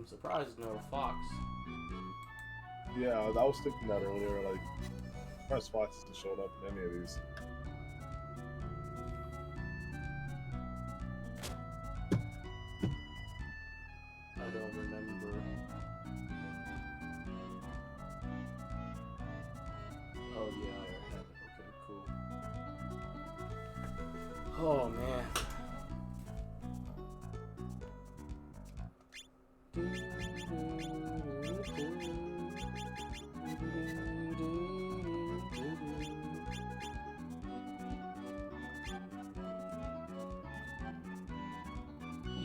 I'm surprised no fox. Yeah, I was thinking that earlier. Like, press fox hasn't showed up in any of these. I don't remember. Oh yeah, I have it. Okay, cool. Oh man.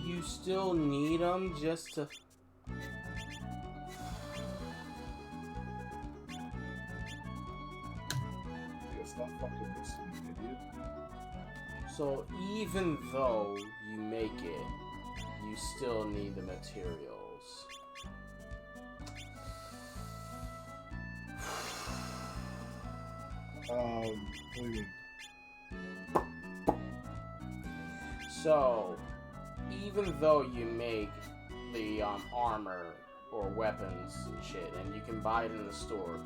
You still need them just to... It's not fucking missing, you idiot. So even though you make it, you still need the materials. What do you mean? So, even though you make the armor or weapons and shit, and you can buy it in the store,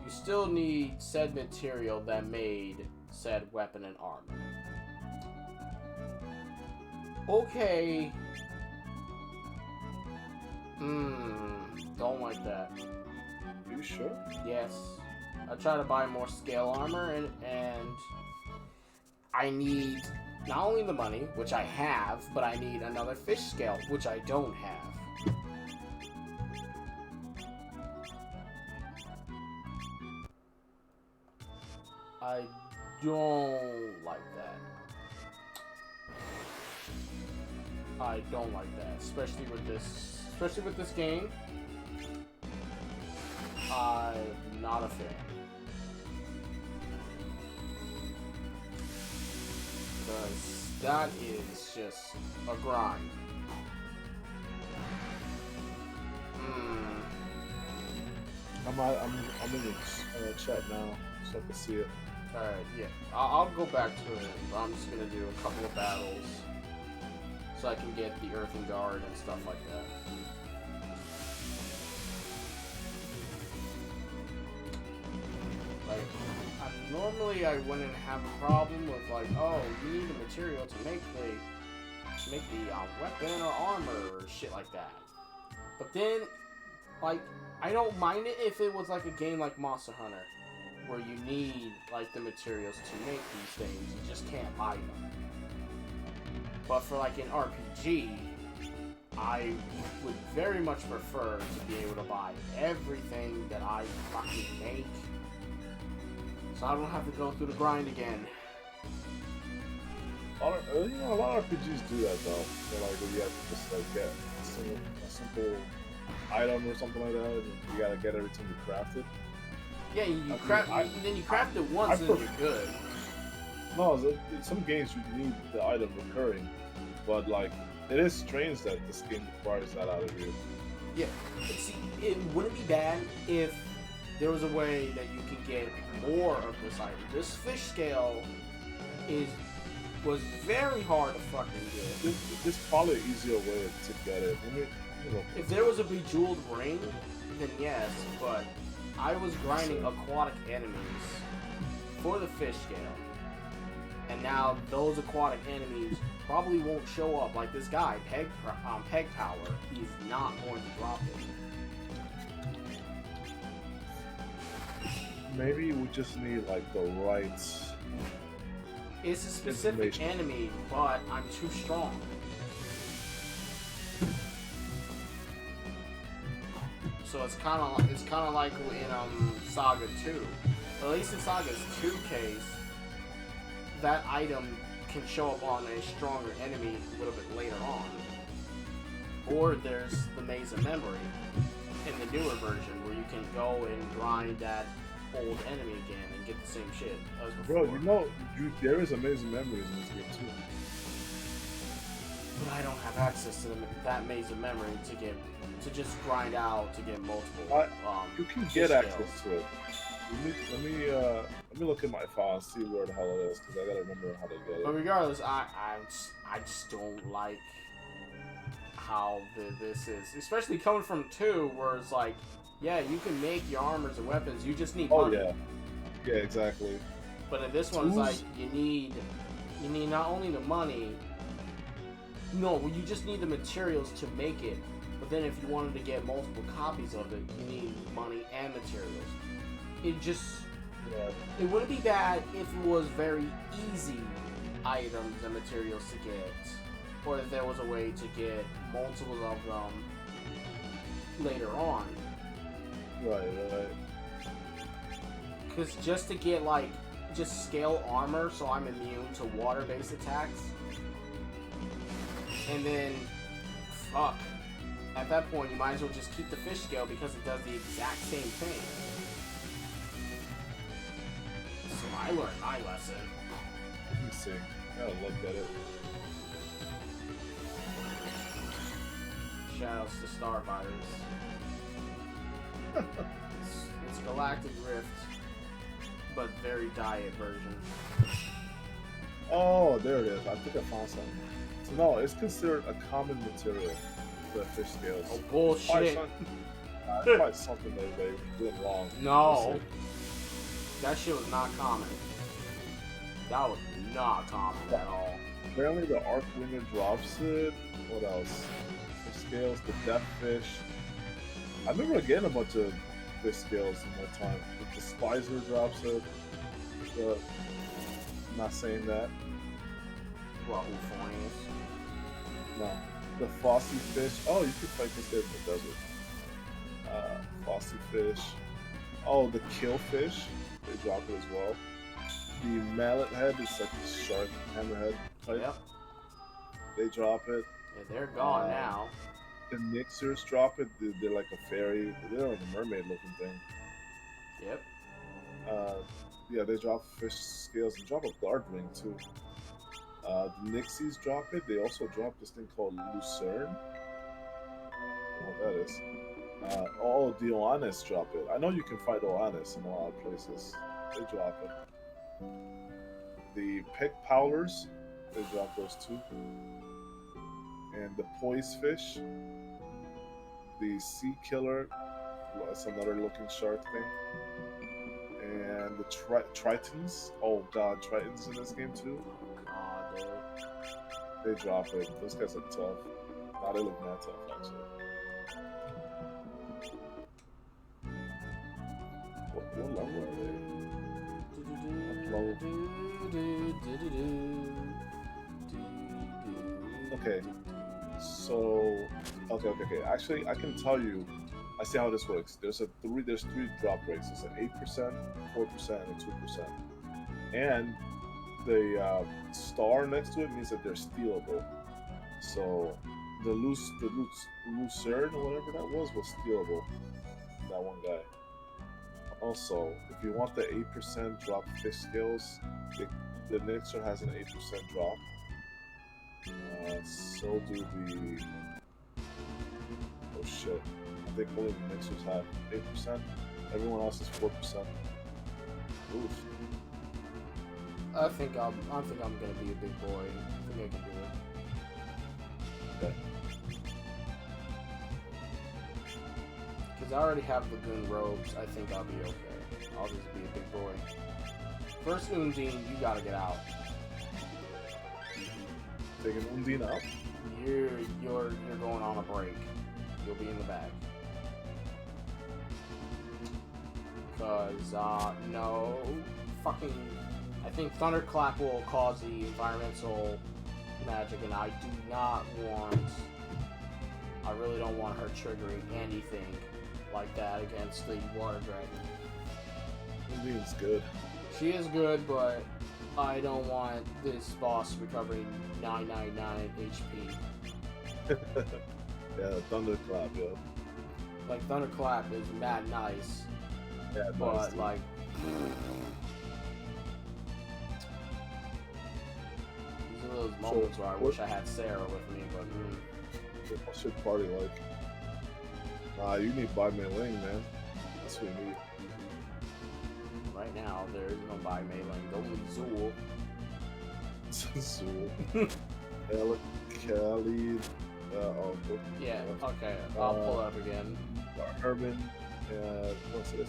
you still need said material that made said weapon and armor. Okay. Don't like that. Are you sure? Yes. I try to buy more scale armor, and I need not only the money, which I have, but I need another fish scale, which I don't have. I don't like that. I don't like that, especially with this game. I'm not a fan. Because that is just a grind. I'm in the chat now, so I can see it. Alright, yeah. I'll go back to it, but I'm just gonna do a couple of battles so I can get the Earthen Guard and stuff like that. Like, normally I wouldn't have a problem with like, oh, you need the material to make the weapon or armor or shit like that. But then, like, I don't mind it if it was like a game like Monster Hunter, where you need like the materials to make these things, you just can't buy them. But for like an RPG, I would very much prefer to be able to buy everything that I fucking make, so I don't have to go through the grind again. A lot of RPGs do that though. So like, you have to just like get a simple item or something like that, and you gotta get everything you crafted. Yeah, you craft it once and you're good. No, some games you need the item recurring, but like it is strange that this game requires that out of you. Yeah, see, it wouldn't be bad if there was a way that you could get more of this item. This fish scale was very hard to fucking get. There's probably an easier way to get it. If there was a bejeweled ring, then yes, but I was grinding aquatic enemies for the fish scale, and now those aquatic enemies probably won't show up. Like this guy, Peg Power, he's not going to drop it. Maybe we just need like the right. It's a specific enemy, but I'm too strong. So it's kind of like in Saga 2. At least in Saga's 2 case, that item can show up on a stronger enemy a little bit later on. Or there's the Maze of Memory in the newer version, where you can go and grind that old enemy again and get the same shit as before. Bro, there is amazing memories in this game too. But I don't have access to that Maze of Memory to just grind out to get multiple. You can get access to it. Let me look at my file and see where the hell it is, because I gotta remember how to get it. But regardless, I just don't like how this is, especially coming from 2, where it's like, yeah, you can make your armors and weapons, you just need money. Oh yeah, exactly. But in this one, it's like you need not only the money. No, you just need the materials to make it. But then if you wanted to get multiple copies of it, you need money and materials. It just... Yeah. It wouldn't be bad if it was very easy items and materials to get. Or if there was a way to get multiples of them later on. Right. Because just to get, like, just scale armor so I'm immune to water-based attacks. And then, fuck. At that point, you might as well just keep the fish scale because it does the exact same thing. So I learned my lesson. Let me see. Gotta look at it. Shoutouts to Starfighters. It's Galactic Rift, but very diet version. Oh, there it is. I think I found something. So no, it's considered a common material, the fish scales. Oh, bullshit. It's probably something they did wrong. No. That shit was not common. That was not common at all. Apparently the Archwinger drops it. What else? Fish scales, the Death Fish. I remember getting a bunch of fish scales in my time. The Spicer drops it. I'm not saying that. What, Euphonius? No. The Fossy Fish. Oh, you can fight this guy in the desert. Fossy Fish. Oh, the Killfish. They drop it as well. The Mallet Head is like the shark hammerhead type. Yep. They drop it. Yeah, they're gone now. The Nixers drop it. They're like a fairy. They're like a mermaid looking thing. Yep. Yeah, they drop fish scales and drop a guard ring too. The Nixies drop it. They also drop this thing called Lucerne. I don't know what that is. Oh, the Oannes drop it. I know you can fight Oannes in a lot of places. They drop it. The Pick Powlers, they drop those too. And the Poise Fish. The Sea Killer, that's another looking shark thing. And the Tritons. Oh god, Tritons in this game too. Aw, dude. They drop it. Those guys look tough. Nah, they look mad tough actually. What level are they? Okay. So, okay. Actually, I can tell you. I see how this works. There's three drop rates. It's an 8%, 4%, and a 2%. And the star next to it means that they're stealable. So the Lucerne or whatever that was stealable. That one guy. Also, if you want the 8% drop fish scales, the Nixer has an 8% drop. So do the... Oh shit. I think only the Nixers have 8%. Everyone else is 4%. Oof. I think I'm gonna be a big boy. I think I can do it. Okay. Because I already have the Goon robes, I think I'll be okay. I'll just be a big boy. First Undine, you gotta get out. Taking Undine out? You're going on a break. You'll be in the bag. Cause no fucking, I think Thunderclap will cause the environmental magic, and I really don't want her triggering anything like that against the water dragon. Undine's good. She is good, but I don't want this boss recovering 999 HP. Yeah, Thunderclap, yo. Like, Thunderclap is mad nice, Yeah, but nice, like... These are those moments where I wish I had Sarah with me, but... What's your party like? Nah, you need Bai Mei Ling, man. That's what you need. Right now, there is no Bai Mei Ling, only Zool. Zool. Ella, Khalid, Oh, cool. Yeah, okay. I'll pull it up again. Herman, and what's it? I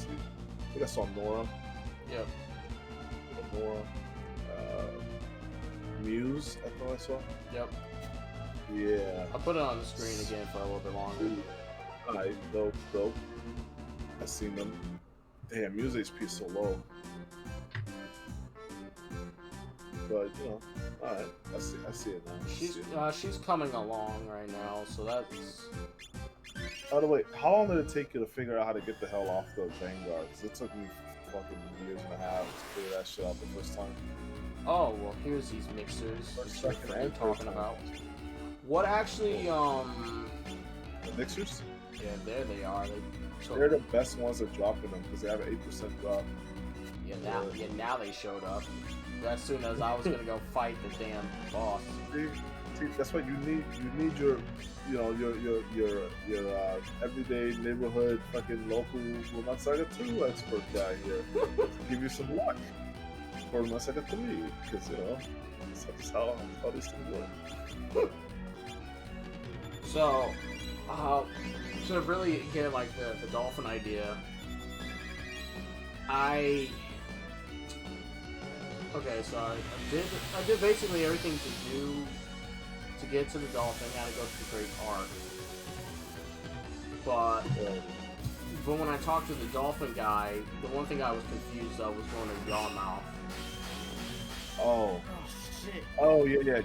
think I saw Nora. Yep. Nora. Muse, I thought I saw. Yep. Yeah. I'll put it on the screen again for a little bit longer. Alright, dope. I seen them. Damn, Muse HP is so low. But you know, alright. I see it now. She's coming along right now, so that's. By the way, how long did it take you to figure out how to get the hell off the Vanguard? Because it took me fucking years and a half to figure that shit out the first time. Oh well, here's these mixers. First, What second, are you and talking third about? time. What actually? The mixers? Yeah, there they are. They're the best ones at dropping them because they have an 8% drop. Yeah, now they showed up. As soon as I was gonna go fight the damn boss. See, that's what you need. You need your, you know, your everyday neighborhood fucking local Not Saga 2 expert guy here to give you some luck for Not Saga 3 because you know that's how these things work. So, to really get like the dolphin idea, okay, so I did basically everything to get to the dolphin. I had to go through the Great Arc, but when I talked to the dolphin guy, the one thing I was confused of was going to Yawmouth. Oh shit. Oh yeah.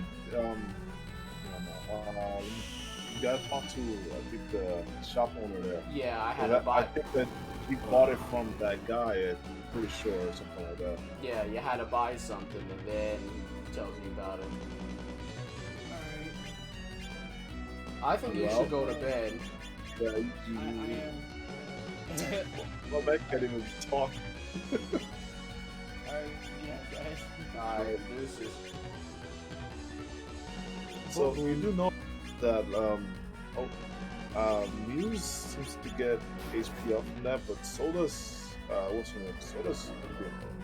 You gotta talk to I think the shop owner there. Yeah, I had to buy. I think that he bought it from that guy. I'm pretty sure, or something like that. Yeah, you had to buy something, and then he tells you about it. Alright. I think you should go to bed. Yeah, my man can't even talk. Alright, yeah, guys. Alright, this is. So we do know that Muse seems to get HP up from that, but so does what's her name? So does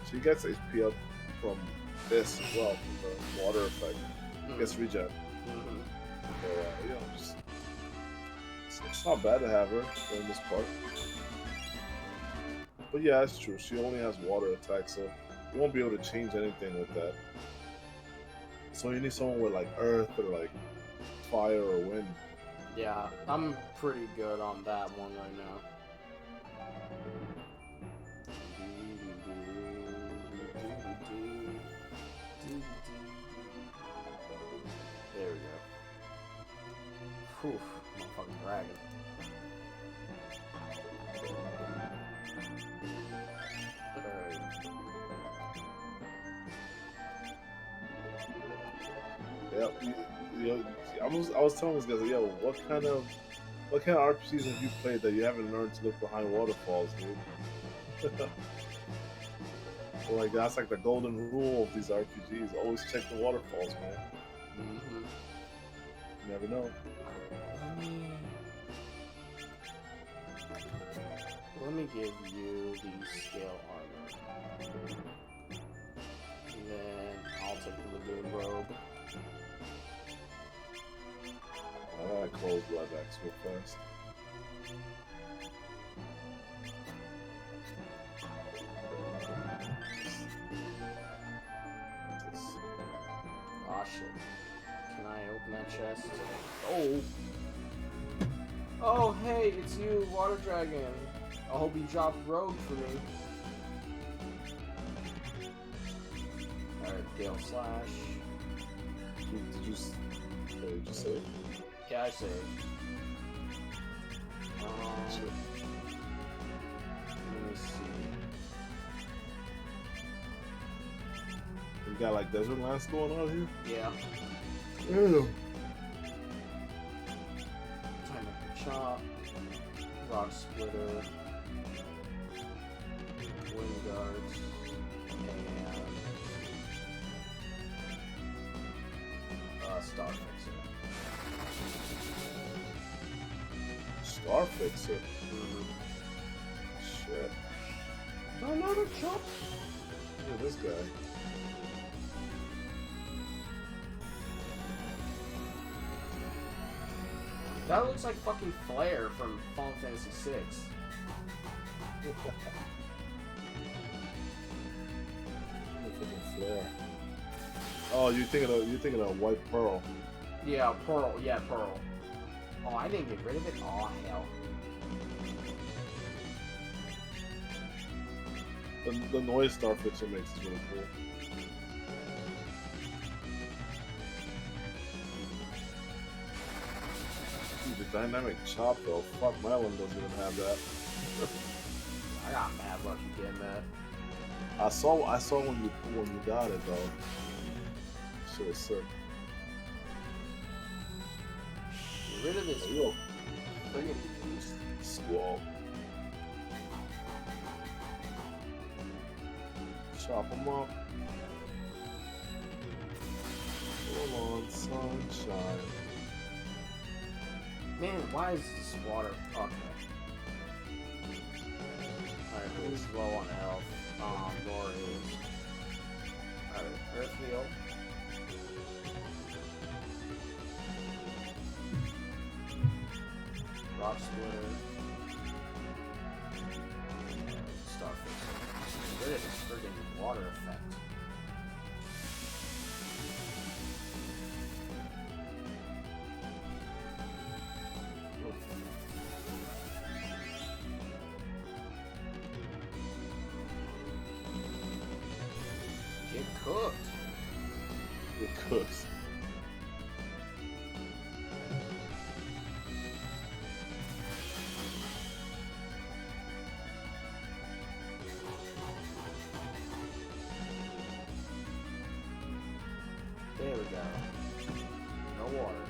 she gets HP up from this as well, from the water effect. Gets regen. So you know, just, it's not bad to have her in this part. But yeah, it's true. She only has water attack, so you won't be able to change anything with that. So you need someone with like earth or like fire or wind. Yeah, I'm pretty good on that one right now. There we go. Whew, motherfucking dragon. Yeah, I was telling this guy, yo, what kind of RPGs have you played that you haven't learned to look behind waterfalls, dude? Like that's like the golden rule of these RPGs. Always check the waterfalls, man. You never know. Let me give you the scale armor. And then I'll take the lagoon robe. I gotta close blood back so fast. Aw, shit. Can I open that chest? Oh! Oh, hey, it's you, Water Dragon. I hope you dropped Rogue for me. Alright, Gale Slash. Did you say it? Yeah, I saved. Let me see. You got like desert lands going on here? Yeah. Ew. Time of the Chop. Rock Splitter. Wind Guards. And Star Fixer. Star Fixer? Shit. Another chop! Look at this guy. That looks like fucking Flare from Final Fantasy VI. Flare. Oh, you're thinking of White Pearl. Yeah, Pearl. Yeah, Pearl. Oh, I didn't get rid of it? Oh, hell. The noise Starfish makes is really cool. Dude, the dynamic chop though, fuck, Mylan doesn't even have that. I got mad lucky getting that. I saw when you got it though. Shit was sick. Get rid of this friggin' Squall. Chop them up. Come on, sunshine. Man, why is this water? Okay. Alright, who's low on health? Nor is. Alright, Earth Heal. Rock Splitter. Starfish. Get rid of this friggin' water effect. Get cooked. It cooks. There we go. No water.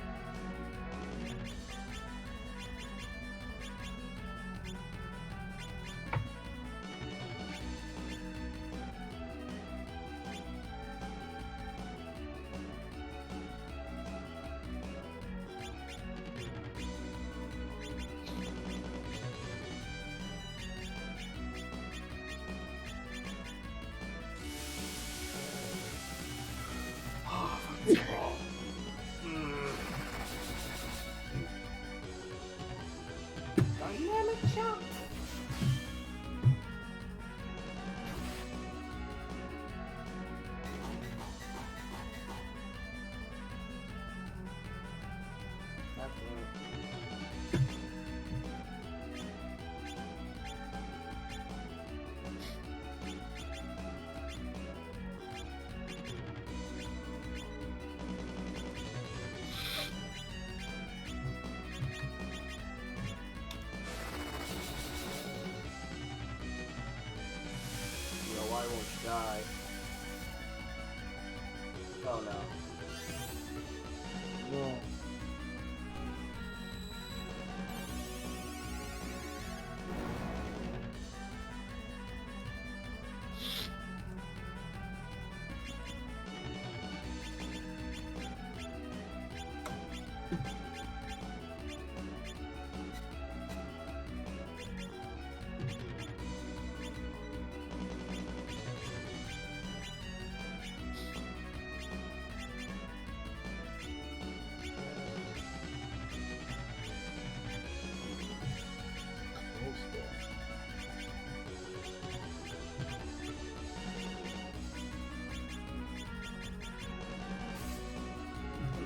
Dynamic chop. Why won't you die? Oh no. No.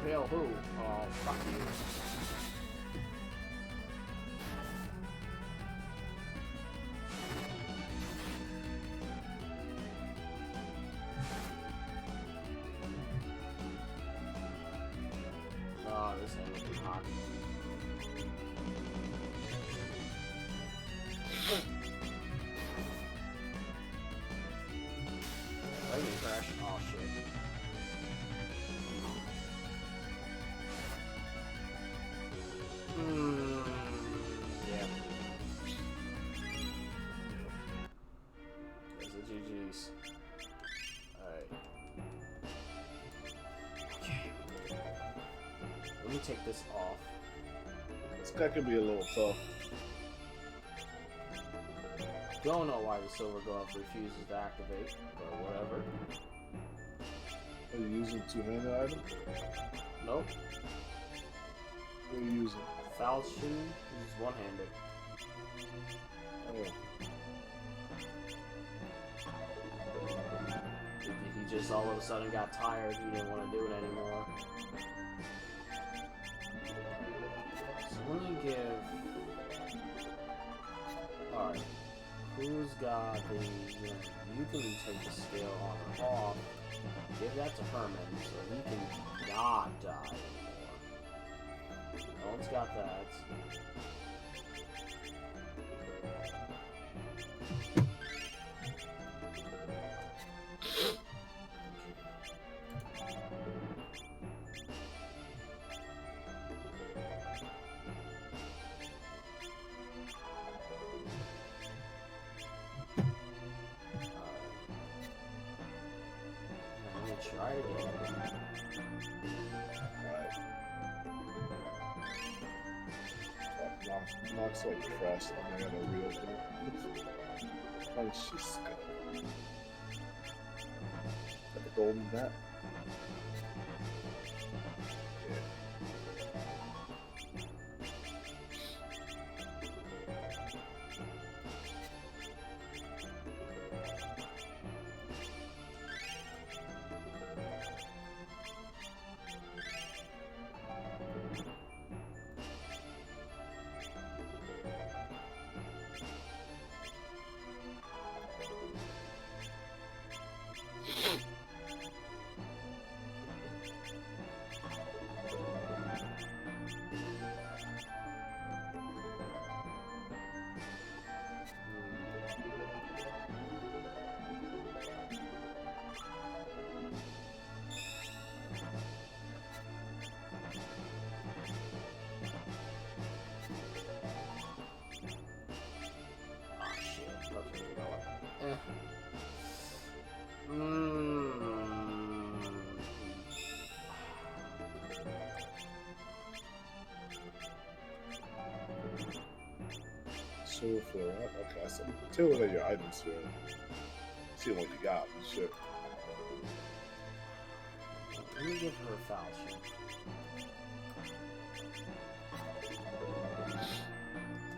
Impale who? Oh, fuck you. Oh, this ain't looking hot. Lightning crash. Oh shit. Yeah. There's the GG's. Alright. Okay. Let me take this off. This guy could be a little tough. Don't know why the silver glove refuses to activate, but whatever. Are you using two-handed item? Nope. What are you using? falchion, he's one-handed. Oh. He just all of a sudden got tired. He didn't want to do it anymore. So let me give. Alright. Who's got the. You can take the skill on or off. Give that to Herman so he can not die anymore. No one's got that. Try it again. Alright. Knocks like trash, and I gotta reopen it. Francisco. Got the golden bat. So for okay, so tailor your items here. See what you got and shit. Let me give her a falchion.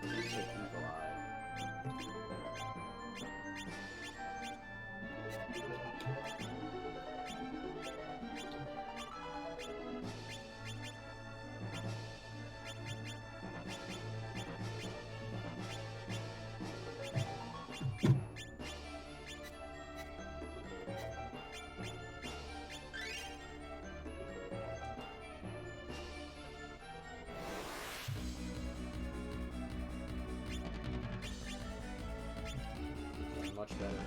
You take Eagle Eye. Much better.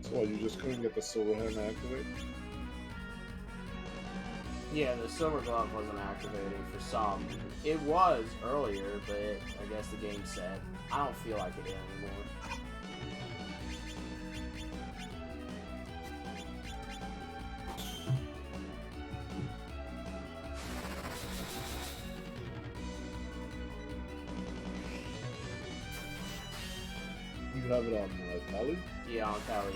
So what, you just couldn't get the silver hand to activate? Yeah, the silver glove wasn't activating for some. It was earlier, but I guess the game said, I don't feel like it anymore. You have it on Tally? Yeah, on Tally.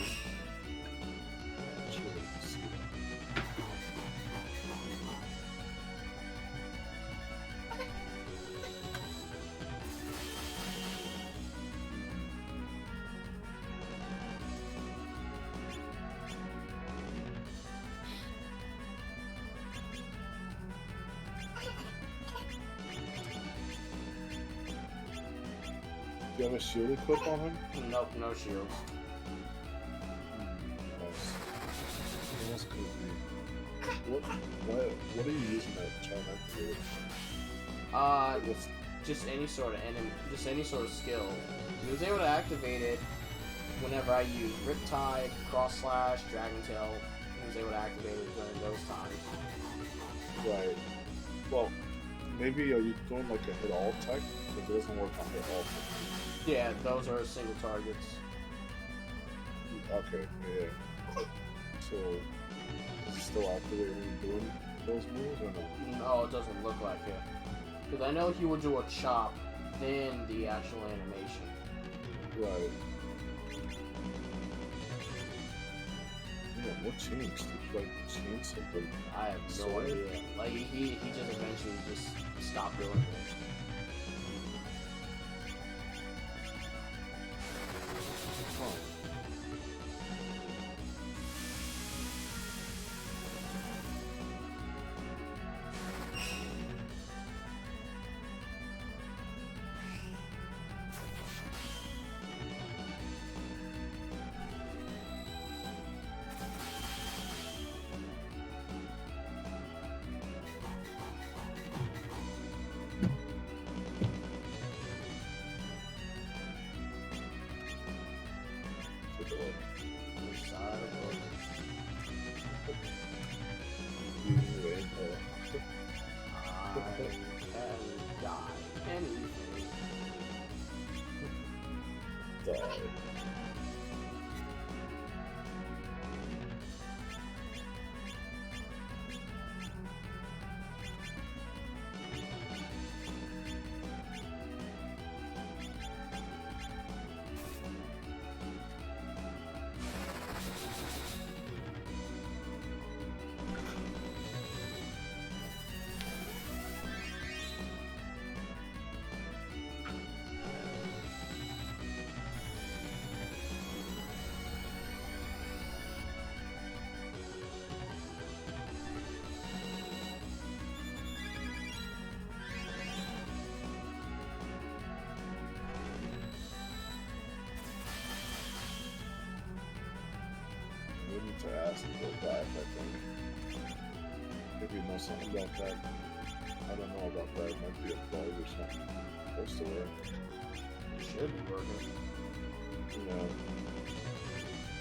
Do you have a shield equipped on him? Nope, no shields. Nice. What else could it be? What are you using that trying to activate it? Just any sort of enemy, just any sort of skill. He was able to activate it whenever I used Riptide, Cross Slash, Dragon Tail. He was able to activate it during those times. Right. Well, maybe are you doing like a hit all tech? Because it doesn't work on hit all tech. Yeah, those are single targets. Okay, yeah. So, is it still activated when you're doing those moves or no? No, it doesn't look like it. Because I know he would do a chop, then the actual animation. Right. Yeah, what changed? Did you like change something? I have no Sword? idea. Like he just eventually just stopped doing it. Huh. Take a look. Which side of Leading the way. I can die anything. Die. We need to ask and go back, I think. Maybe you know something about that. I don't know about that. It might be a bug or something. Supposed to work. It should be working. Yeah.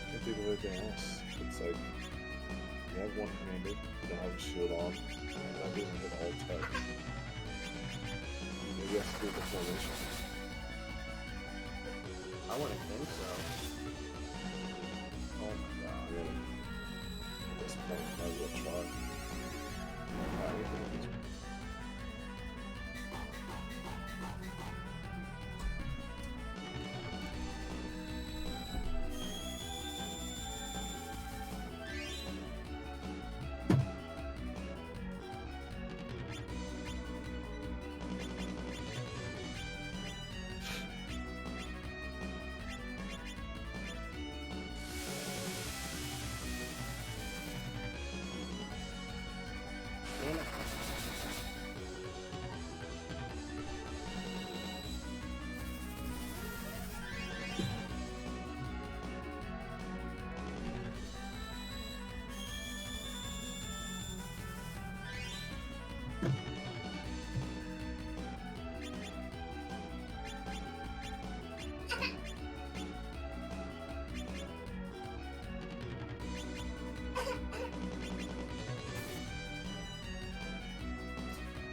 Can't think of anything else. It's like you have one handed, you don't have a shield on, you're not even hit all tech. Maybe you have to do the formation. I wouldn't think so. Oh my god. Really. At this point, might as well try. Anything at this point. Damn it.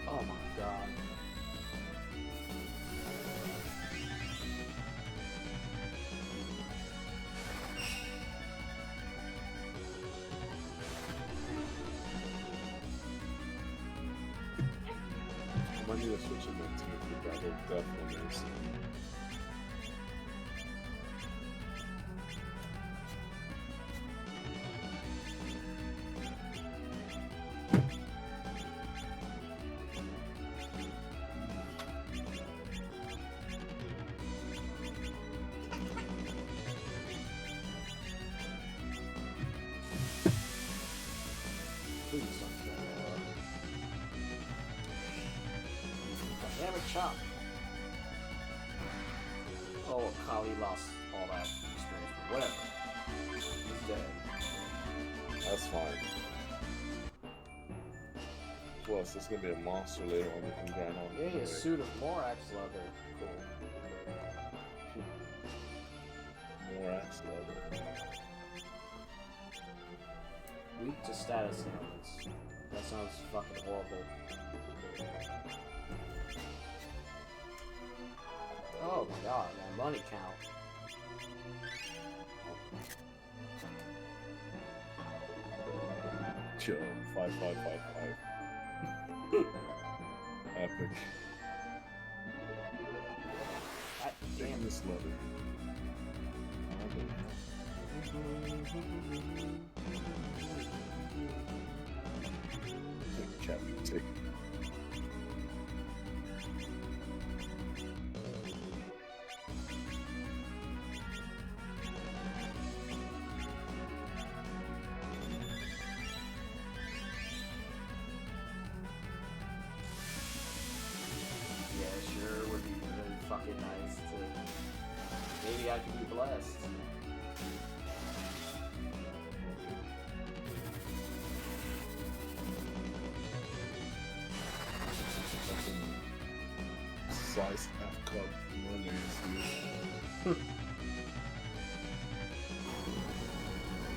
Oh my god. I might need to switch in my team for that will definitely miss. Please don't kill me. Damn it, chop. Oh, Kali lost all that experience, but whatever. He's dead. That's fine. Plus, it's gonna be a monster later on we can grind on. Yay, anyway. a suit of Morax leather. Cool. More axe leather. Weak to status elements. That sounds fucking horrible. Oh my god, my money count. Yo, 5555. Epic. God Taking damn it. this leather. Captain Take. Yeah, sure would be really fucking nice to. Maybe I could be blessed. Slice half cup mayonnaise.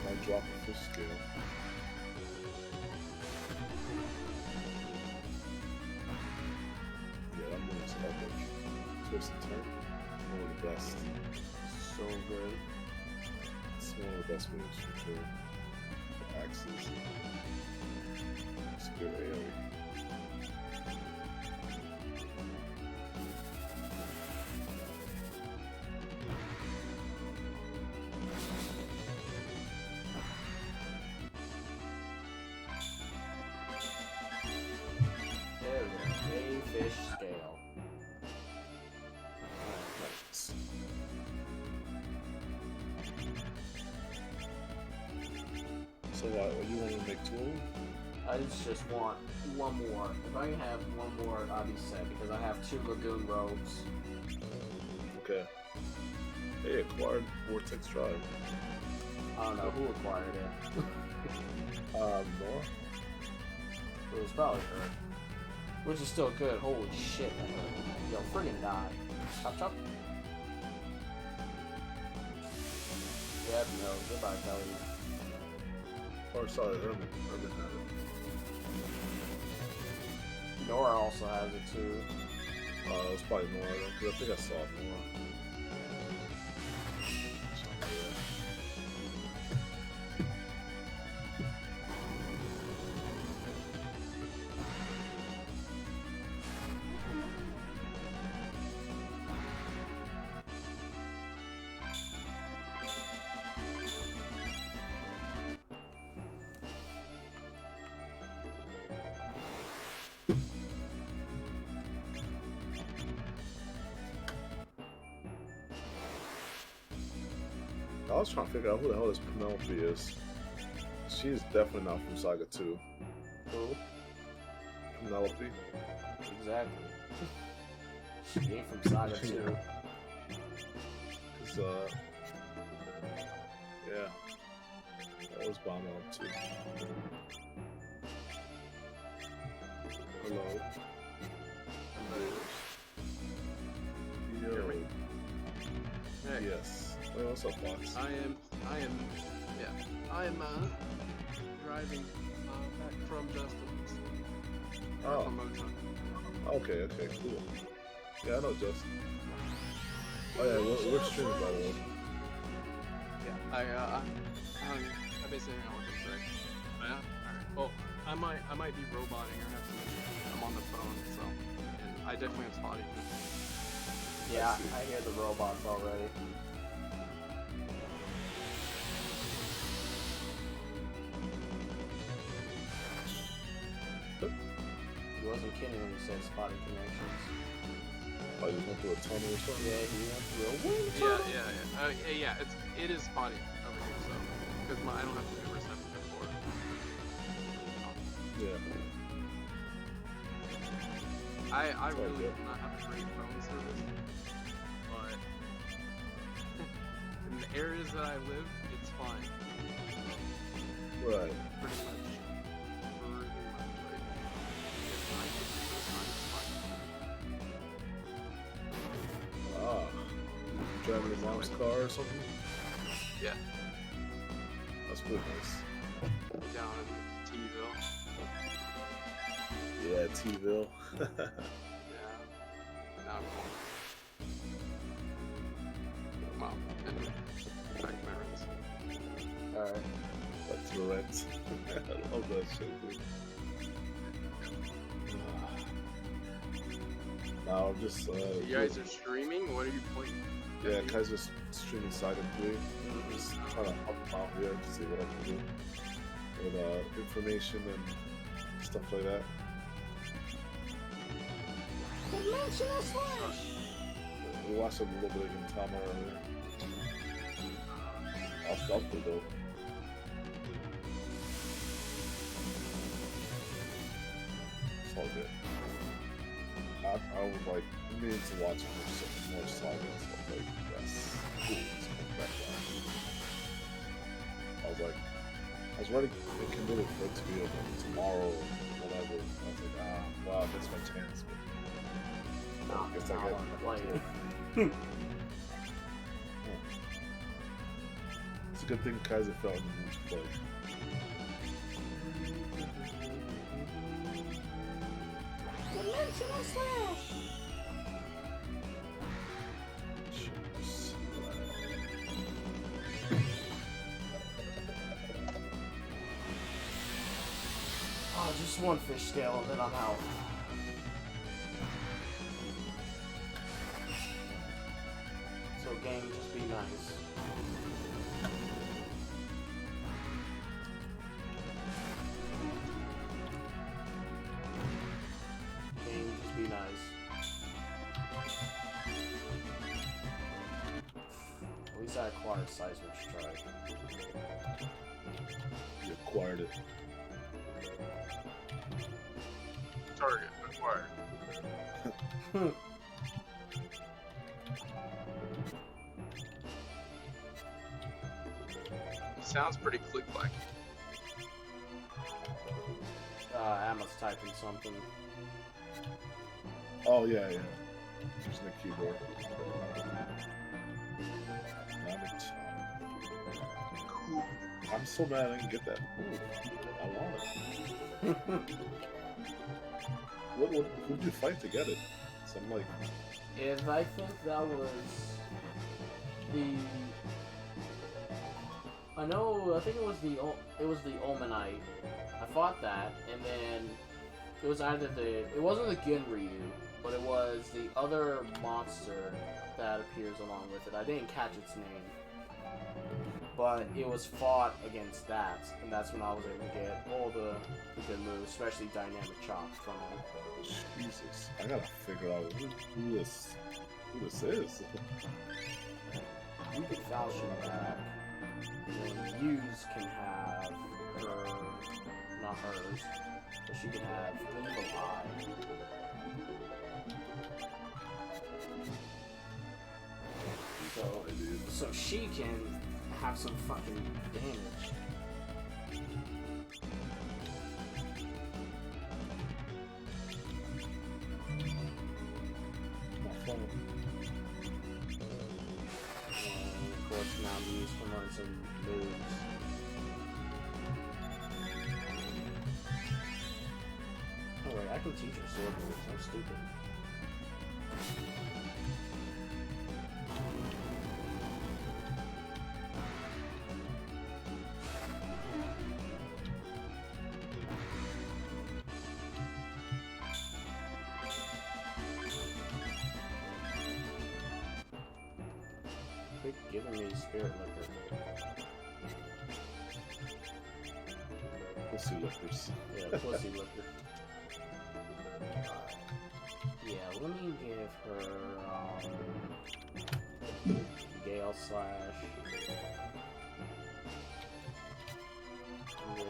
I drop a fish scale. Yeah, that move's epic. Twist and turn. One of the best. So good. It's one of the best moves for sure. The axes. It's good AoE. There we go. A fish scale. So you want to make two of them? I just want one more. If I have one more, I'll be set because I have 2 lagoon robes. Okay. Hey, acquired Vortex Drive. I don't know who acquired it. Nora? It was probably her. Which is still good. Holy shit. Yo, friggin' die. Chop chop. Yep, no. Goodbye, Kelly. Or sorry, Herman had it. Nora also has it too. It was probably Nora though, because I think I saw Nora. I was trying to figure out who the hell this Penelope is. She is definitely not from Saga 2. Who? Penelope. Exactly. She ain't from Saga 2. Cause, yeah. That was Bomb Up too. Hello. Yo. Hey. Yes. Wait, what's up, Fox? I am driving back from Justin's. Oh. From Mocha. Okay, cool. Yeah, I know Justin. Oh yeah, we're streaming by the way. Yeah, I basically hang out with him today. Oh, yeah? Alright. Well, I might be roboting or have some. I'm on the phone, so and I definitely have spotty. Yeah, I hear the robots already. He wasn't kidding when he said spotty connections. Oh, you went through a tunnel or something? Yeah, he went through a wind tunnel. Yeah. It is spotty over here, so because I don't have to do reception before. Yeah. I all really good. do not have a great phone service, but in the areas that I live, it's fine. Right. Pretty much. Ah. Driving your mom's car or something? Yeah, That's pretty nice. down in T-ville. Yeah, T-ville. Yeah. Now I'm going. Well, anyway, back to my rents. Alright. Back to the rent. I love that shit, dude. Now I'm just You guys are streaming? What are you playing? Yeah, Kaiser's streaming Saga 3. Just trying to help him out here to see what I can do with information and stuff like that. Dimensional slash! We watched a little bit of Gintama earlier. I'll play though. It's all good. I was like, needing to watch more Saga and stuff like yes. Cool. Let's come back down. I was like, I was ready and committed for it to be over tomorrow or whatever. I was like, wow, I missed my chance. But I guess I got It's a good thing Kaiser fell in the mood to play. Dimensional slash! Oh, just one fish scale and then I'm out. So game, just be nice. Game, just be nice. At least I acquired Seismic Strike. You acquired it. Target acquired. Sounds pretty click-like. Emma's typing something. Oh yeah. Using the keyboard. I'm so mad I didn't get that. Ooh, I want it. Who'd you fight to get it? Some like. If I think that was the. I think it was the Omanite. I fought that, and then it was either it wasn't the Ginryu, but it was the other monster that appears along with it. I didn't catch its name, but it was fought against that, and that's when I was able to get all the good moves, especially Dynamic Chop from it. Jesus, I gotta figure out who this is. You can Falchion back. And then Yuz can have her, not hers, but she can have Evil Eye. So she can have some fucking damage. My phone. And of course now Yuz can learn some moves. Oh wait, I can teach her sword moves, I'm stupid. Quit giving me spirit liquor. Pussy lickers. Yeah, pussy liquor. Yeah, let me give her Gale Slash. And then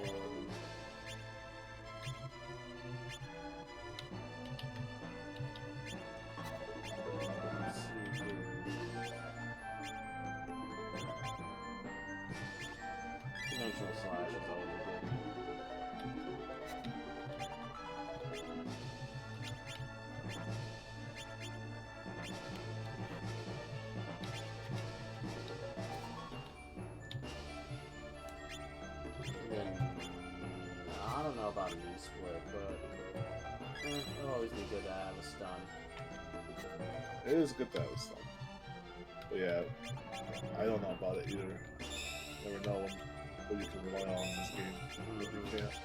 let's see here. Dimensional Slash is always good. Then I don't know about a knee split, but it'll always be good to have a stun. It is good to have a stun. But yeah, I don't know about it either. Never know what you can rely on in this game. What you can't.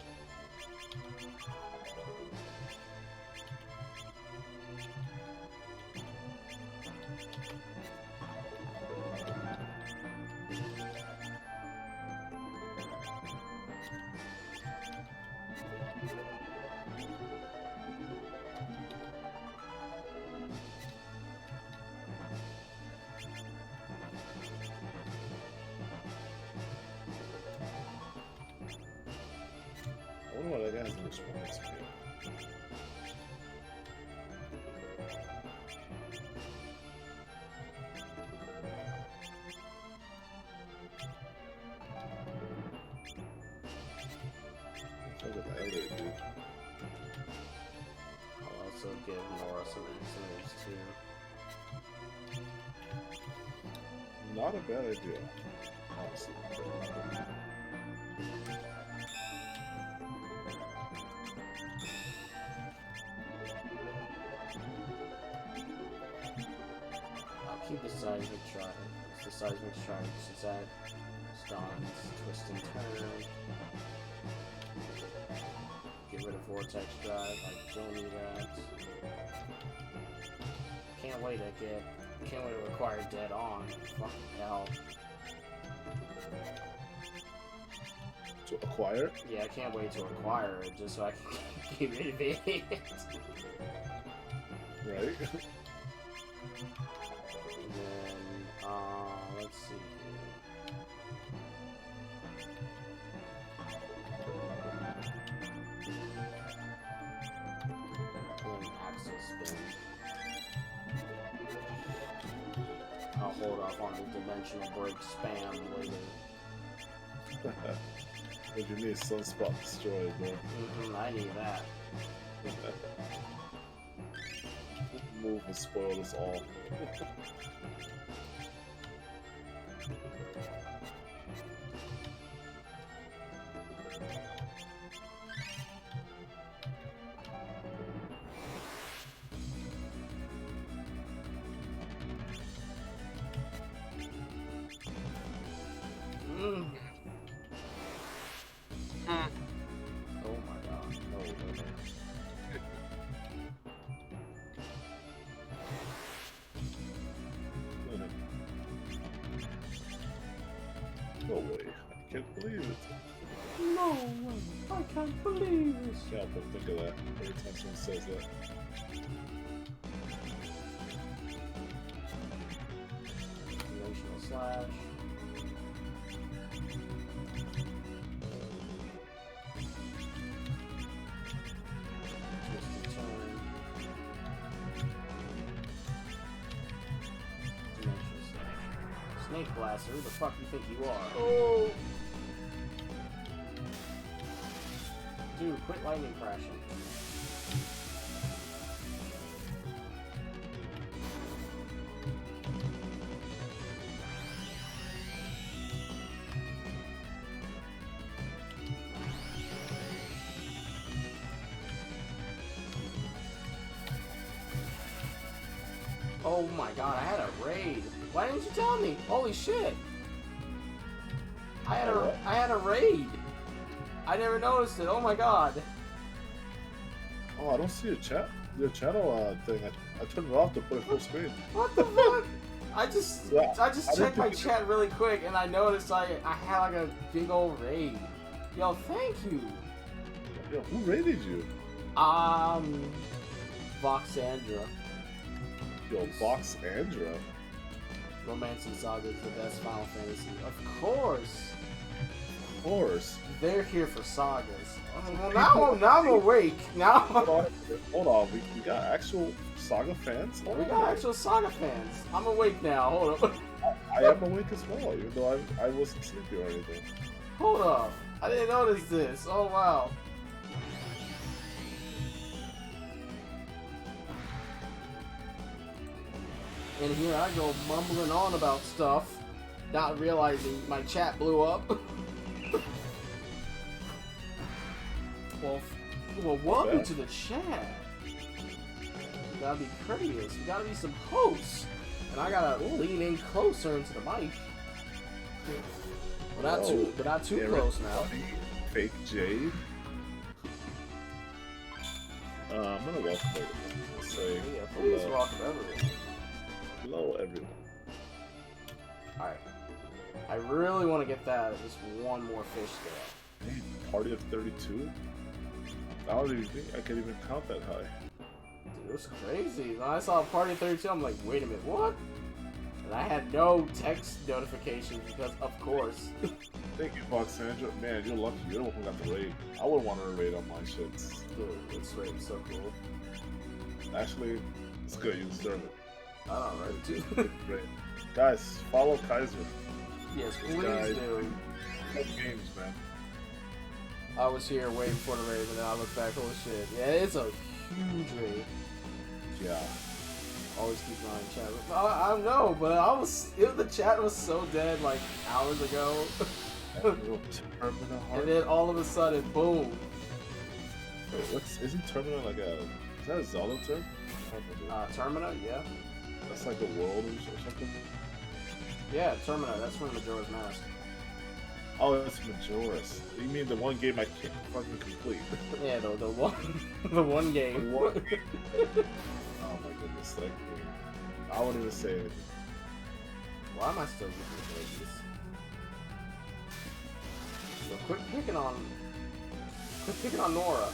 wonder why that guy hasn't responded to me. Look at the LA dude. I'll also give Nora some incendies too. Not a bad idea. Honestly. I'll keep the seismic charge. It's the seismic charge. Since that stuns, twist and turn. Get rid of vortex drive. I don't need that. Can't wait to acquire dead on. Fucking hell. To acquire? Yeah, I can't wait to acquire it just so I can get rid of it. Right? And then, let's see here. Axle spin. I'll hold off on the dimensional break spam later. If you need Sunspot destroyed, bro. I need that. Move and spoil us all. Oh my god. No, No way. I can't believe it. no way. I can't believe this. Can't help but think of that every time someone says that. Dimensional slash. Twisted turn. Dimensional slash. Snake blaster, who the fuck you think you are? Oh! Dude, quit lightning crashing. Oh my god, I had a raid. Why didn't you tell me? Holy shit. I had a raid. I never noticed it. Oh my god. Oh, I don't see your channel thing. I turned it off to put it full screen. What the fuck? I just Yeah, I checked didn't my think it- chat really quick and I noticed I had like a big old raid. Yo, thank you. Yo, who raided you? Voxandra. Yo, Box Andra. Romancing Saga is the best Final Fantasy. Of course. Of course. They're here for sagas. Well, now I'm awake. Now Hold on. We got actual Saga fans? we got actual saga fans. I'm awake now. Hold up. I am awake as well, even though I wasn't sleepy or anything. Hold up. I didn't notice this. Oh wow. And here I go mumbling on about stuff, not realizing my chat blew up. Well, welcome to the chat. We gotta be courteous. We gotta be some hosts. And I gotta lean in closer into the mic. We're not too close now. Fake Jade. I'm gonna welcome everyone. Say Yeah, please welcome everyone. hello, everyone. Alright. I really want to get that just one more fish scale. Hey, party of 32? I don't even think I can even count that high. Dude, it was crazy. When I saw Party 32, I'm like, wait a minute, what? And I had no text notifications because, of course. Thank you, Foxandra. Man, you're lucky. You're the one who got the raid. I would want to raid on my shits. Dude, this raid is so cool. Actually, it's good. You deserve it. I don't know, right? Dude. Great. Guys, follow Kaiser. Yes, This please guy- do. Good games, man. I was here waiting for the raid, and then I look back, holy shit. Yeah, it's a huge raid. Yeah. Always keep an eye on chat. I don't know, but the chat was so dead like hours ago. And then all of a sudden, boom. Wait, isn't Termina like is that a Zelda term? Termina, yeah. That's like a world or something? Yeah, Termina, that's from Majora's Mask. Oh, it's Majora's. You mean the one game I can't fucking complete? Yeah, the one, the one game. Oh my goodness, that game. I won't even say anything. Why am I still getting this? So quit picking on Nora.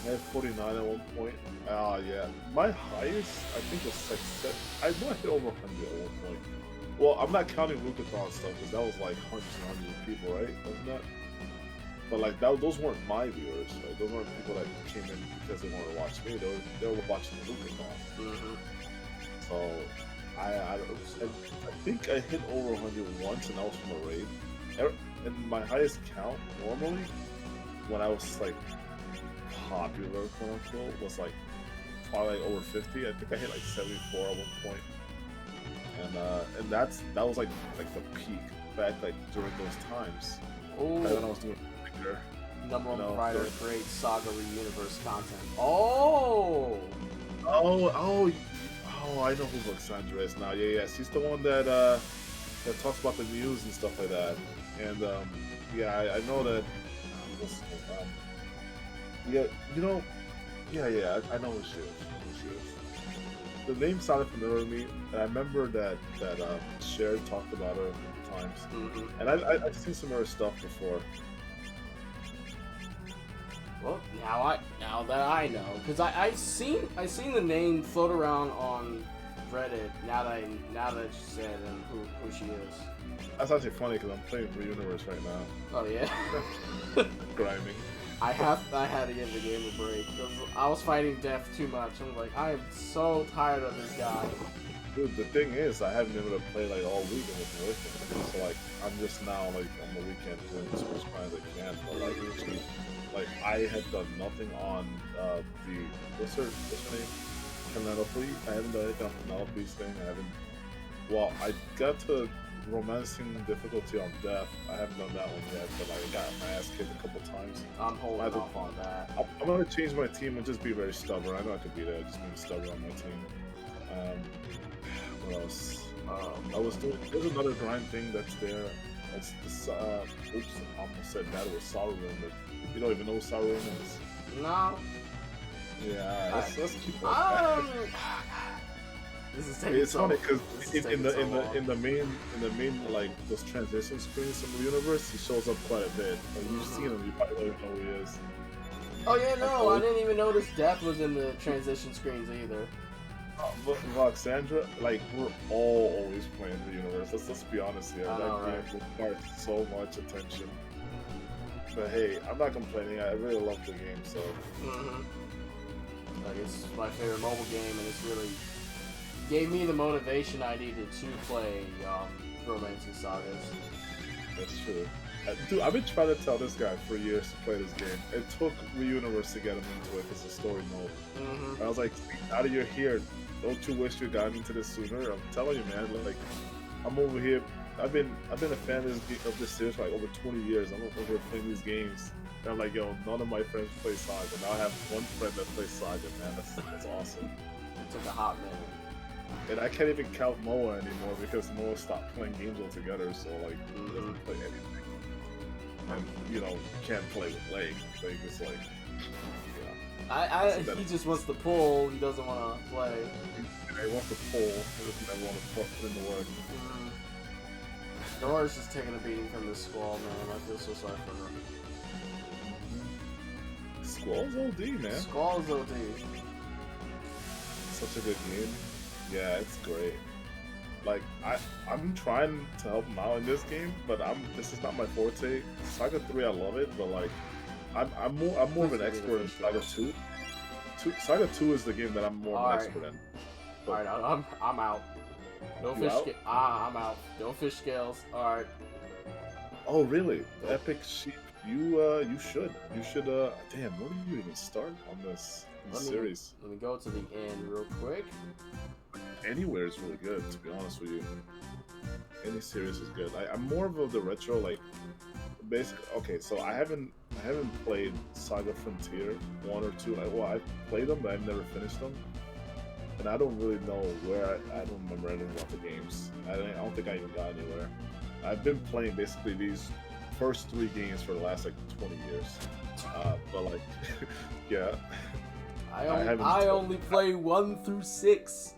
I had 49 at one point. Yeah. My highest, I think, was like I know I hit over 100 at one point. Well, I'm not counting Lucathon stuff because that was like hundreds and hundreds of people, right? Wasn't that? But like those weren't my viewers. Right? Those weren't people that came in because they wanted to watch me. They were watching the Lucathon. Mm-hmm. So I think I hit over 100 once, and that was from a raid. And my highest count normally, when I was like popular, quote unquote, was like probably like over 50. I think I hit like 74 at one point. And that was like the peak back like during those times. Oh, When I was doing bigger. number one No, provider but- of great Saga Universe content. Oh, Oh, I know who Alexandra is now. Yeah, she's the one that talks about the news and stuff like that. And yeah, I know that. Yeah, you know, yeah, I know who she is. The name sounded familiar to me, and I remember that Cher talked about her times, mm-hmm. and I've seen some of her stuff before. Well, now that I know, because I seen the name float around on Reddit. Now that you said and who she is. That's actually funny because I'm playing for Universe right now, Oh yeah. grinding. I had to give the game a break because I was fighting death too much. I'm like, I am so tired of this guy. Dude, the thing is, I haven't been able to play like all week with working, so like I'm just now like on the weekend doing as much grind as I can. But like I had done nothing on the what's her name? Penelope. I haven't done anything on Penelope's thing. Well, I got to romancing difficulty on death. I haven't done that one yet, but like I got my ass kicked a couple times. I'm holding off on that. I'm gonna change my team and just be very stubborn. I know I could be there, just being stubborn on my team. What else? There's another grind thing that's there. It's this, oops, I almost said that was Saruman, but you don't even know what Saruman is. No. Yeah, let's keep it. This is taking It's funny because in long. the main like those transition screens in the universe, he shows up quite a bit. Like you've seen him, you probably don't even know who he is. Oh yeah, no, I didn't even notice Death was in the transition screens either. But Alexandra, like we're all always playing the universe. Let's be honest here. I know, That game requires so much attention. But hey, I'm not complaining. I really love the game, so. Like it's my favorite mobile game, and it's really gave me the motivation I needed to play Romancing Sagas. That's true. Dude, I've been trying to tell this guy for years to play this game. It took Reuniverse to get him into it because it's story mode. I was like, out of your here, don't you wish you got into this sooner? I'm telling you, man. Like, I'm over here. I've been a fan of this series for like over 20 years. I'm over here playing these games. And I'm like, yo, none of my friends play Saga. Now I have one friend that plays Saga, man. That's awesome. It took a hot minute. And I can't even count Moa anymore because Moa stopped playing games altogether. So like, he doesn't play anything. And you know, can't play with Lake. Lake is like, yeah. He just wants to pull. He doesn't want to play. He wants to pull. He doesn't ever want to put in the work. Nora's just taking a beating from this squall, man. I feel so sorry for her. Squall's OD, man. Squall is OD. Such a good game. Yeah, it's great. Like I'm trying to help him out in this game, but this is not my forte. Saga 3, I love it, but like I'm more of an expert in Saga 2. Saga 2 is the game that I'm more of an expert in. All right, I'm out. No fish. I'm out. No fish scales. All right. Oh really? Epic Sheep. You should. Damn, where do you even start on this series? Let me go to the end real quick. Anywhere is really good, to be honest with you. Any series is good. I'm more of the retro, like basic. Okay, so I haven't played Saga Frontier 1 or 2. I played them, but I've never finished them, and I don't really know where. I don't remember anything about the games. I don't think I even got anywhere. I've been playing basically these first 3 games for the last like 20 years, but like, yeah. I only play 1 through 6.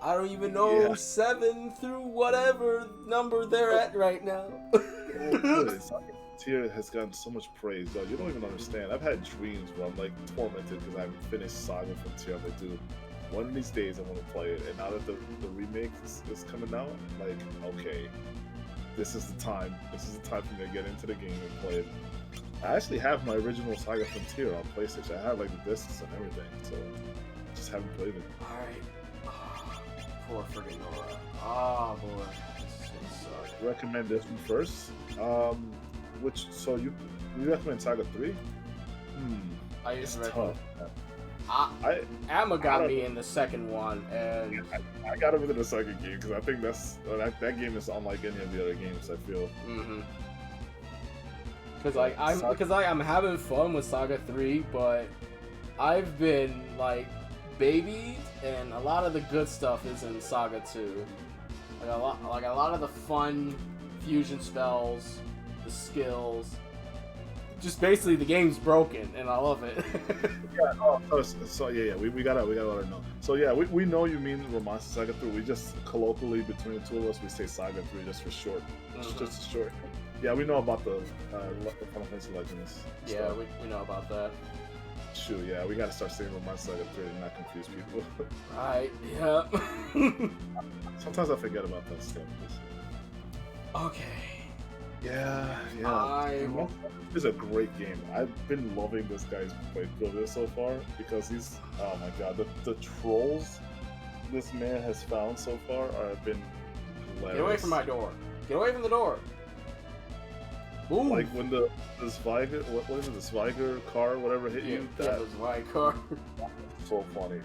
I don't even know 7 through whatever number they're at right now. Saga Frontier has gotten so much praise, though. You don't even understand. I've had dreams where I'm like tormented because I haven't finished Saga Frontier. I'm like, dude, one of these days I want to play it. And now that the remake is coming out, I'm like, okay, this is the time. This is the time for me to get into the game and play it. I actually have my original Saga Frontier on PlayStation. I have like the discs and everything, so I just haven't played it. Alright. Poor friggin' Nora. Oh boy. This is gonna suck. Recommend this one first. So you recommend Saga 3? I used to tough. Amma got me in the second one, and I got him into the second game because I think that game is unlike any of the other games. I feel. Because I'm having fun with Saga 3, but I've been like babied, and a lot of the good stuff is in Saga 2. Like a lot of the fun fusion spells, the skills. Just basically the game's broken, and I love it. We gotta let her know. So yeah, we know you mean Romance Saga 3. We just colloquially between the two of us we say Saga 3 just for short. Just short. Yeah, we know about the Final Fantasy Legends. Yeah, we know about that. Shoot, yeah, we gotta start saying Romance Saga 3 and not confuse people. Right, yeah. Sometimes I forget about that stuff. Okay. Yeah. It's a great game. I've been loving this guy's playthrough so far because he's, oh my god, the trolls this man has found so far have been hilarious. Get away from my door. Get away from the door. Ooh. Like when the Zwiger, what is it, the Zwiger car, whatever hit you? Yeah, the Zwiger car. So funny.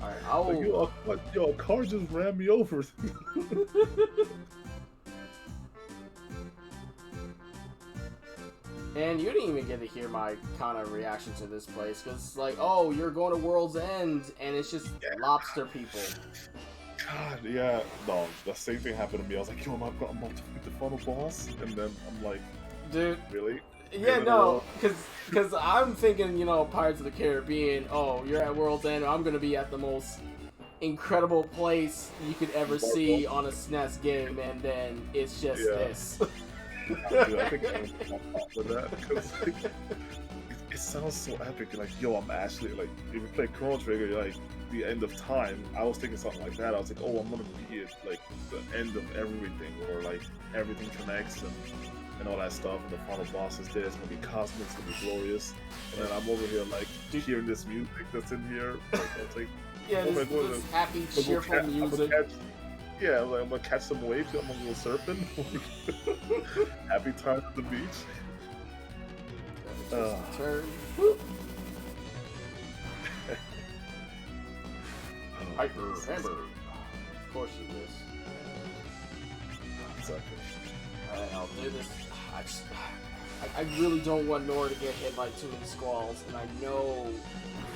Alright, like, yo, a car just ran me over. And you didn't even get to hear my kind of reaction to this place, because like, oh, you're going to World's End, and it's just lobster people. God, yeah. No, the same thing happened to me. I was like, yo, I'm about to beat the final boss, and then I'm like, dude, really? Yeah, no, because I'm thinking, you know, Pirates of the Caribbean, oh, you're at World's End, I'm going to be at the most incredible place you could ever see on a SNES game, and then it's just this. Dude, I think I'm up with that because like, it sounds so epic. Like, yo, I'm actually like, if you play Chrono Trigger, you're like the end of time. I was thinking something like that. I was like, oh, I'm gonna be at like the end of everything, or like everything connects and all that stuff. And the final boss is there. It's gonna be cosmic. It's gonna be glorious. And then I'm over here like hearing this music that's in here. Like, I was like, yeah, this happy, cheerful music. Yeah, like, I'm gonna catch some waves. I'm gonna go surfing. Happy time at the beach. Turn. Hyper Hammer. Of course you is. Exactly. Alright, I'll do this. I really don't want Nora to get hit by too many squalls, and I know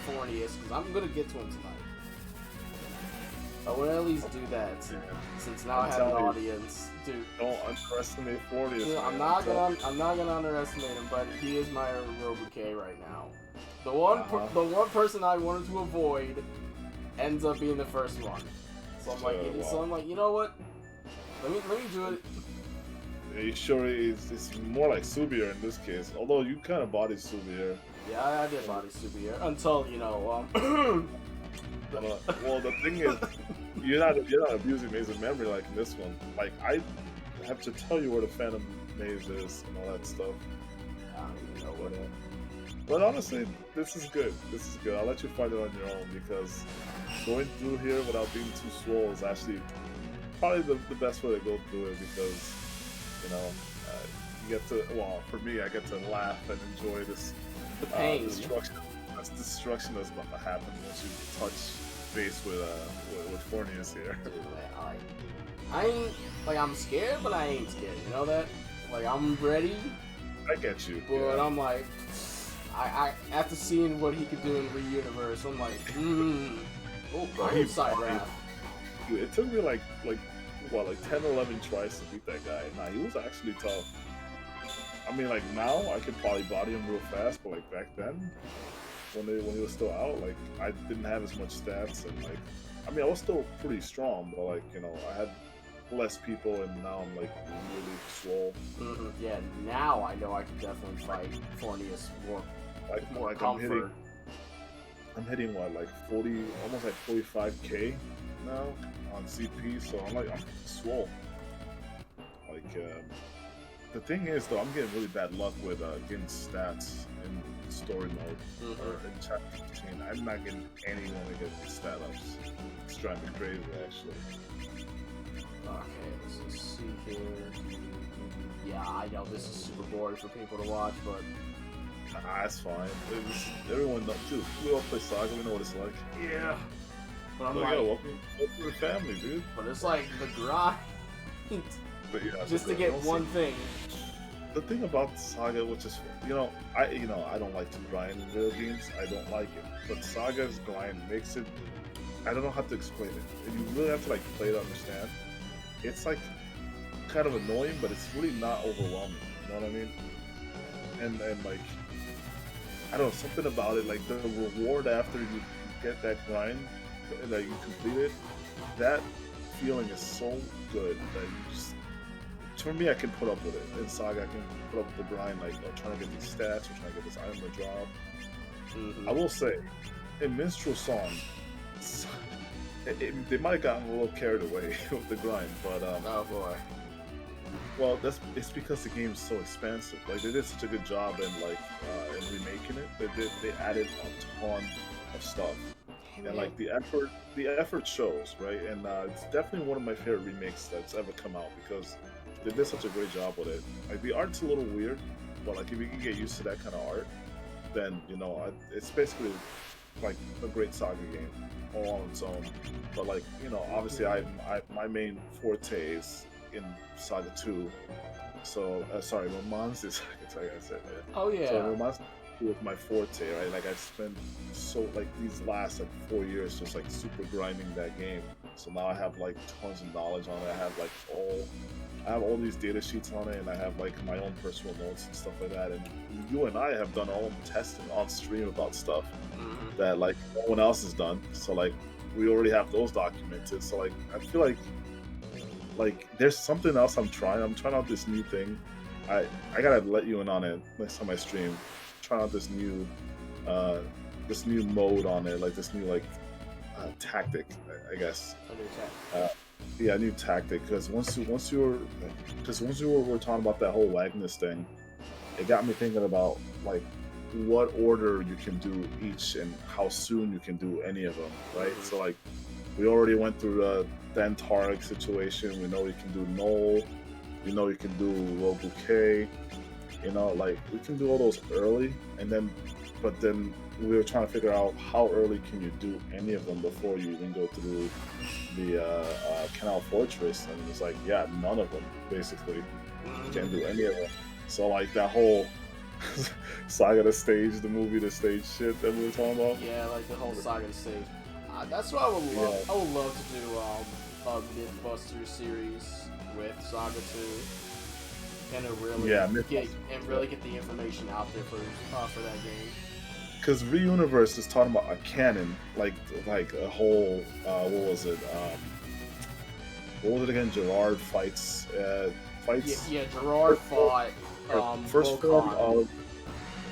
Fornius, because I'm gonna get to him tonight. I would at least do that, since now I have an audience. Dude, don't underestimate Fornius. Dude, I'm not gonna underestimate him, but he is my Robuque right now. The one person I wanted to avoid ends up being the first one. So I'm like, you know what? Let me do it. Are you sure it's more like Subier in this case? Although you kind of bodied Subier. Yeah, I did body Subier until, you know, well, the thing is, you're not abusing Maze of Memory like in this one. Like I have to tell you where the Phantom Maze is and all that stuff. I don't even know what. But honestly, this is good. This is good. I'll let you find it on your own because going through here without being too swole is actually probably the best way to go through it because, you know, you get to, well, for me, I get to laugh and enjoy this The pain. destruction. That's destruction that's about to happen once you touch base with Fornius here. Dude, man, I ain't like I'm scared, but I ain't scared. You know that? Like I'm ready, I get you. but yeah. I'm like, I after seeing what he could do in Re-Universe, I'm like, oh, Iron Side Wrath. Dude, it took me like 10, 11 tries to beat that guy. Nah, he was actually tough. I mean, like now I could probably body him real fast, but like back then, when he was still out, like I didn't have as much stats and like, I mean, I was still pretty strong, but like you know, I had less people and now I'm like really swole. Yeah, now I know I can definitely fight Fornius more Like comfort. I'm hitting what like 40, almost like 45k now on CP, so I'm swole. Like the thing is though, I'm getting really bad luck with getting stats in story mode or in chapter 15. I'm not getting anyone to get stat ups. It's driving me crazy actually. Okay, let's just see here. Yeah, I know this is super boring for people to watch, but Nah, that's fine. Everyone knows, dude. We all play Saga. We know what it's like. yeah. But I'm So, like, yeah, welcome to the family, dude. but it's like the grind But yeah, just to get one thing. The thing about Saga, which is, I don't like to grind in video games. I don't like it. But Saga's grind makes it. I don't know how to explain it. And you really have to like play to understand. It's like kind of annoying, but it's really not overwhelming. You know what I mean? And like, I don't know, something about it, like the reward after you get that grind, that you complete it, that feeling is so good that you just, for me, I can put up with it. In Saga, I can put up with the grind, like trying to get these stats or trying to get this item to drop. I will say, in Minstrel Song, they might have gotten a little carried away with the grind, but Oh boy. well, it's because the game is so expansive. Like they did such a good job in in remaking it. They added a ton of stuff, and like the effort shows, right? And it's definitely one of my favorite remakes that's ever come out because they did such a great job with it. Like the art's a little weird, but like if you can get used to that kind of art, then it's basically like a great Saga game all on its own. But like obviously my main forte is in Saga 2. So sorry, Romance is like I said. Oh yeah. So Romance with my forte, right? Like I've spent these last 4 years just like super grinding that game. So now I have like tons of knowledge on it. I have all these data sheets on it, and I have like my own personal notes and stuff like that. And you and I have done our own testing on stream about stuff that like no one else has done. So like we already have those documented. So like I feel like there's something else I'm trying. I'm trying out this new thing. I gotta let you in on it next time I stream. Trying out this new mode on it, like this new tactic, I guess. Yeah, new tactic. Because once we were talking about that whole Wagnus thing, it got me thinking about like what order you can do each and how soon you can do any of them, right? So like we already went through the Antaric situation. We know we can do Null. We know we can do Rogue Bouquet. Like we can do all those early, but then we were trying to figure out how early can you do any of them before you even go through the Canal Fortress, and it's like, yeah, none of them basically. You can't do any of them. So like that whole Saga the stage, the movie the stage shit that we were talking about. Yeah, like the whole Saga stage. That's what I would love. Yeah. I would love to do a Mythbusters series with Saga 2, and really get the information out there for that game. Because Re-Universe is talking about a canon, like a whole what was it? What was it again? Gerard fights. Yeah, Gerard fought first form of.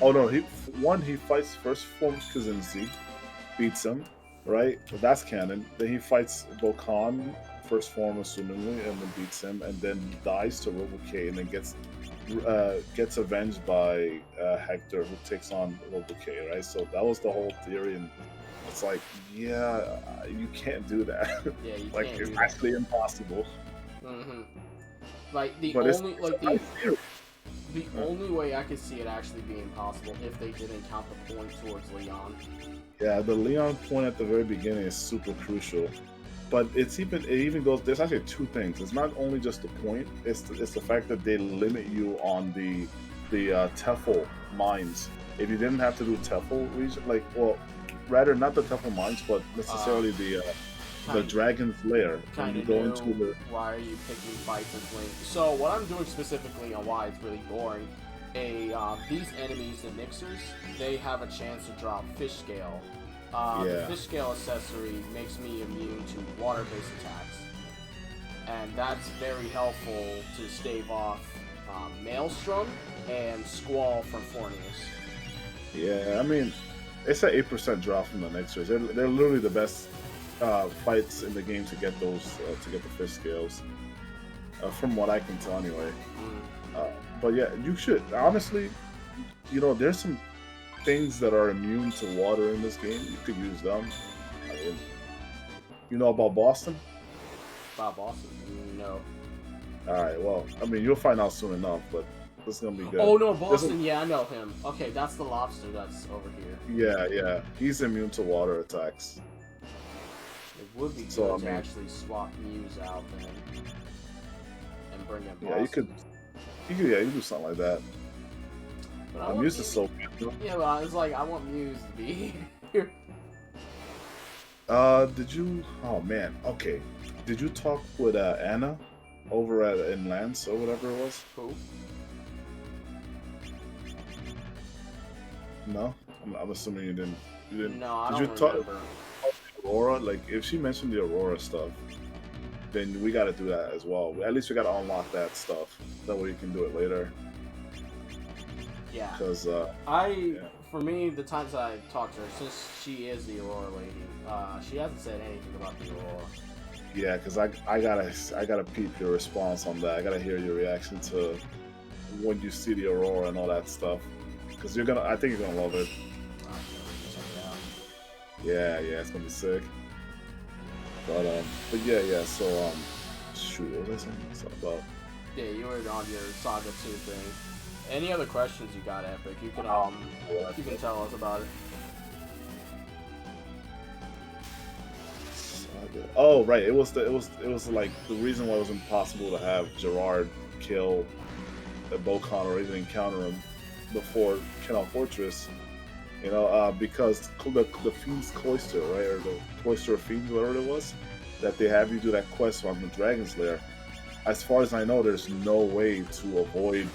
Oh no, he fights first form Kazinzi, beats him, right? That's canon. Then he fights Bokan, first form, assumingly, and then beats him, and then dies to Robo K, and then gets avenged by Hector, who takes on Robo K, right? So that was the whole theory, and it's like, yeah, you can't do that. Yeah, you Like, can't it's do that. actually impossible. Hmm. Like the But only it's like a nice theory. the only way I could see it actually being possible if they didn't count the point towards Leon. Yeah, the Leon point at the very beginning is super crucial. But it even goes. There's actually two things. It's not only just the point. It's the fact that they limit you on the Tefl mines. If you didn't have to do Tefl region, like, well, rather not the Tefl mines, but necessarily the Kind Dragon's Lair. When kind you of go knew into the why are you picking fights as Link. So what I'm doing specifically on why it's really boring, these enemies, the Nixers, they have a chance to drop Fish Scale. The yeah Fish Scale accessory makes me immune to water-based attacks, and that's very helpful to stave off Maelstrom and Squall from Fornius. yeah. I mean, it's an 8% drop from the Nixers. They're literally the best fights in the game to get those to get the fish scales. From what I can tell, anyway. Mm. But yeah, you should honestly. There's some things that are immune to water in this game. You could use them. I mean, you know about Boston? Bob Boston? No. All right. Well, I mean, you'll find out soon enough. But this is gonna be good. Oh no, Boston. Yeah, I know him. Okay, that's the lobster that's over here. Yeah. He's immune to water attacks. It would be good So, I to mean- actually swap Muse out then and bring in Boston. Yeah, you could. Yeah, you could do something like that. But I want Muse is so good. Yeah, but I was like, I want Muse to be here. Did you? Oh man. Okay. Did you talk with Anna over at in Lance or whatever it was? Who? No. I'm assuming you didn't. You didn't. No, I Did don't you talk remember. Aurora? Like, if she mentioned the Aurora stuff, then we got to do that as well. At least we got to unlock that stuff. That way you can do it later. Yeah. Because For me, the times I talked to her, since she is the Aurora lady, she hasn't said anything about the Aurora. yeah, because I gotta peep your response on that. I gotta hear your reaction to when you see the Aurora and all that stuff. Because I think you're gonna love it. I'll check it out. Yeah, it's gonna be sick. But yeah. So shoot, what was I saying? Something about Yeah, you were on your Saga 2 thing. Any other questions you got, Epic? You can you can tell us about it. Oh right, it was like the reason why it was impossible to have Gerard kill the Bokan or even encounter him before Canal Fortress. Because the Fiend's Cloister, right, or the Cloister of Fiends, whatever it was, that they have you do that quest on the Dragon's Lair. As far as I know, there's no way to avoid,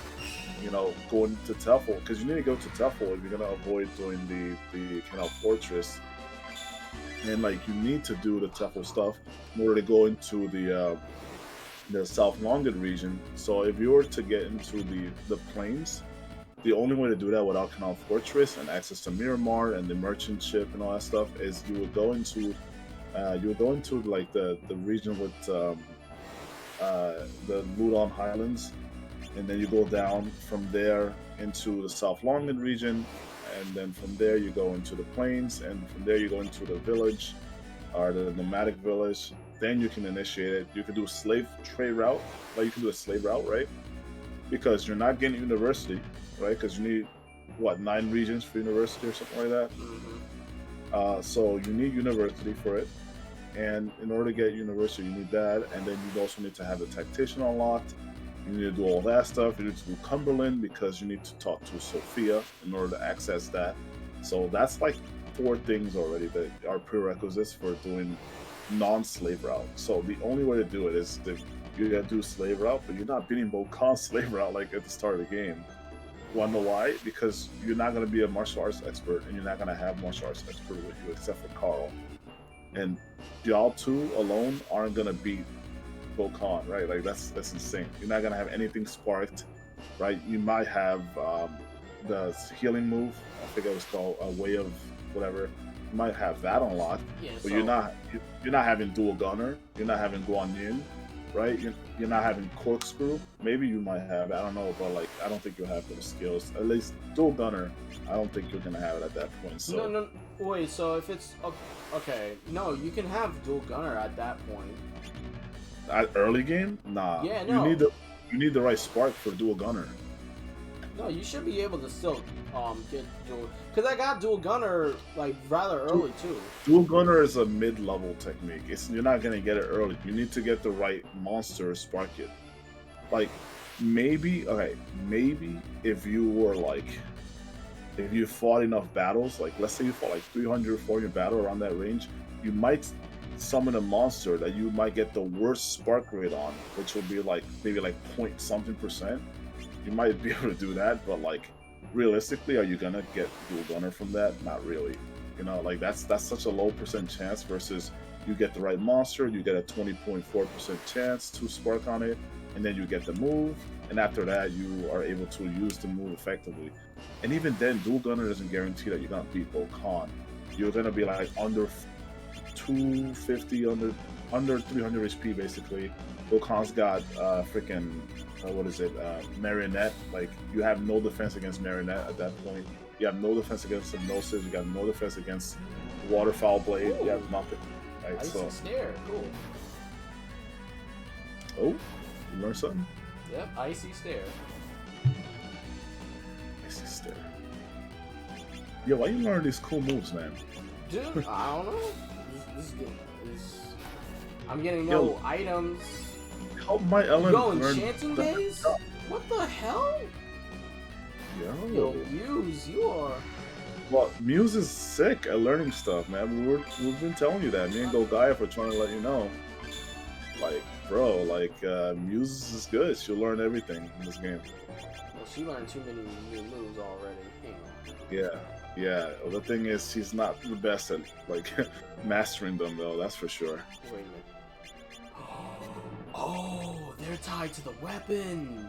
going to Tefl, because you need to go to Tefl if you're gonna avoid doing the Canal Fortress. And like you need to do the Tefl stuff in order to go into the South Longed region. So if you were to get into the plains, the only way to do that without Canal Fortress and access to Miramar and the merchant ship and all that stuff is you would go into like the region with the Ludon Highlands, and then you go down from there into the South Longed region, and then from there you go into the plains, and from there you go into the village or the nomadic village. Then you can initiate it. You can do a slave trade route, like you can do a slave route, right? Because you're not getting university, right? Because you need 9 regions for university or something like that. Mm-hmm. So you need university for it, and in order to get university, you need that, and then you also need to have the tactician unlocked. You need to do all that stuff. You need to do Cumberland because you need to talk to Sophia in order to access that. So that's like 4 things already that are prerequisites for doing non-slave route. So the only way to do it is you gotta do slave route, but you're not beating Bokan's slave route like at the start of the game. Wanna know why? Because you're not gonna be a martial arts expert, and you're not gonna have martial arts expert with you except for Carl. And y'all 2 alone aren't gonna beat Bokan, right? Like that's insane. You're not gonna have anything sparked, right? You might have the healing move. I think it was called a way of whatever. You might have that unlocked, Yeah, but so you're not having dual gunner. You're not having Guan Yin, right? You're not having corkscrew. Maybe you might have. I don't know, but like I don't think you'll have those skills. At least dual gunner. I don't think you're gonna have it at that point. So no, wait. So if it's okay, no, you can have dual gunner at that point. at early game, nah. Yeah, no. You need the right spark for dual gunner. No, you should be able to still get dual, because I got dual gunner like rather early too. Dual gunner is a mid-level technique. You're not gonna get it early. You need to get the right monster to spark it. Like maybe if you were like if you fought enough battles, like let's say you fought like 300 400 battle around that range, you might summon a monster that you might get the worst spark rate on, which will be like maybe like point something percent. You might be able to do that, but like realistically, are you gonna get dual gunner from that? Not really. You know, like that's such a low percent chance versus you get the right monster, you get a 20.4% chance to spark on it, and then you get the move, and after that you are able to use the move effectively. And even then, dual gunner doesn't guarantee that you're gonna beat Bokan. You're gonna be like under 250, under 300 HP basically. Bokan's got freaking what is it? Marionette. Like you have no defense against Marionette at that point. You have no defense against Hypnosis. You got no defense against Waterfowl Blade. Ooh. You have nothing. Right? Icy So, stare, cool. oh, you learned something? Yep, icy stare. Icy stare. Yo, why you learn these cool moves, man? Dude, I don't know. This is good. I'm getting Yo. no items. Help my Ellen Yo, learn enchanting the- days? What the hell? Yo, Muse, you are. Well, Muse is sick at learning stuff, man. We've been telling you that. Me and Golgaiah are trying to let you know. Like, bro, like Muse is good. She'll learn everything in this game. Well, she learned too many new moves already. Hang on. Yeah. Well, the thing is, she's not the best at like mastering them, though. That's for sure. Wait a minute. Oh, they're tied to the weapon.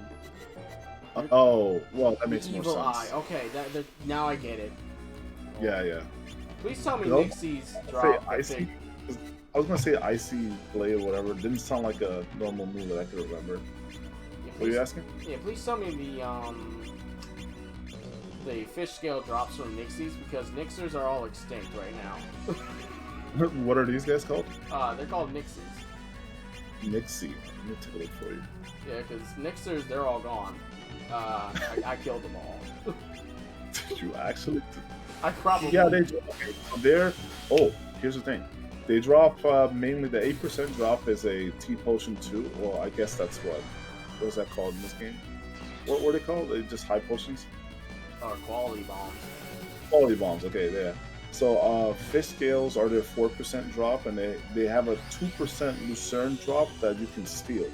Oh, well, that makes The more evil sense. eye. Okay, now I get it. Yeah. Please tell me Nope. Nixie's Say drop. icy. I was gonna say icy blade or whatever. It didn't sound like a normal move that I could remember. Yeah, What are you asking? Yeah, please tell me the fish scale drops from Nixies, because Nixers are all extinct right now. What are these guys called? They're called Nixies. Nixie. Let me take a look for you. Yeah, because Nixers, they're all gone. I killed them all. Did you actually? I probably. Yeah, they're. Oh, here's the thing. They drop mainly the 8% drop is a T potion 2. Well, I guess that's what is that called in this game? What were they called? They just high potions? Or quality bombs. Quality bombs. Okay, there. So fish scales are their 4% drop, and they have a 2% Lucerne drop that you can steal.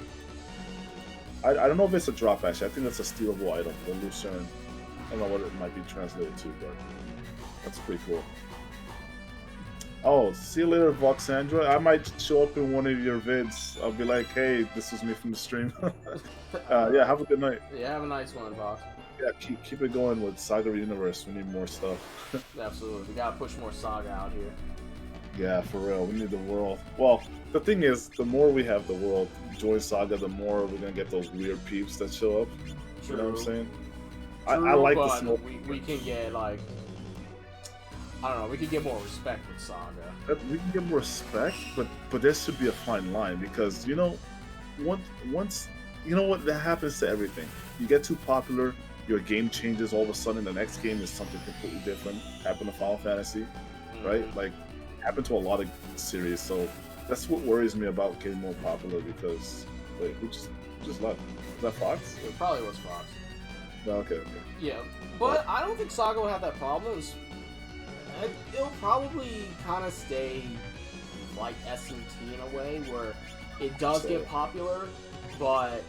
I don't know if it's a drop actually. I think that's a stealable item, the Lucerne. I don't know what it might be translated to, but that's pretty cool. Oh, see you later, Voxandra. I might show up in one of your vids. I'll be like, hey, this was me from the stream. Yeah, have a good night. Yeah, have a nice one, Vox. Yeah, keep it going with Saga Universe. We need more stuff. Absolutely. We gotta push more Saga out here. Yeah, for real. We need the world. Well, the thing is, the more we have the world, join Saga, the more we're gonna get those weird peeps that show up. You know what I'm saying? I like but this. we can get, like, I don't know, we can get more respect with Saga. We can get more respect, but there should be a fine line because, you know, once you know what, that happens to everything. You get too popular, your game changes, all of a sudden the next game is something completely different. Happened to Final Fantasy, right? Like, happened to a lot of series, so that's what worries me about getting more popular because, wait, who just left? Is that Fox? It probably was Fox. No, okay. Yeah, but I don't think Saga will have that problem. It'll probably kind of stay like SMT in a way, where it does get popular, but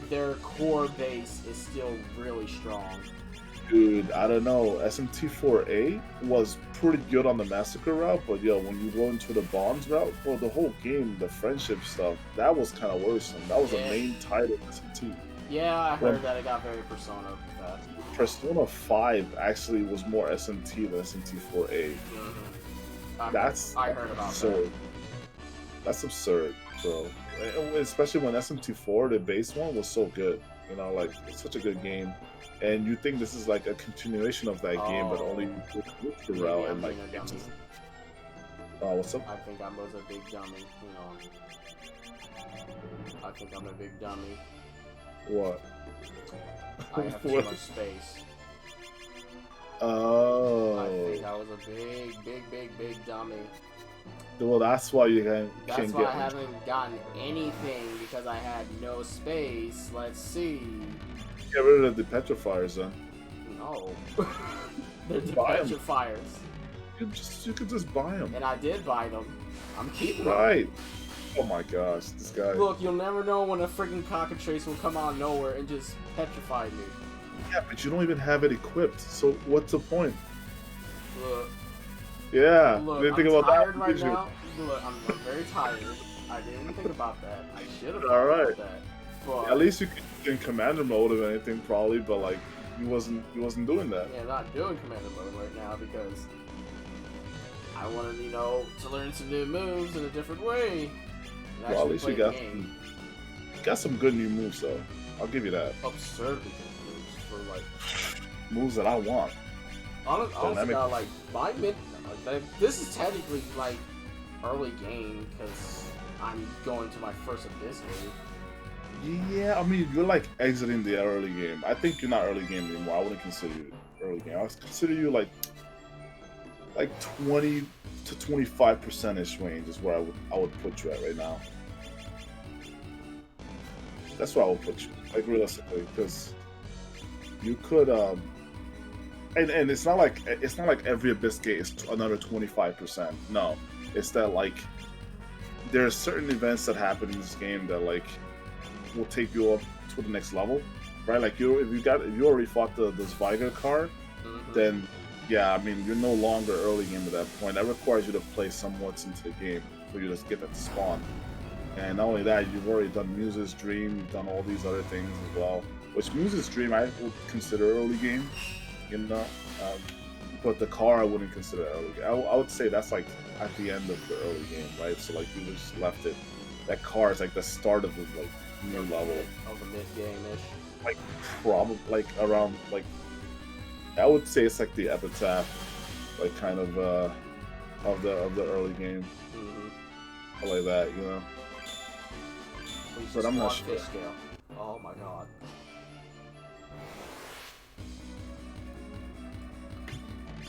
their core base is still really strong. Dude, I don't know. SMT4A was pretty good on the Massacre route, but yo, when you go into the Bonds route, well, the whole game, the friendship stuff, that was kind of worrisome. That was the main title of SMT. Yeah, I heard that it got very Persona with that. Persona 5 actually was more SMT than SMT4A. I heard about absurd. That's absurd, bro. Especially when SMT4, the base one, was so good. You know, like it's such a good game, and you think this is like a continuation of that game, but only with the route and like. Oh, what's up? I think I was a big dummy. You know. I think I'm a big dummy. What? I have too much space. Oh. I think I was a big dummy. Well, that's why you can't That's get why I haven't gotten anything, because I had no space. Let's see. Get rid of the petrifiers then. No. They're the Buy 'em. petrifiers. You could just buy them. And I did buy them. I'm keeping them. Right. Oh my gosh, this guy. Look, you'll never know when a freaking cockatrice will come out of nowhere and just petrify me. Yeah, but you don't even have it equipped. So what's the point? Look. Yeah. Look, Didn't think I'm about tired that. right did you? now. Look, I'm very tired. I didn't even think about that. I should have All thought right. about that. But, At least you could in commander mode or anything, probably. But like, he wasn't doing that. yeah, not doing commander mode right now because I wanted, you know, to learn some new moves in a different way. And Well, at actually least play you the got game. some good new moves though. I'll give you that. Absurdly good moves for like. Moves that I want. Honestly, Dynamic. now, like by mid, this is technically like early game because I'm going to my first abyss wave. Yeah, I mean, you're like exiting the early game. I think you're not early game anymore. I wouldn't consider you early game. I would consider you like 20 to 25% range is where I would put you at right now. That's where I would put you, like realistically, because you could and it's not like every abyss gate is another 25%. No, it's that like there are certain events that happen in this game that like will take you up to the next level, right? Like if you already fought the Viger card, then yeah, I mean you're no longer early game at that point. That requires you to play somewhat into the game for you to get that spawn. And not only that, you've already done Muse's Dream, you've done all these other things as well. Which Muse's Dream I would consider early game, you know. But the car I wouldn't consider early game. I would say that's like at the end of the early game, right? So like you just left it. That car is like the start of the like new level. Of the mid game ish. Like probably like around like I would say it's like the epitaph, like kind of the early game. Mm-hmm. Like that, you know. But I'm not sure. Scale. Oh my god.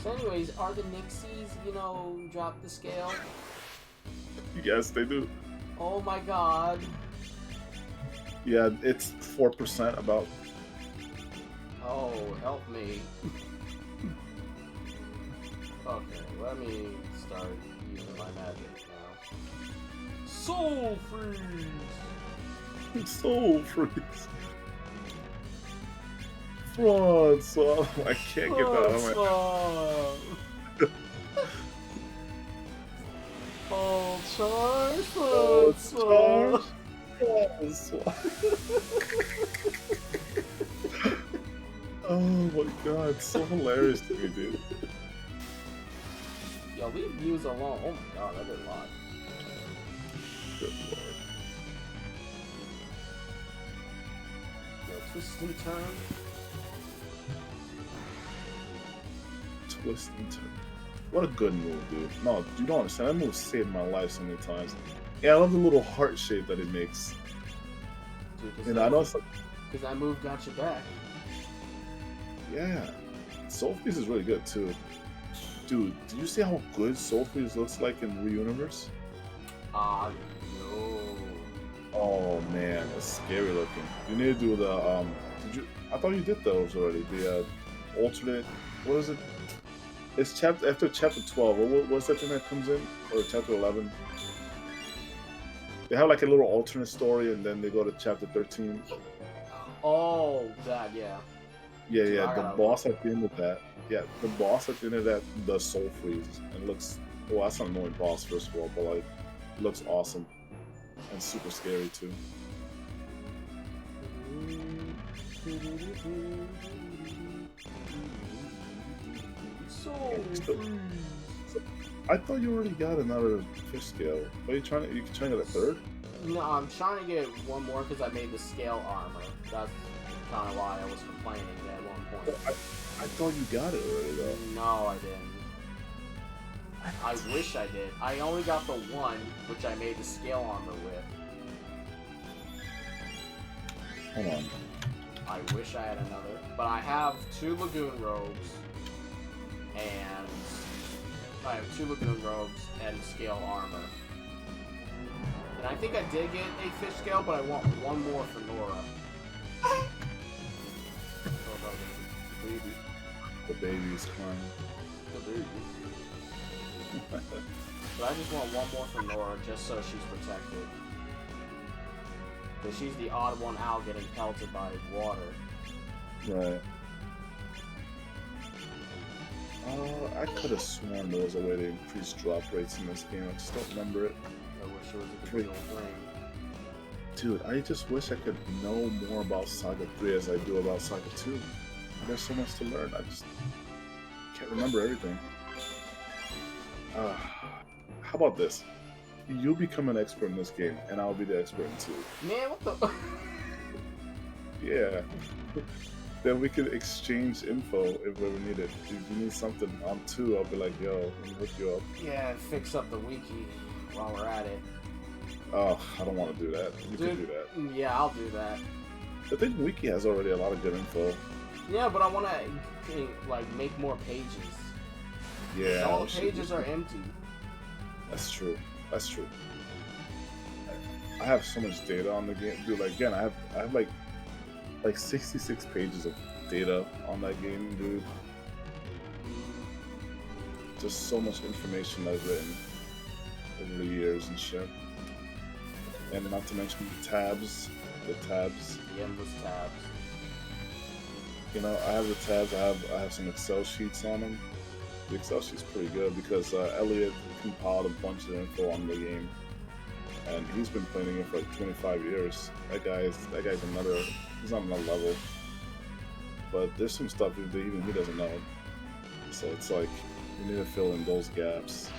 So anyways, are the Nixies, you know, drop the scale? Yes, they do. Oh my god. Yeah, it's 4% about. Oh, help me. Okay, let me start using my magic now. Soul Freeze! Soul Freeze. Fraud song. I can't get that out of my. Oh, charge! Oh, Fraud Oh my god, it's so hilarious to me, dude. Yo, leave views alone. Oh my god, I did a lot. Good lord. Yo, twist and turn. Twist and turn. What a good move, dude. No, you don't understand. That move saved my life so many times. Yeah, I love the little heart shape that it makes. Dude, And I know it's like, because that move got you back. yeah. Soul Freeze is really good too. Dude, do you see how good Soul Freeze looks like in Reuniverse? No. Oh man, it's scary looking. You need to do the I thought you did those already. The alternate, what is it? It's after chapter 12. What's that thing that comes in? Or chapter 11? They have like a little alternate story, and then they go to chapter 13. Oh, that, yeah. Yeah, Dude, yeah. The boss at the end of that. Yeah, the boss at the end of that does Soul Freeze and looks. Well, that's an annoying boss first of all, but like, it looks awesome and super scary too. Soul Freeze. I thought you already got another fish scale. Are you trying to? You trying to get a third? No, I'm trying to get one more because I made the scale armor. That's kind of why I was complaining at one point. I thought you got it already though. No, I didn't. I wish I did. I only got the one, which I made the scale armor with. Hold on. I wish I had another. But I have 2 lagoon robes, and I have 2 lagoon robes and scale armor. And I think I did get a fish scale, but I want one more for Nora. Oh, no, the baby. The baby's crying. The baby. But I just want one more for Nora, just so she's protected. Because she's the odd one out getting pelted by water. Right. I could have sworn there was a way to increase drop rates in this game. I just don't remember it. I wish it was a digital thing. Dude, I just wish I could know more about Saga 3 as I do about Saga 2. There's so much to learn. I just can't remember everything. How about this? You become an expert in this game, and I'll be the expert in 2. Man, what the... Yeah. Then we could exchange info if we ever need it. If you need something on 2, I'll be like, yo, let me hook you up. Yeah, fix up the wiki while we're at it. Oh, I don't want to do that. You can do that. Yeah, I'll do that. I think Wiki has already a lot of good info. Yeah, but I want to, like, make more pages. Yeah. All the pages are empty. That's true. That's true. I have so much data on the game. Dude, like, again, I have like 66 pages of data on that game, dude. Just so much information I've written over the years and shit. And not to mention the tabs. The endless tabs. You know, I have the tabs. I have some Excel sheets on them. The Excel sheet's pretty good because Elliot compiled a bunch of info on the game, and he's been playing the game for like 25 years. That guy's another. He's on another level. But there's some stuff that even he doesn't know. So it's like we need to fill in those gaps.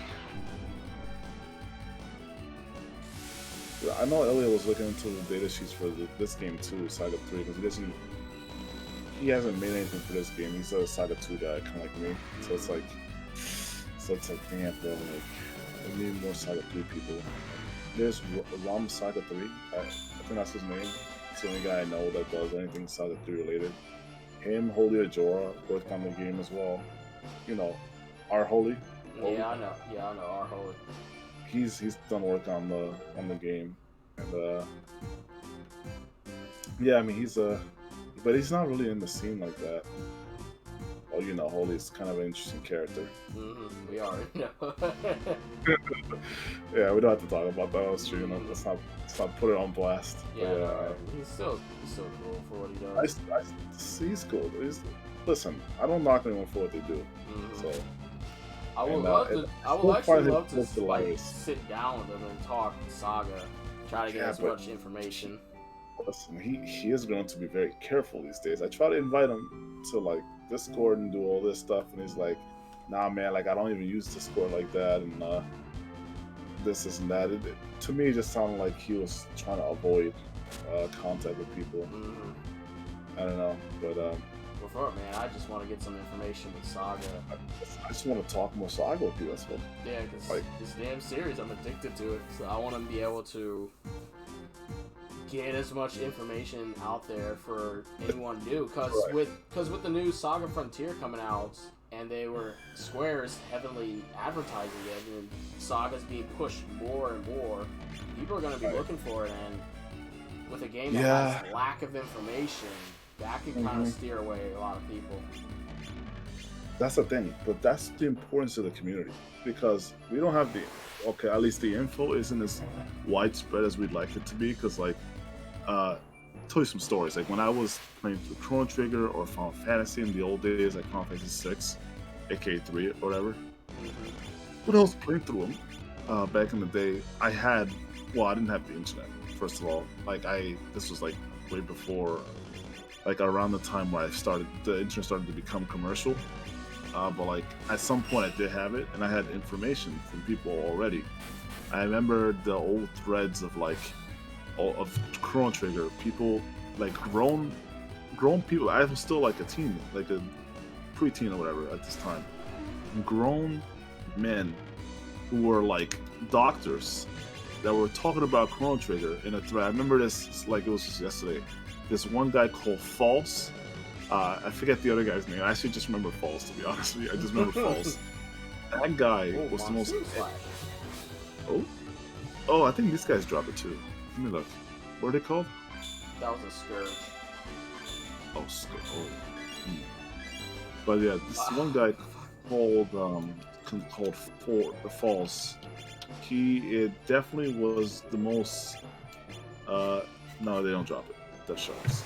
I know Elliot was looking into the data sheets for this game too, Saga 3, because he hasn't made anything for this game. He's a Saga 2 guy, kind of like me. So it's like, damn, bro, like, we need more Saga 3 people. There's Ram Saga 3. I think that's his name. It's the only guy I know that does anything Saga 3 related. Him, Holy Ajora, worked on the game as well. You know, our Holy. Yeah, I know. Our Holy. He's done work on the game, and yeah, I mean but he's not really in the scene like that. Well, you know, Holy's kind of an interesting character. We are. Yeah, we don't have to talk about that. That's true. You know, let's not put it on blast. Yeah, but, he's still cool for what he does. He's cool. Listen, I don't knock anyone for what they do. So. I would actually love to like sit down with him and talk Saga, try to get as much information. Listen, he is going to be very careful these days. I try to invite him to like Discord and do all this stuff, and he's like, "Nah, man, like I don't even use Discord like that, and this and that." To me, it just sounded like he was trying to avoid contact with people. I don't know, but man, I just want to get some information with Saga. I just want to talk more Saga with you. That's what. Yeah, because this damn series, I'm addicted to it. So I want to be able to get as much information out there for anyone new. Because with the new Saga Frontier coming out, and Square's heavily advertising it, and Saga's being pushed more and more, people are going to be looking for it. And with a game that has lack of information, that can kind of steer away a lot of people. That's the thing, but that's the importance of the community, because we don't have at least the info isn't as widespread as we'd like it to be. Because like, tell you some stories. Like when I was playing through Chrono Trigger or Final Fantasy in the old days, like Final Fantasy 6, aka 3 or whatever. When I was playing through them back in the day, I didn't have the internet. First of all, like this was like way before. Like around the time where the internet started to become commercial. but like at some point I did have it, and I had information from people already. I remember the old threads of like of Chrono Trigger. People like grown people. I was still like a teen, like a preteen or whatever at this time. Grown men who were like doctors that were talking about Chrono Trigger in a thread. I remember this like it was just yesterday. This one guy called False. I forget the other guy's name. I actually just remember False, to be honest with you. I just remember False. That guy was the most. Oh, oh, I think these guys dropped it too. Let me look. What are they called? That was a Scourge. Oh, oh. But yeah, this one guy called False. It definitely was the most. No, they don't drop it. That shows.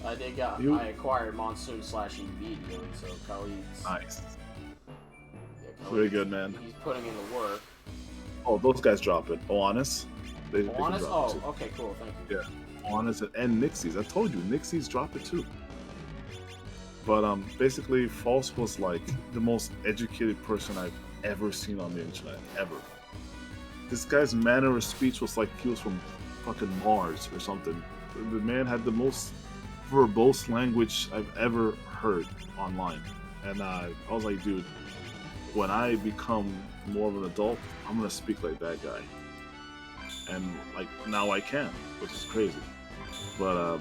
No. I acquired Monsoon/EV, so Khalid's. Nice. Yeah, Very good, man. He's putting in the work. Oh, those guys drop it. Honest. They Honest? can drop Oh, it too. okay, cool. Thank you. Yeah, Honest and Nixies. I told you, Nixies drop it too. But basically, False was like the most educated person I've ever seen on the internet, ever. This guy's manner of speech was like he was from fucking Mars or something. The man had the most verbose language I've ever heard online. And I was like, dude, when I become more of an adult, I'm gonna speak like that guy. And like now I can, which is crazy. But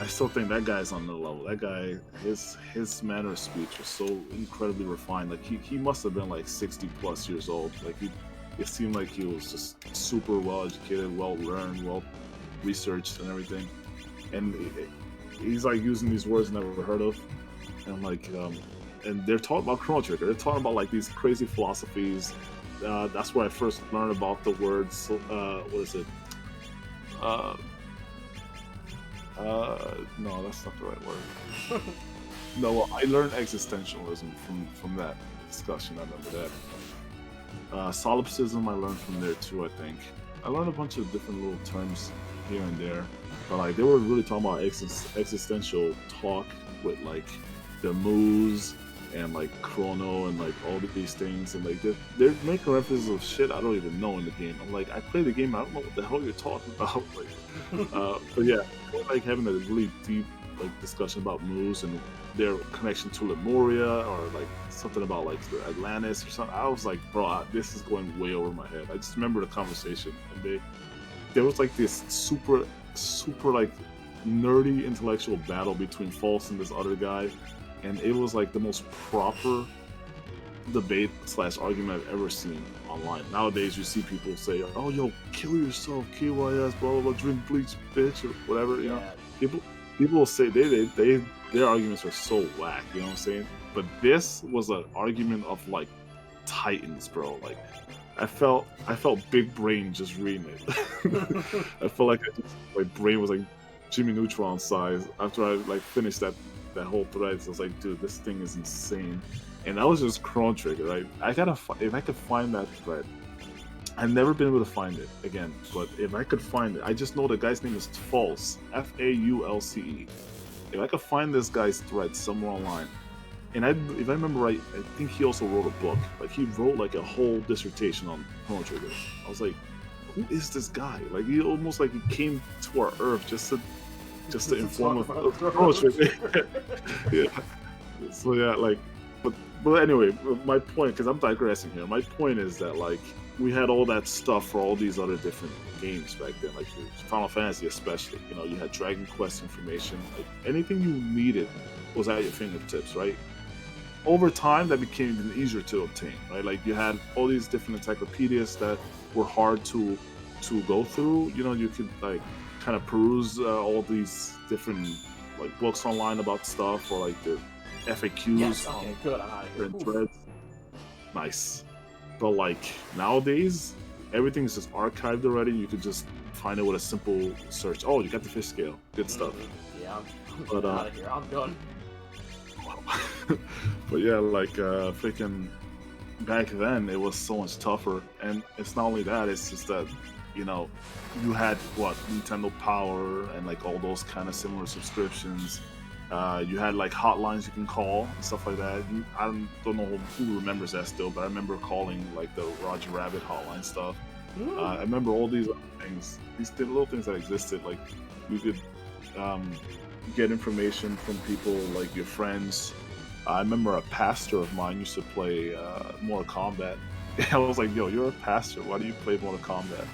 I still think that guy's on another level. That guy, his manner of speech was so incredibly refined. Like he must have been like 60 plus years old. Like it seemed like he was just super well educated, well learned, well researched, and everything. And he's like using these words I never heard of, and like and they're talking about Chrono Trigger. They're talking about like these crazy philosophies. That's where I first learned about the words. What is it? No, that's not the right word. No, well, I learned existentialism from that discussion. I remember that. Solipsism I learned from there too. I think I learned a bunch of different little terms here and there, but like they were really talking about existential talk with like the moves and like Chrono and like all of these things, and like they're making references of shit I don't even know in the game. I'm like, I play the game, I don't know what the hell you're talking about. Like, but yeah, like having a really deep like discussion about moves and their connection to Lemuria or like something about like the Atlantis or something. I was like, bro, this is going way over my head. I just remember the conversation, and there was like this super like nerdy intellectual battle between False and this other guy. And it was like the most proper debate / argument I've ever seen online. Nowadays, you see people say, "Oh, yo, kill yourself, KYS, blah blah blah, drink bleach, bitch," or whatever. You know, people will say their arguments are so whack. You know what I'm saying? But this was an argument of like titans, bro. Like I felt big brain just reading it. I felt like my brain was like Jimmy Neutron size after I like finished that whole thread. So I was like, dude, this thing is insane. And that was just Chrono Trigger, right? If I could find that thread. I've never been able to find it again, but if I could find it, I just know the guy's name is False, Faulce. If I could find this guy's thread somewhere online, and if I remember right, I think he also wrote a book. Like he wrote like a whole dissertation on Chrono Trigger. I was like, who is this guy? Like he almost like he came to our Earth just to inform us of Chrono Trigger. Yeah. So yeah, like, but anyway, my point, because I'm digressing here. My point is that like we had all that stuff for all these other different games back then, like Final Fantasy especially. You know, you had Dragon Quest information. Like anything you needed was at your fingertips, right? Over time, that became even easier to obtain, right? Like you had all these different encyclopedias that were hard to go through. You know, you could like kind of peruse all these different like books online about stuff, or like the FAQs. Yes, okay, good. I'm out of here. Threads. Nice. But like nowadays, everything's just archived already. You could just find it with a simple search. Oh, you got the fish scale. Good stuff. Yeah, I'm out of here. I'm done. But yeah, like freaking back then, it was so much tougher. And it's not only that; it's just that you know you had Nintendo Power and like all those kind of similar subscriptions. You had like hotlines you can call and stuff like that. I don't know who remembers that still, but I remember calling like the Roger Rabbit hotline stuff. I remember all these other things, these little things that existed. Like you could um, get information from people like your friends. I remember a pastor of mine used to play Mortal Kombat. I was like, "Yo, you're a pastor. Why do you play Mortal Kombat?"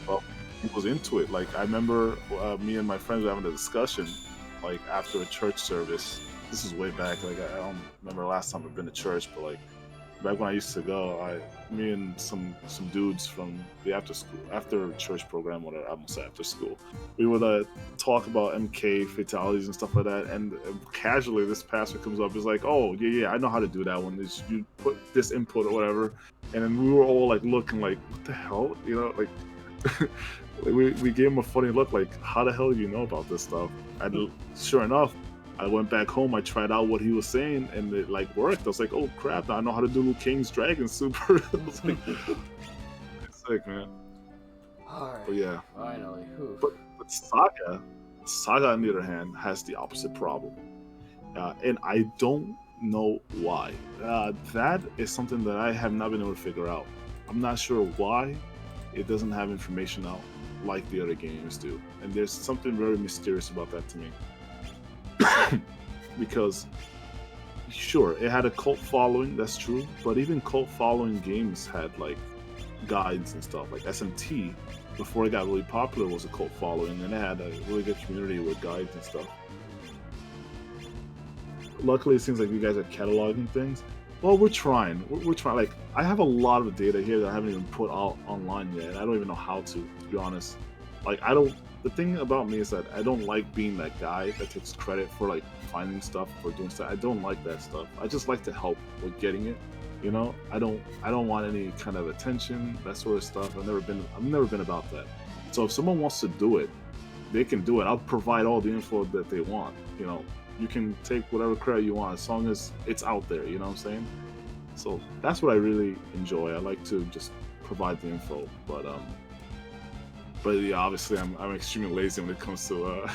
Well, he was into it. Like I remember me and my friends were having a discussion, like after a church service. This is way back. Like I don't remember the last time I've been to church, but like back when I used to go, me and some dudes from the after church program, whatever I almost say after school, we would talk about MK fatalities and stuff like that. And casually, this pastor comes up, is like, "Oh yeah, I know how to do that one. Is you put this input or whatever." And then we were all like looking like, "What the hell?" You know, like. Like, we gave him a funny look, like, "How the hell do you know about this stuff?" And sure enough, I went back home. I tried out what he was saying, and it like worked. I was like, "Oh crap! Now I know how to do Liu Kang's Dragon Super." I was like, "It's sick, man." Alright. But yeah, Finally. Whew. but Saga on the other hand has the opposite problem, and I don't know why. That is something that I have not been able to figure out. I'm not sure why it doesn't have information out like the other games do, and there's something very mysterious about that to me. Because sure, it had a cult following, that's true, but even cult following games had like guides and stuff. Like SMT, before it got really popular, was a cult following, and it had a really good community with guides and stuff. Luckily, it seems like you guys are cataloging things. Well, we're trying. We're trying. Like, I have a lot of data here that I haven't even put out online yet, and I don't even know how to be honest. Like, I don't. The thing about me is that I don't like being that guy that takes credit for like finding stuff or doing stuff. I don't like that stuff. I just like to help with getting it. You know, I don't want any kind of attention, that sort of stuff. I've never been about that. So if someone wants to do it, they can do it. I'll provide all the info that they want. You know, you can take whatever credit you want as long as it's out there. You know what I'm saying? So that's what I really enjoy. I like to just provide the info, but yeah, obviously I'm extremely lazy when it comes to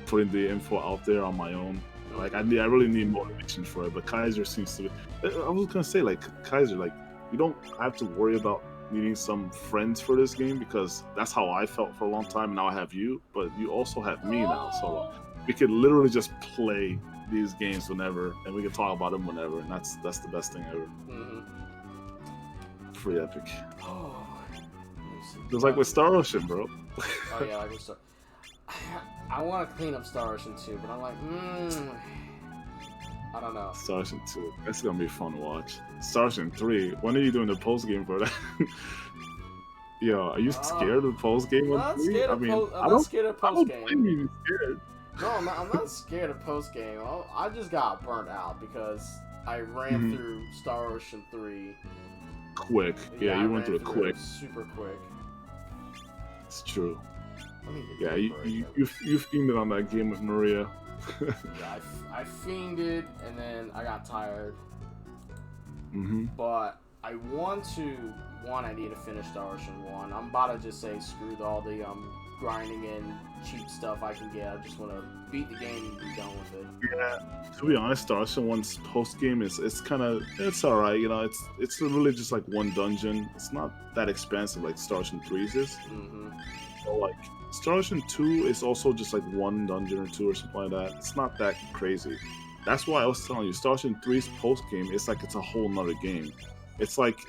putting the info out there on my own. Like I really need motivation for it. But Kaiser seems to be. I was gonna say like Kaiser, like you don't have to worry about needing some friends for this game because that's how I felt for a long time. Now I have you, but you also have me now, so we could literally just play these games whenever, and we can talk about them whenever, and that's the best thing ever. Free epic. Just like with Star Ocean, bro. Oh yeah, like with Star. I want to clean up Star Ocean 2, but I'm like, I don't know. Star Ocean 2, that's gonna be fun to watch. Star Ocean 3, when are you doing the post game for that? Yo, are you scared of the post game? I'm not scared of post game. I don't think you're scared. No, I'm not scared of post game. I just got burnt out because I ran through Star Ocean 3 quick. Yeah, you went through it quick. Super quick. It's true. Yeah, you fiended on that game with Maria. Yeah, I fiended and then I got tired. But I want to. I need to finish Star Ocean 1. I'm about to just say screw all the grinding and cheap stuff I can get. I just want to beat the game and be done with it. Yeah, to be honest, Star Ocean 1's post game it's alright. You know, it's really just like one dungeon. It's not that expensive like Star Ocean 3's is. So like Star Ocean 2 is also just like one dungeon or two or something like that. It's not that crazy. That's why I was telling you, Star Ocean 3's post game, it's like it's a whole nother game. It's like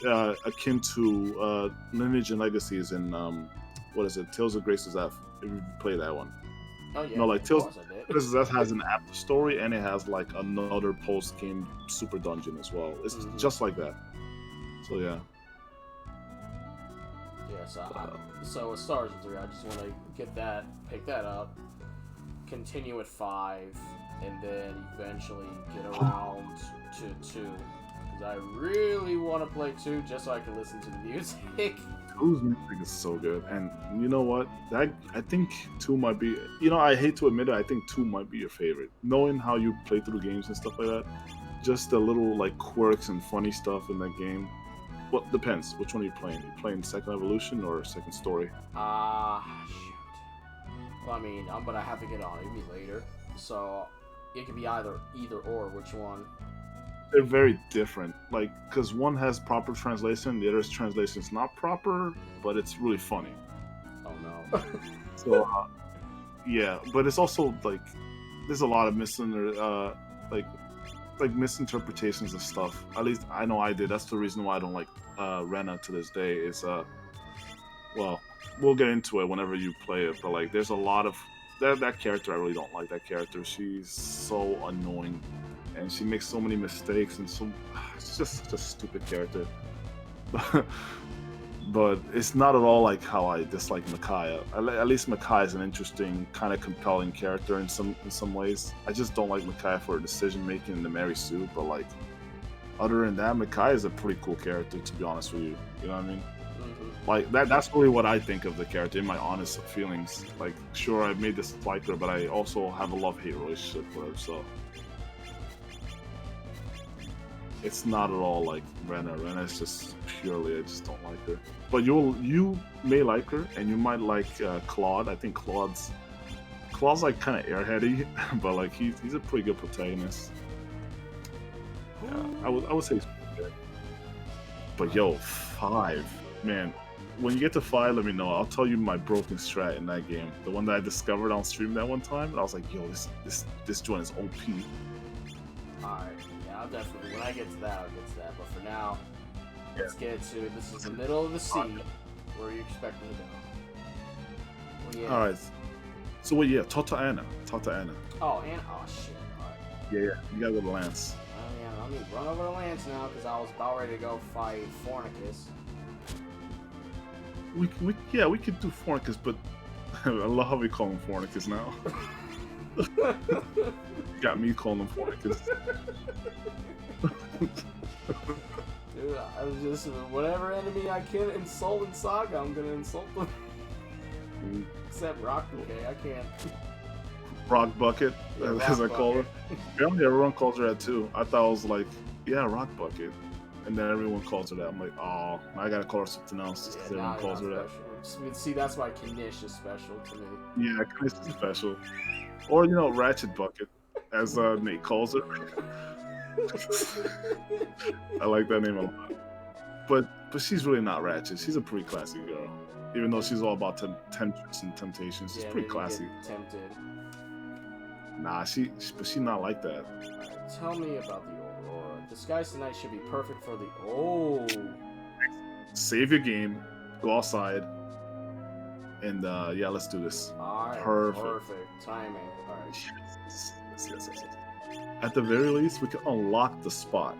akin to Lineage and Legacies in what is it? Tales of Grace's F. If you play that one. Oh yeah. No, like Tales of Grace's F has an after story and it has like another post game super dungeon as well. It's just like that. So yeah. Yeah, so with Star Ocean 3, I just want to pick that up, continue at 5, and then eventually get around to 2. Because I really want to play 2 just so I can listen to the music. 2's music is so good, and you know what? I think 2 might be. You know, I hate to admit it, I think 2 might be your favorite. Knowing how you play through games and stuff like that, just the little like quirks and funny stuff in that game. Well, depends. Which one are you playing? Are you playing Second Evolution or Second Story? Shoot. Well, I mean, I'm gonna have to get on it later. So it could be either or. Which one? They're very different. Like, because one has proper translation, the other's translation is not proper, but it's really funny. Oh no. So yeah, but it's also like there's a lot of like misinterpretations of stuff. At least I know I did. That's the reason why I don't like Rena to this day. Is well, we'll get into it whenever you play it. But like, there's a lot of that character. I really don't like that character. She's so annoying, and she makes so many mistakes, and so it's just such a stupid character. But it's not at all like how I dislike Micaiah. At least Micaiah is an interesting, kind of compelling character in some ways. I just don't like Micaiah for her decision making in the Mary Sue, but like other than that, Micaiah is a pretty cool character, to be honest with you. You know what I mean? Mm-hmm. Like that's really what I think of the character in my honest feelings. Like, sure, I made this like her, but I also have a love-hate relationship with her, so it's not at all like Rena. Rena is just purely I just don't like her. But you may like her, and you might like Claude. I think Claude's like kind of airheady, but like he's a pretty good protagonist. Yeah, I would say he's pretty good. But yo, 5, man. When you get to 5, let me know. I'll tell you my broken strat in that game. The one that I discovered on stream that one time, and I was like, yo, this joint is OP. Alright, yeah, I'll definitely, when I get to that, I'll get to that. But for now, let's get to, this is the middle of the sea. Where are you expecting to go? Well, yeah. Alright. So wait, yeah, Tata Anna. Oh, and, oh shit, alright. Yeah, you gotta go to Lance. Oh yeah, let me run over to Lance now, because I was about ready to go fight Fornicus. We could do Fornicus, but I love how we call him Fornicus now. Got me calling him Fornicus. Dude, I was just, whatever enemy I can insult in Saga, I'm gonna insult them. Except Rock Bouquet, I can't. Rock Bucket, Yeah, as I Rock call her. Bucket. Apparently everyone calls her that too. I thought I was like, yeah, Rock Bucket. And then everyone calls her that. I'm like, oh, I gotta call her something else just because everyone calls her that. See, that's why Kanish is special to me. Yeah, Chris is special. Or, Ratchet Bucket, as Nate calls her. I like that name a lot. But she's really not ratchet. She's a pretty classy girl. Even though she's all about temptress and temptations, she's pretty classy. Tempted. Nah, but she's not like that. Alright, tell me about the Aurora. The skies tonight should be perfect for the. Oh. Save your game, go outside, and yeah, let's do this. Alright. Perfect timing. Alright. Yes. At the very least, we can unlock the spot.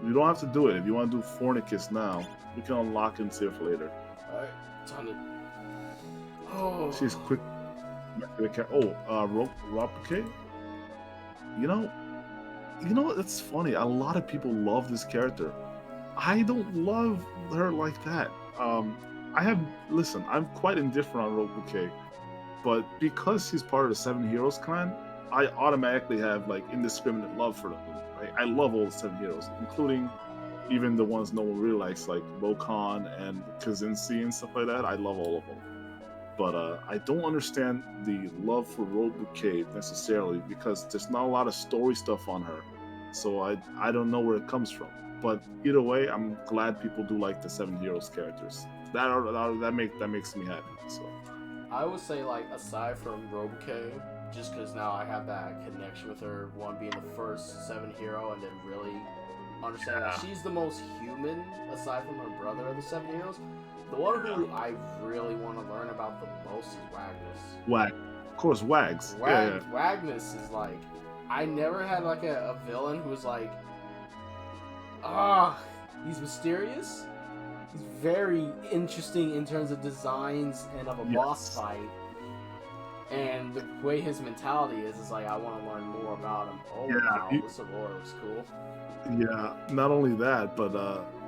You don't have to do it. If you want to do Fornicus now, we can unlock and save for later. Alright, time to. Oh. She's quick. Ropique? You know, it's funny. A lot of people love this character. I don't love her like that. I'm quite indifferent on Ropique, but because she's part of the Seven Heroes clan, I automatically have like indiscriminate love for them. I love all the 7 heroes, including even the ones no one really likes, like Lokan and Kazinsi and stuff like that. I love all of them. But I don't understand the love for Rogue Bouquet necessarily, because there's not a lot of story stuff on her. So I don't know where it comes from. But either way, I'm glad people do like the 7 heroes characters. That makes me happy. So I would say, like, aside from Robuque, just because now I have that connection with her, one being the first 7 hero, and then really understanding that she's the most human, aside from her brother of the 7 heroes. The one who I really want to learn about the most is Wagnus. Of course, Wags. Yeah. Wagnus is like, I never had like a villain who was like, he's mysterious. He's very interesting in terms of designs and of a boss fight. And the way his mentality is like, I want to learn more about him. Oh wow, this Aurora looks cool. Yeah, not only that, but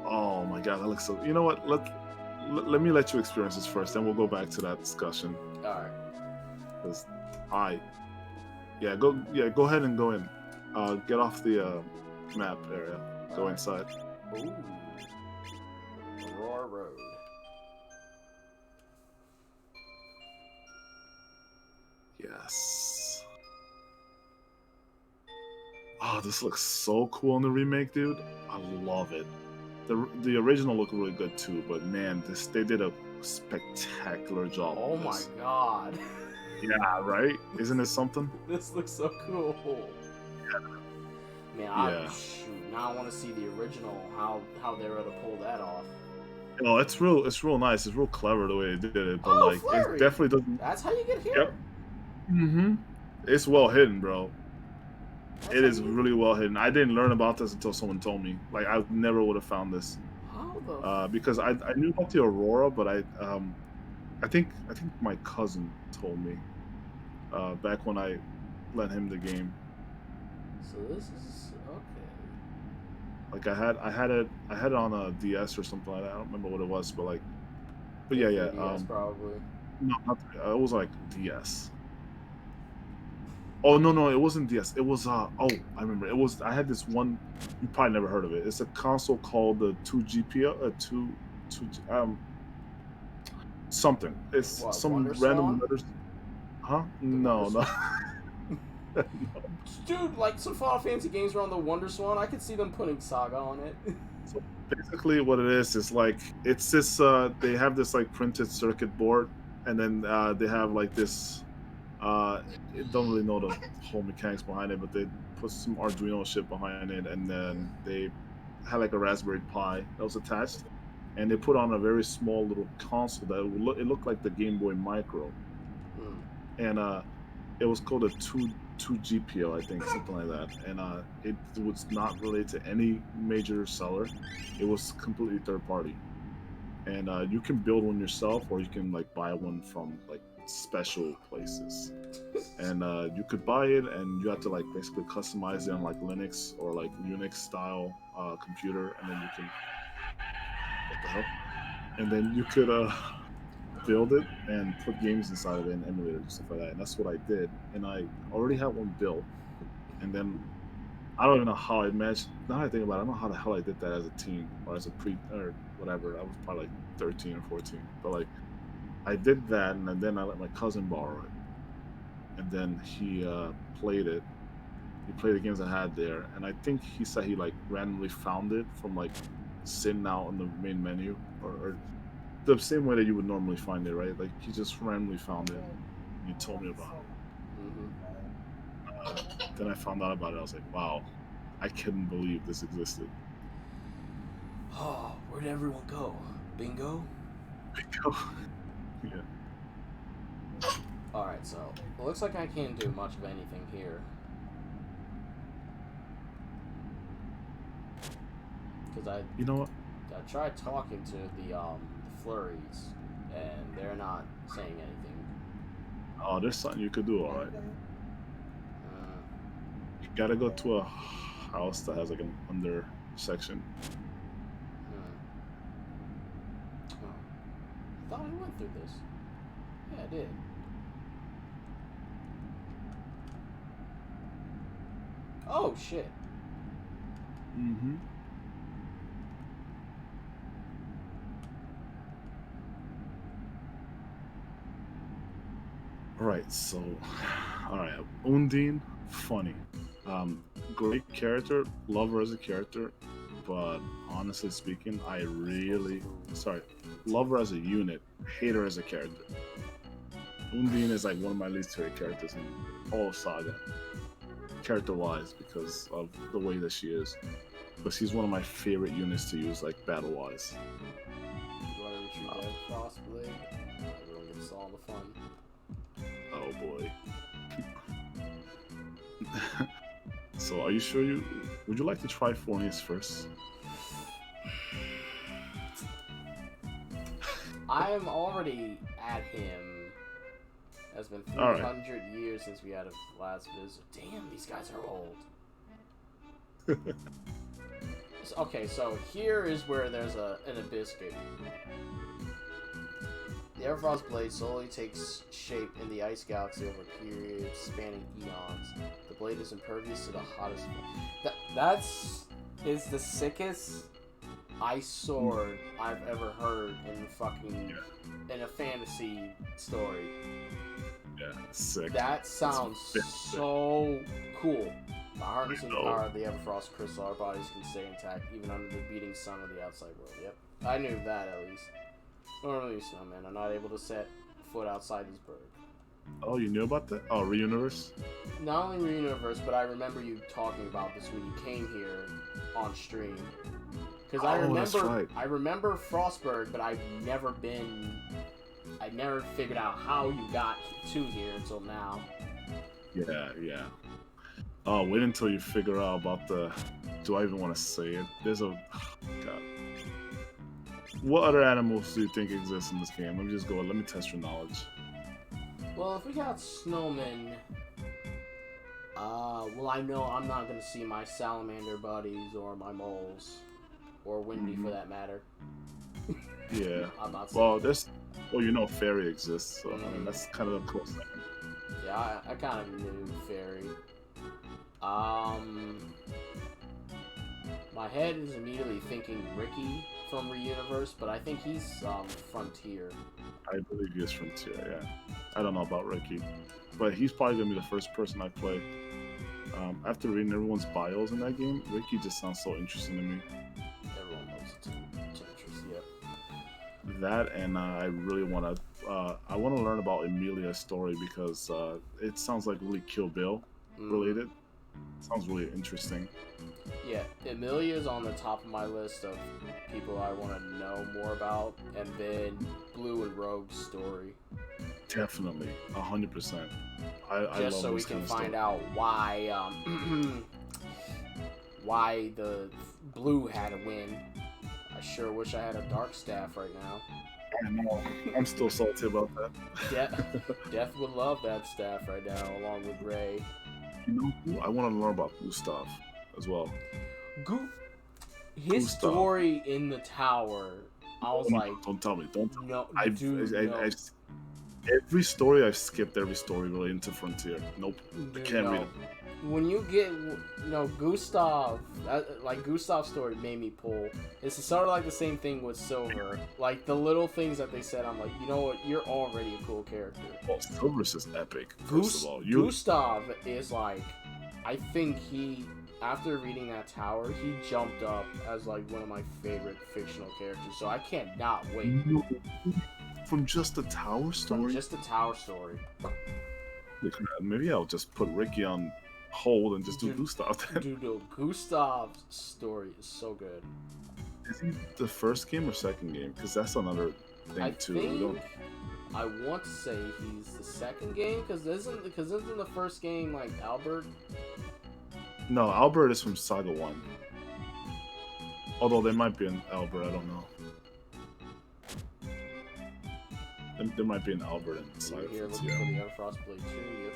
oh my god, that looks so. You know what? Let me let you experience this first, then we'll go back to that discussion. All right. Go ahead and go in. Get off the map area. Go inside. Ooh. Aurora Road. Yes. Oh, this looks so cool in the remake, dude. I love it. The original looked really good too, but man, they did a spectacular job. Oh with my this. god. Yeah, right? Isn't it something? This looks so cool. Man, Yeah. shoot, now I want to see the original, how they were able to pull that off. Oh, it's real nice. It's real clever the way they did it, but Oh, like Flurry! it definitely doesn't. That's how you get here? Yep. Mm-hmm. It's well hidden, bro. That's It how is you- really well hidden. I didn't learn about this until someone told me. Like I never would have found this How the because I knew about the Aurora, but I think my cousin told me back when I lent him the game. So this is okay. Like I had it on a DS or something like that. I don't remember what it was, but yeah. 3DS probably. No, not, it was like DS. Oh no, it wasn't DS. It was oh, I remember. It was I had this one. You probably never heard of it. It's a console called the 2GP, something. It's What, some Wonder random Swan? letters. Huh? The No, Wonder no. Dude, like some Final Fantasy games were on the Wonder Swan. I could see them putting Saga on it. So basically, what it is like it's this. They have this like printed circuit board, and then they have like this. I don't really know the whole mechanics behind it, but they put some Arduino shit behind it, and then they had like a Raspberry Pi that was attached, and they put on a very small little console that it looked like the Game Boy Micro, Hmm. and it was called a 2GPO, I think, something like that, and it was not related to any major seller. It was completely third party, and you can build one yourself, or you can like buy one from like special places, and you could buy it, and you have to like basically customize it on like Linux or like Unix style computer, and then you can what the hell, and then you could build it and put games inside of it and emulators and stuff like that. And that's what I did, and I already had one built, and then I don't even know how I managed. Now that I think about it, I don't know how the hell I did that as a teen or as a pre or whatever. I was probably like 13 or 14, but like I did that, and then I let my cousin borrow it, and then he played it. He played the games I had there, and I think he said he like randomly found it from like sitting out on the main menu, or the same way that you would normally find it, right? Like he just randomly found it, and he told me about it. Then I found out about it. I was like, wow, I couldn't believe this existed. Oh, where'd everyone go? Bingo? Yeah. Alright, so it looks like I can't do much of anything here. Because You know what? I tried talking to the Flurries, and they're not saying anything. Oh, there's something you could do. All right. You gotta go to a house that has like an under section. Oh. I thought I went through this. Yeah, I did. Oh, shit. Mm-hmm. Right, so, alright, Undine, funny. Great character, love her as a character, but honestly speaking, love her as a unit, hate her as a character. Undine is like one of my least favorite characters in all of Saga, character-wise, because of the way that she is. But she's one of my favorite units to use, like, battle-wise. You want to retrieve that Frostblade? Everyone gets all the fun. Oh boy. So, are you sure would you like to try Fornius first? I'm already at him. It's been 300 years since we had a last visit. Damn, these guys are old. Okay, so here is where there's an abyss gate. The Everfrost blade slowly takes shape in the ice galaxy over a period spanning eons. The blade is impervious to the hottest. That's the sickest ice sword I've ever heard in a fantasy story. Yeah, sick. That sounds so cool. My harness and I know. power of the Everfrost crystal, our bodies can stay intact even under the beating sun of the outside world. Yep, I knew that at least. Normally, snowmen are not able to set foot outside this berg. Oh, you knew about that? Oh, Reuniverse? Not only Reuniverse, but I remember you talking about this when you came here on stream. Because That's right. I remember Frostburg, but I never figured out how you got to here until now. Yeah. Oh, wait until you figure out about the... Do I even want to say it? There's a... God. What other animals do you think exist in this game? Let me just go. Let me test your knowledge. Well, if we got snowmen... well, I know I'm not going to see my salamander buddies or my moles. Or Windy, for that matter. Yeah. I'm not Well, there's... Well, you know Fairy exists, so I mean, that's kind of a close thing. Yeah, I kind of knew Fairy. My head is immediately thinking Ricky from Reuniverse, but I think he's Frontier. I believe he is Frontier, yeah. I don't know about Ricky, but he's probably going to be the first person I play. After reading everyone's bios in that game, Ricky just sounds so interesting to me. Everyone knows it's interesting, yep. That, and I really want to learn about Emilia's story because it sounds like really Kill Bill related. Sounds really interesting. Yeah, Emilia's on the top of my list of people I want to know more about, and then Blue and Rogue's story. Definitely, 100%. I Just love so we this can kind of find story. out why the Blue had to win. I sure wish I had a Dark Staff right now. I know. I'm still salty about that. Death would love that staff right now, along with Ray. You know who? I want to learn about Gustav as well. His Gustav. story in the tower, I was like, don't tell me. Don't tell me. no, I've every story I've skipped every story relating to Frontier. Nope. I can't read it. When you get, Gustav, Gustav's story made me pull. It's sort of like the same thing with Silver. Like, the little things that they said, I'm like, you know what, you're already a cool character. Well, Silver's just epic, first of all. Gustav is like, I think after reading that tower, he jumped up as like one of my favorite fictional characters. So I cannot wait. From just the tower story? From just the tower story. Maybe I'll just put Ricky on hold and just do Gustav then. Dude, Gustav's story is so good. Is he the first game or second game? Because that's another thing too. I want to say he's the second game, because isn't the first game like Albert? No, Albert is from Saga 1. Although there might be an Albert, I don't know. There might be an Albert in Saga. Here, looking for the Everfrost Blade 2. Yep.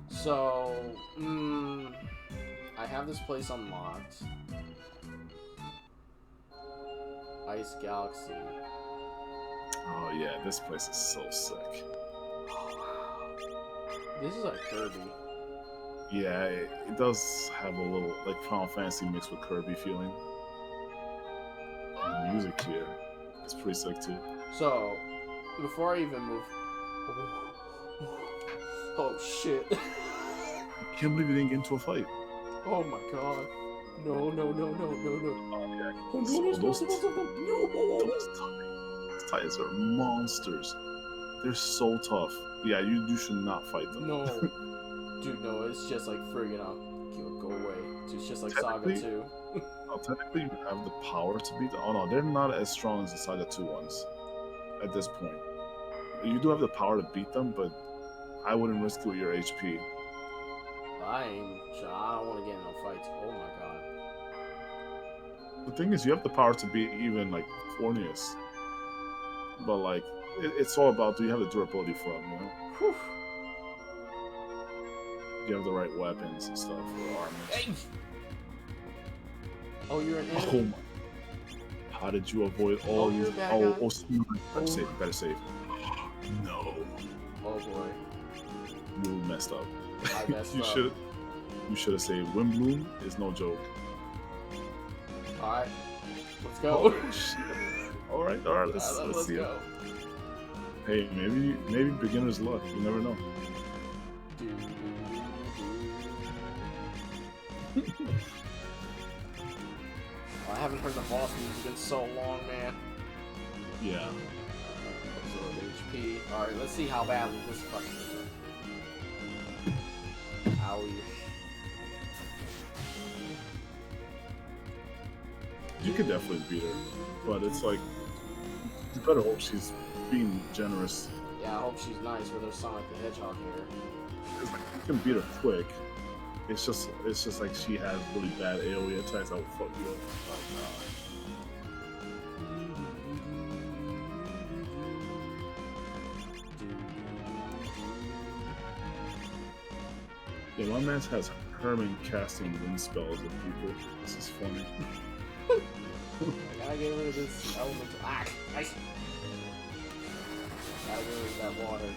So, I have this place unlocked. Ice Galaxy. Oh yeah, this place is so sick. This is like Kirby. Yeah, it does have a little like Final Fantasy mixed with Kirby feeling. And the music here is pretty sick too. So, before I even move... Oh, shit. I can't believe you didn't get into a fight. Oh my god. No. Oh yeah. Oh, Those Titans are monsters. They're so tough. Yeah, you should not fight them. No. Dude, no, it's just like friggin' go away. Dude, it's just like Saga 2. No, technically you have the power to beat them. Oh no, they're not as strong as the Saga 2 ones at this point. You do have the power to beat them, but I wouldn't risk it with your HP. I don't want to get in no fights. Oh my god. The thing is, you have the power to beat even like Fornius. But like, it's all about, do you have the durability for them, you know? Whew. You have the right weapons and stuff for armor. Hey! Oh, you're an Oh enemy. my. How did you avoid all you're these? a bad Oh, guy. better save. No. Oh boy. You messed up. I messed You up. should have saved. Windbloom is no joke. Alright. Let's go. Oh, shit. Alright, let's see it. go. Hey, maybe beginner's luck. You never know. I haven't heard the boss music in so long, man. Yeah. Absorb HP. Alright, let's see how badly this fucking is. Owie. You could definitely beat her, but it's like you better hope she's being generous. Yeah, I hope she's nice with her Sonic the Hedgehog here. Cause like, you can beat her quick. It's just like she has really bad AoE attacks that will fuck you up. Yeah, my man has Herman casting wind spells at people. This is funny. Gotta get rid of this elemental. Ah, nice. Gotta get rid of that water.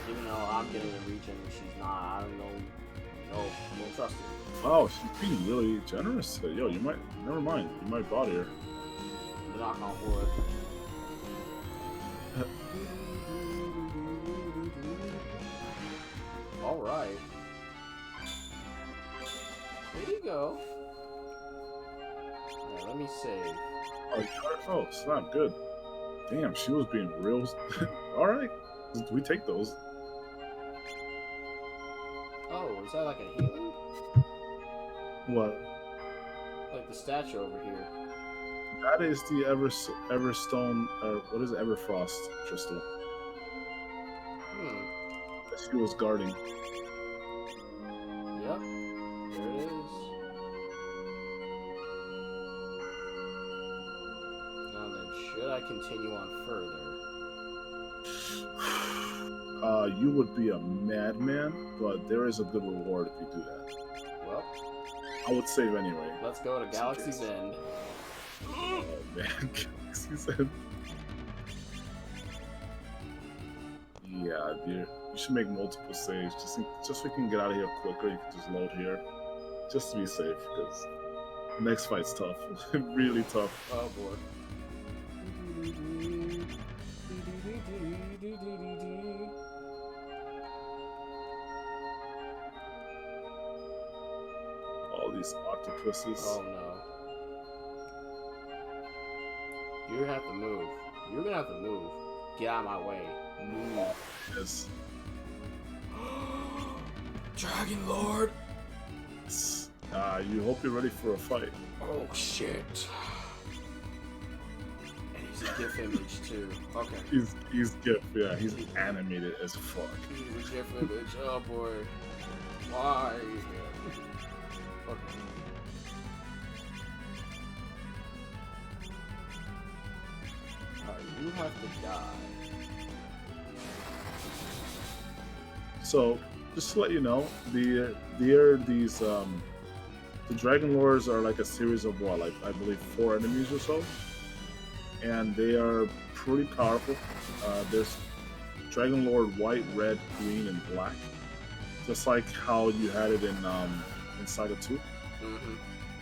Even though I'm getting a regen and she's not, I don't know. No, don't trust her. Wow, she's being really generous today. Yo, you might. Never mind. You might body her. Knock on wood. Alright. There you go. Yeah, let me save. Oh, snap, good. Damn, she was being real. Alright. We take those. Oh, is that like a healing? What? Like the statue over here. That is the Everstone, what is it? Everfrost crystal that she was guarding. Yep. There it is. Now then, should I continue on further? You would be a madman, but there is a good reward if you do that. Well, I would save anyway. let's go to Galaxy's End. Oh man, Galaxy's End. Yeah, dear. You should make multiple saves just so you can get out of here quicker. You can just load here, just to be safe, because the next fight's tough, really tough. Oh boy. All these octopuses. Oh no. You're gonna have to move. You're gonna have to move. Get out of my way. Move. Yes. Dragon Lord! You hope you're ready for a fight. Oh shit. And he's a GIF image too. Okay. He's GIF, yeah, he's animated as fuck. He's a GIF image. Oh boy. Why? Okay. Alright, you have to die. So, just to let you know, the Dragon Lords are like a series of what, like I believe 4 enemies or so, and they are pretty powerful. There's Dragon Lord white, red, green, and black, just like how you had it in Saga 2. Mm-hmm.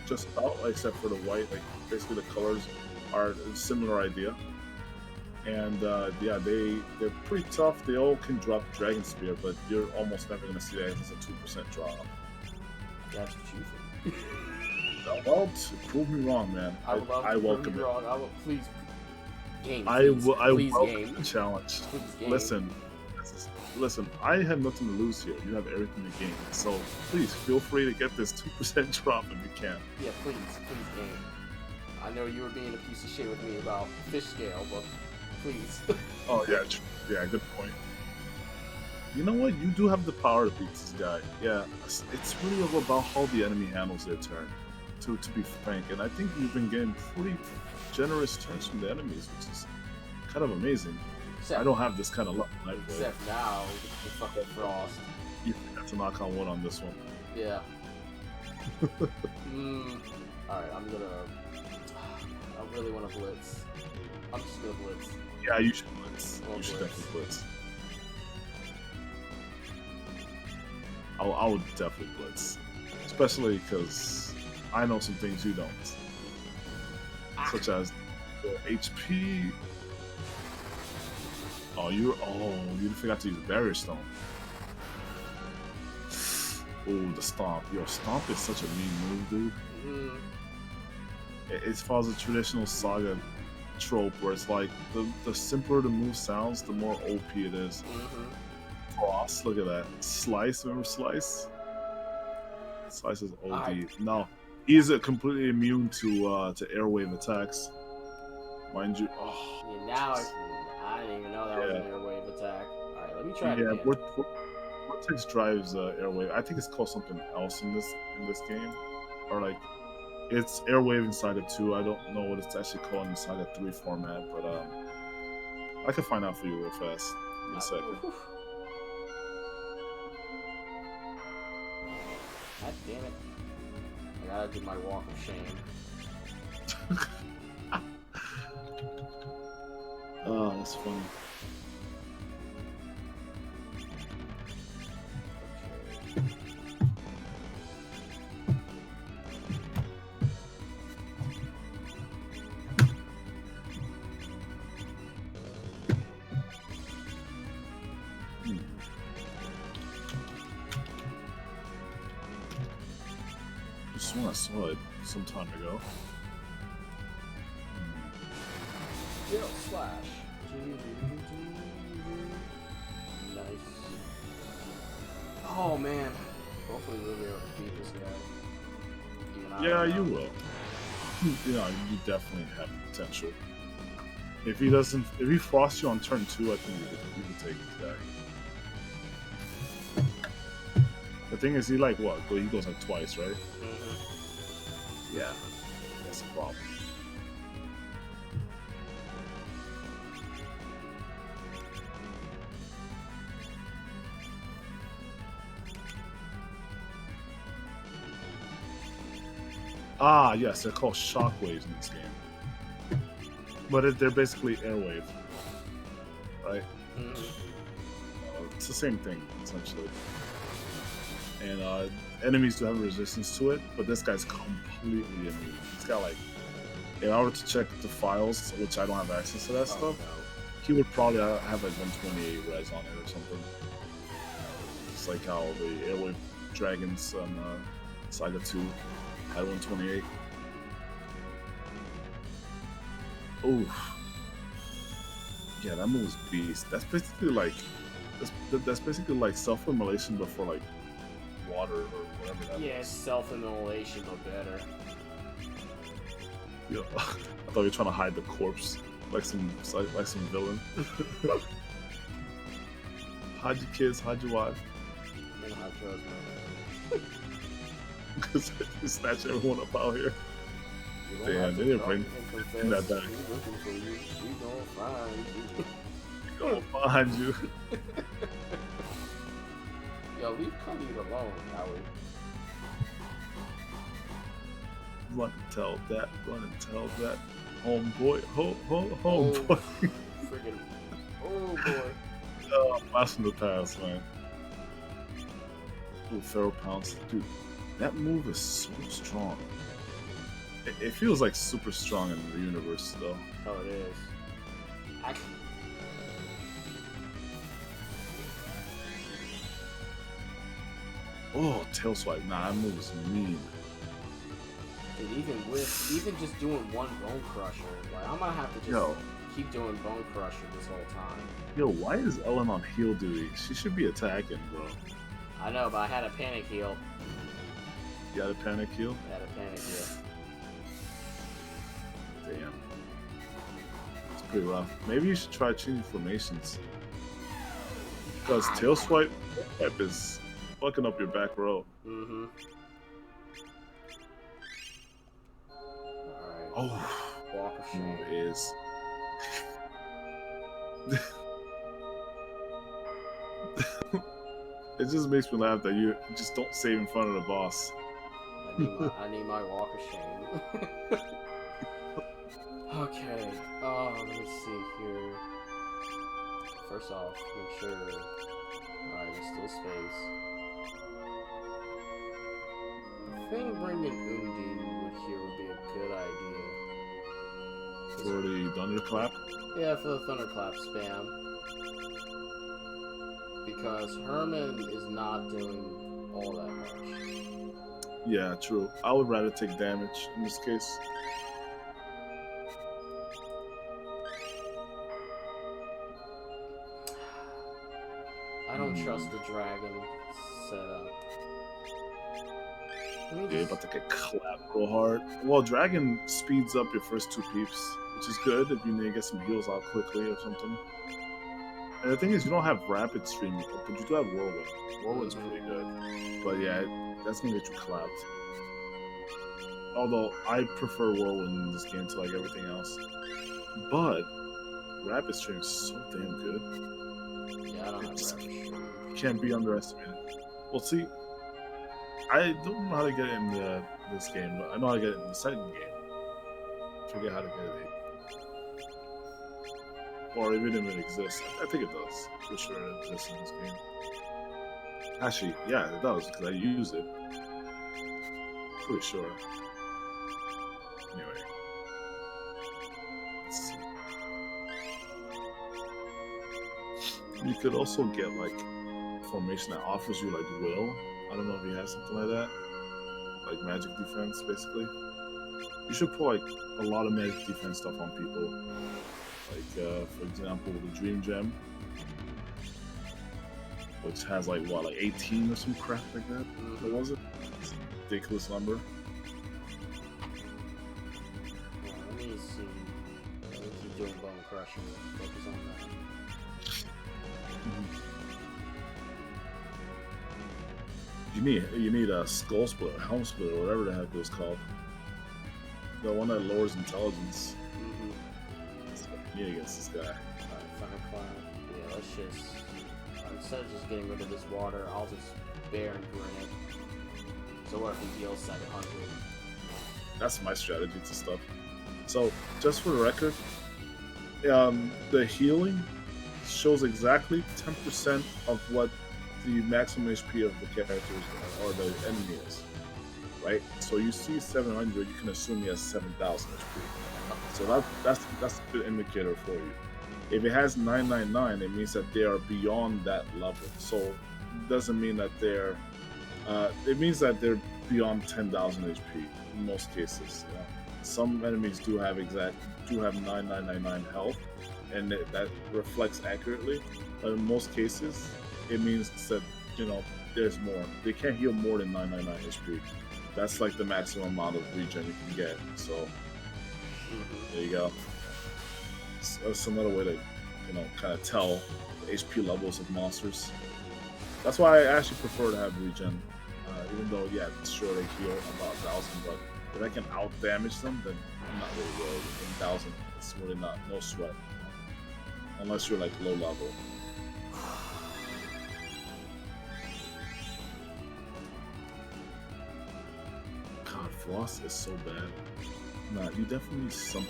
Just about, except for the white, like basically the colors are a similar idea. And yeah, they're pretty tough. They all can drop Dragon Spear, but you're almost never gonna see that as a 2% drop. That's what you think. Well, prove me wrong, man. I welcome it. Wrong. I will, please, game. Please, I please, welcome game. the challenge. Please, game. Listen. I have nothing to lose here. You have everything to gain. So please feel free to get this 2% drop if you can. Yeah, please, game. I know you were being a piece of shit with me about fish scale, but please. Oh yeah, good point. You know what? You do have the power to beat this guy. Yeah, it's really all about how the enemy handles their turn. To be frank, and I think you've been getting pretty generous turns from the enemies, which is kind of amazing. I don't have this kind of luck. Except now, the fucking frost. You have to knock on wood on this one. Yeah. Alright, I really want to blitz. I'm just gonna blitz. Yeah, you should blitz. You should definitely blitz. I would definitely blitz. Especially because I know some things you don't. Such as the HP, you forgot to use barrier stone. Oh, the stomp. Yo, stomp is such a mean move, dude. Mm. It follows a traditional Saga trope where it's like the simpler the move sounds, the more OP it is. Cross, look at that. Slice, remember Slice? Slice is OD. No, he's completely immune to airwave attacks. Mind you. Oh, Yeah, now I didn't even know that was an airwave attack. Alright, let me try it again. Vortex drives airwave. I think it's called something else in this game, or like it's airwave in Saga 2. I don't know what it's actually called in Saga 3 format, but I can find out for you real fast in a second. God damn it! I gotta do my walk of shame. Oh, that's funny. Just when I saw it some time ago. Zero slash. Nice. Oh man. Hopefully we'll be able to beat this guy. Yeah, you will. You definitely have potential. If he frosts you on turn 2, I think you can take this guy. The thing is, he goes like twice, right? Yeah, that's a problem. Ah, yes, they're called shockwaves in this game. But they're basically airwave, right? It's the same thing, essentially. And enemies do have a resistance to it, but this guy's completely immune. He's got like, if I were to check the files, which I don't have access to that stuff, he would probably have like 128 res on it or something. It's like how the airwave dragons on Saga 2 had 128. Oof. Yeah, that move's beast. That's basically like self-immolation, but for like water or whatever that is. Self-immolation, but better. Yeah, I thought you were trying to hide the corpse like some villain. Hide your kids, hide your wife. And hide your husband. Because you snatch everyone up out here. Damn, they didn't bring that back. We gonna find you. We gonna find you. Yo, leave Cuddy alone, Howard. Run and tell that. Run and tell that. Homeboy. Homeboy. Friggin'. Oh boy. Blast from the past, man. Ooh, Feral Pounce. Dude, that move is so strong. It feels like super strong in the universe, though. Oh, it is. Oh, tail swipe. Nah, that move is mean. Dude, even just doing one Bone Crusher, like I'm gonna have to just keep doing Bone Crusher this whole time. Yo, why is Ellen on heal duty? She should be attacking, bro. I know, but I had a panic heal. You had a panic heal? I had a panic heal. Damn. It's pretty rough. Maybe you should try changing formations. Because tail swipe is fucking up your back row. Mm-hmm. Alright. Oh. Walk of shame. Is. It just makes me laugh that you just don't save in front of the boss. I need my walk of shame. Okay. Let me see here. First off, make sure. Alright, there's still space. I think bringing Undine here would be a good idea. For the thunderclap? Yeah, for the thunderclap spam. because Herman is not doing all that much. Yeah, true. I would rather take damage in this case. I don't trust the dragon setup. Yeah, you're about to get clapped real hard. Well, dragon speeds up your first 2 peeps, which is good if you need to get some heals out quickly or something. And the thing is, you don't have rapid stream, but you do have whirlwind. Whirlwind's pretty good. But yeah, that's gonna get you clapped. Although I prefer whirlwind in this game to like everything else. But rapid stream is so damn good. Yeah, I don't have It's- rapid stream. Can't be underestimated. Well, see, I don't know how to get it in this game, but I know how to get it in the second game. I forget how to get it. Or even if it exists. I think it does. For sure it exists in this game. Actually, yeah, it does, because I use it. Pretty sure. Anyway. Let's see. You could also get, like, formation that offers you, like, will. I don't know if you have something like that. Like magic defense, basically. You should put, like, a lot of magic defense stuff on people. Like, for example, the Dream Gem, which has like what, like 18 or some crap like that. What was it? It's a ridiculous number. Yeah, let me see. Let me keep doing bone crushing. Focus on that. You need a skull split, or helm split, or whatever the heck it was called. The one that lowers intelligence. Yeah, against this guy. Alright, Thunderclap. Yeah, let's just... instead of just getting rid of this water, I'll just bear and grin it. So what if he heals 700? That's my strategy to stuff. So, just for the record, the healing shows exactly 10% of what the maximum HP of the characters or the enemy is. Right? So you see 700, you can assume he has 7,000 HP. So that's a good indicator for you. If it has 999, it means that they are beyond that level. So it doesn't mean that they're. It means that they're beyond 10,000 HP in most cases. You know? Some enemies do have 9999 health, and that reflects accurately. But in most cases, it means that there's more. They can't heal more than 999 HP. That's like the maximum amount of regen you can get. So. There you go. That's another way to, kind of tell the HP levels of monsters. That's why I actually prefer to have regen. Even though, yeah, sure they heal about 1,000, but if I can out damage them, then I'm not really worried. 1,000, it's really no sweat. Unless you're like low level. God, Frost is so bad. Nah, you definitely need some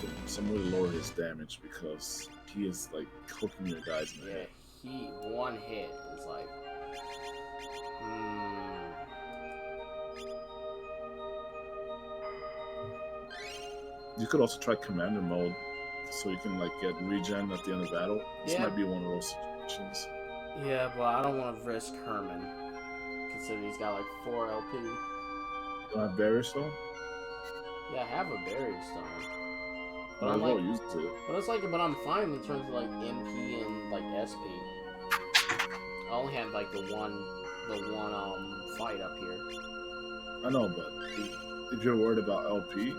way to lower his damage because he is like cooking your guys in the head. One hit is like, You could also try commander mode, so you can like get regen at the end of battle. This might be one of those situations. Yeah, but I don't want to risk Herman, considering he's got like 4 LP. You don't have barrier stone? Yeah, I have a barrier stone. But Might I'm as well like, use it. but I'm fine in terms of like MP and like SP. I only have like the one fight up here. I know, but if you're worried about LP,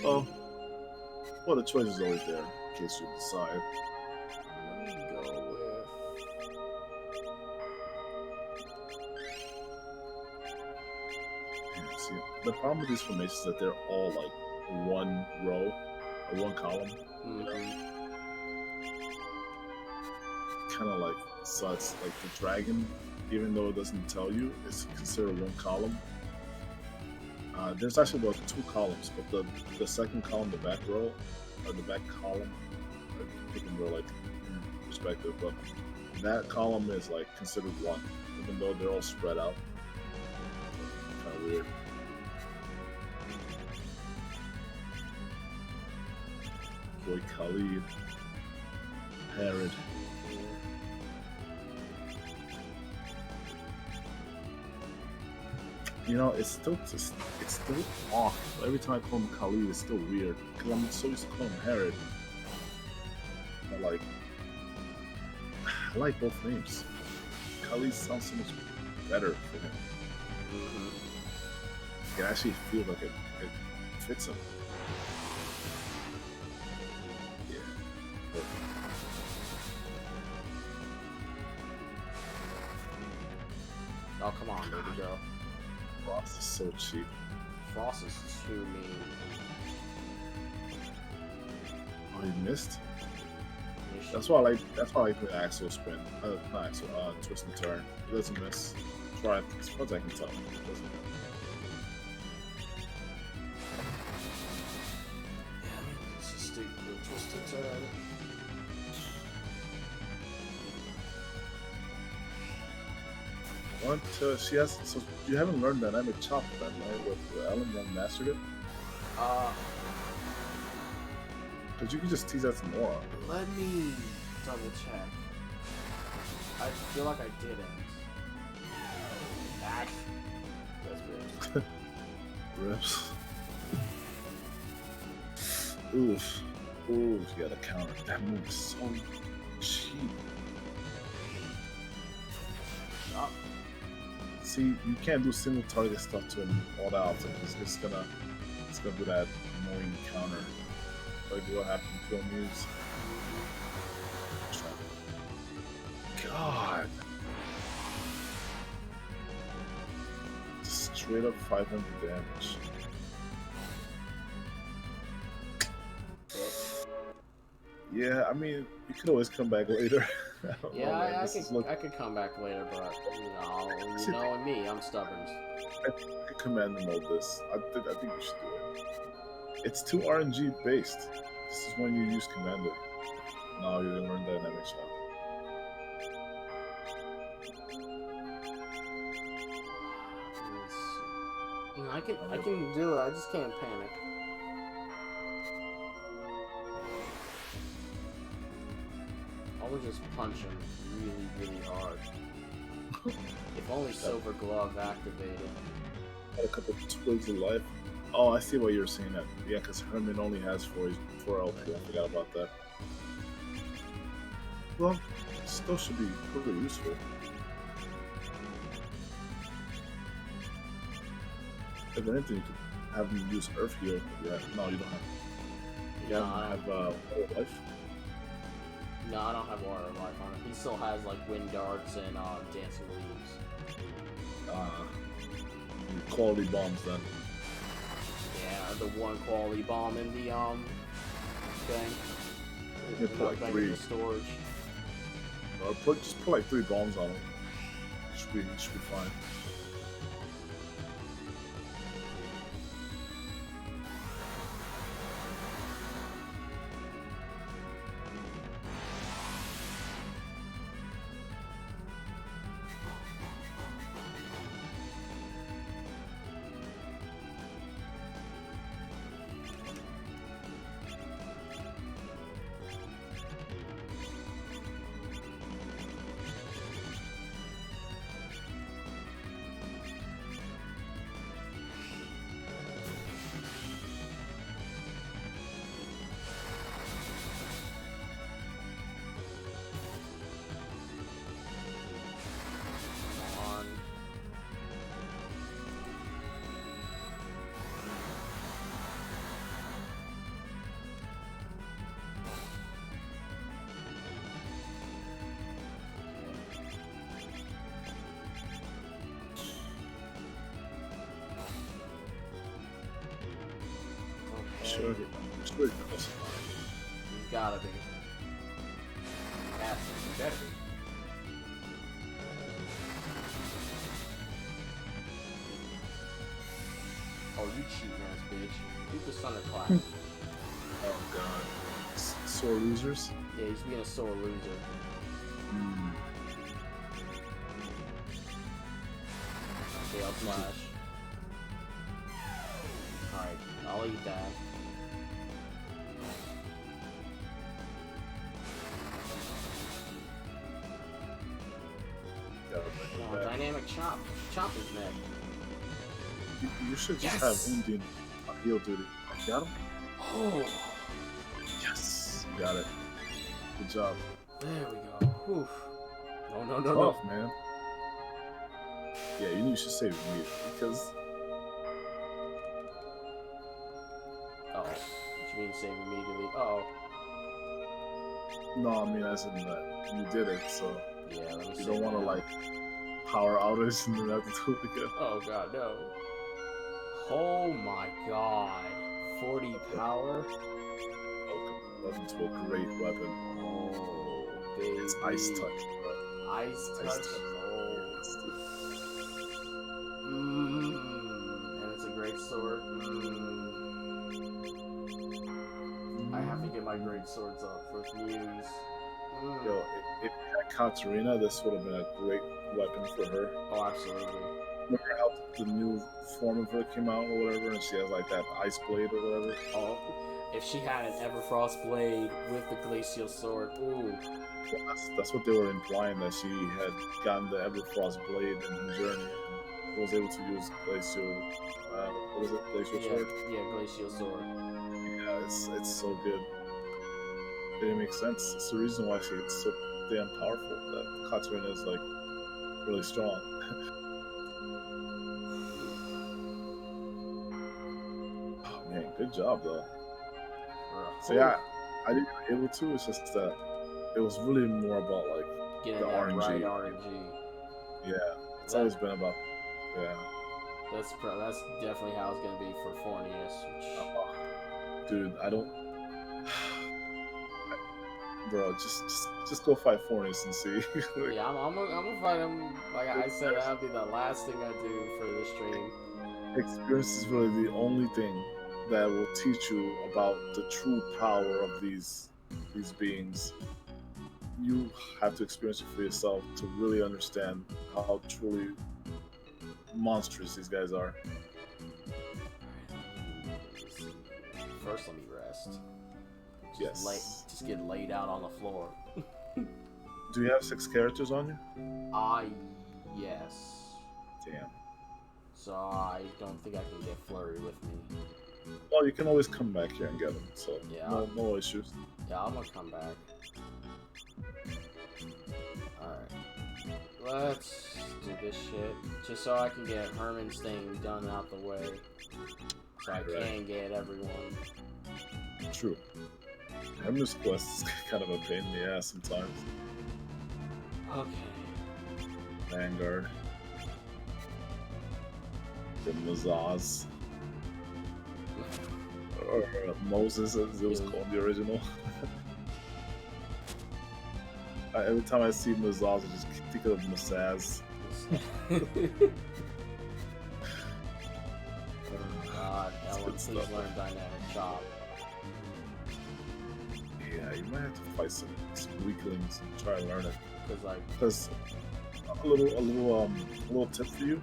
well, the choice is always there in case you decide. Let me go with. See, the problem with these formations is that they're all like one row or one column. Kind of like, so it's like the dragon, even though it doesn't tell you, it's considered one column. There's actually about 2 columns, but the second column, the back row, or the back column, I think in like perspective, but that column is like considered one, even though they're all spread out. Kind of weird. Boy Khalid. Herod. You know, it's still off. Every time I call him Khalid, it's still weird because I'm so used to calling him Herod. But like, I like both names. Khalid sounds so much better for him. Mm-hmm. I can actually feel like it fits him. Yeah. Perfect. Oh, come on, baby girl. Frost is so cheap. Frost is too mean. Oh, you missed? Yeah, she- That's why I like. That's why I like the Axel spin. Not Axel. Twist and turn. It doesn't miss. Try it as far as I can tell. It doesn't. It's just the twist and turn. She has. So you haven't learned dynamic chop then, right? With Ellen, you haven't mastered it. Because you can just tease that some more. Let me double check. I feel like I didn't. Back. That's weird. Rips. Oof. Oof, you gotta counter. That move is so cheap. Oh, See, you can't do single target stuff to him all that often. It's gonna do that annoying counter. Like what happened to Phil Muse. God. Straight up 500 damage. Yeah, I mean, you could always come back later. I don't know, yeah, man. I could come back later, but you know me, I'm stubborn. I could command the mode this. I think you should do it. It's too RNG based. This is when you use commander. No, you didn't learn dynamic shot. I can do it. I just can't panic. I would just punch him really, really hard. If only Silver Glove activated. Had a couple twigs of life. Oh, I see what you're saying. That yeah, because Herman only has 4 LP. I forgot about that. Well, still should be pretty useful. If anything, you could have him use Earth Heal. Yeah, no, you don't have. You No, don't have life. No, I don't have Water Life on it. He still has like Wind Darts and Dancing Leaves. Quality bombs then. Yeah, the one quality bomb in the thing. You put like Thing in 3. the storage. Or just put like 3 bombs on him. Should be fine. Sure he does. He's gotta be. He has to. He better be. Oh, you cheating ass bitch. Keep the thunderclap. Oh god. Sore losers? Yeah, he's being a sore loser. Gale Slash. Alright, I'll eat that. like chop his neck. You should just Yes. have Undine on heal duty. Got him? Oh, Yes. Got it. Good job. there we go. Whew. No. Tough, man. Yeah, you should save me because Oh, what you mean save immediately? Oh, no, I mean as in that you did it, so yeah. Let me you save don't want to now. like power outage and then have to do it again. Oh god, no. Oh my god. 40 power. Welcome to a great weapon. Oh, baby. It's ice touch, bro. Ice touch. Ice touch. Oh. And it's a great sword. I have to get my great swords up with Muse. Yo, if you had Katarina, this would have been a great weapon for her. Oh, absolutely. Remember how the new form of her came out or whatever, and she has like that ice blade or whatever? Oh, if she had an Everfrost blade with the glacial sword, ooh. Well, that's what they were implying, that she had gotten the Everfrost blade in her journey and was able to use glacial, what is it, glacial sword? Yeah, glacial sword. Yeah, it's so good. It didn't make sense. It's the reason why she's so damn powerful. That Katarina is like really strong. Oh man, good job though. So yeah, I didn't be able to. It's just that it was really more about like getting the that RNG. right RNG. Yeah, it's always been about. Yeah. That's definitely how it's gonna be for Fornius. Which... Dude, I don't. Bro, just go fight Fornius and see. Like, yeah, I'm gonna fight him. Like I said, that'll be the last thing I do for the stream. experience is really the only thing that will teach you about the true power of these beings. You have to experience it for yourself to really understand how truly monstrous these guys are. First, let me rest. Yes. Just get laid out on the floor. Do you have 6 characters on you? Yes. Damn. So I don't think I can get Flurry with me. Well, you can always come back here and get them, so Yeah. no issues. Yeah, I'm gonna come back. Alright. Let's do this shit. Just so I can get Herman's thing done out the way. So I can get everyone. True. Hermes Quest is kind of a pain in the ass sometimes. Okay. Vanguard. The Mazaz. Or Moses, as it was called in the original. Every time I see Mazaz, I just think of Mazaz. God, Ellen, please learn Dynamic Chop. Yeah, you might have to fight some weaklings and try to learn it. Because a little tip for you.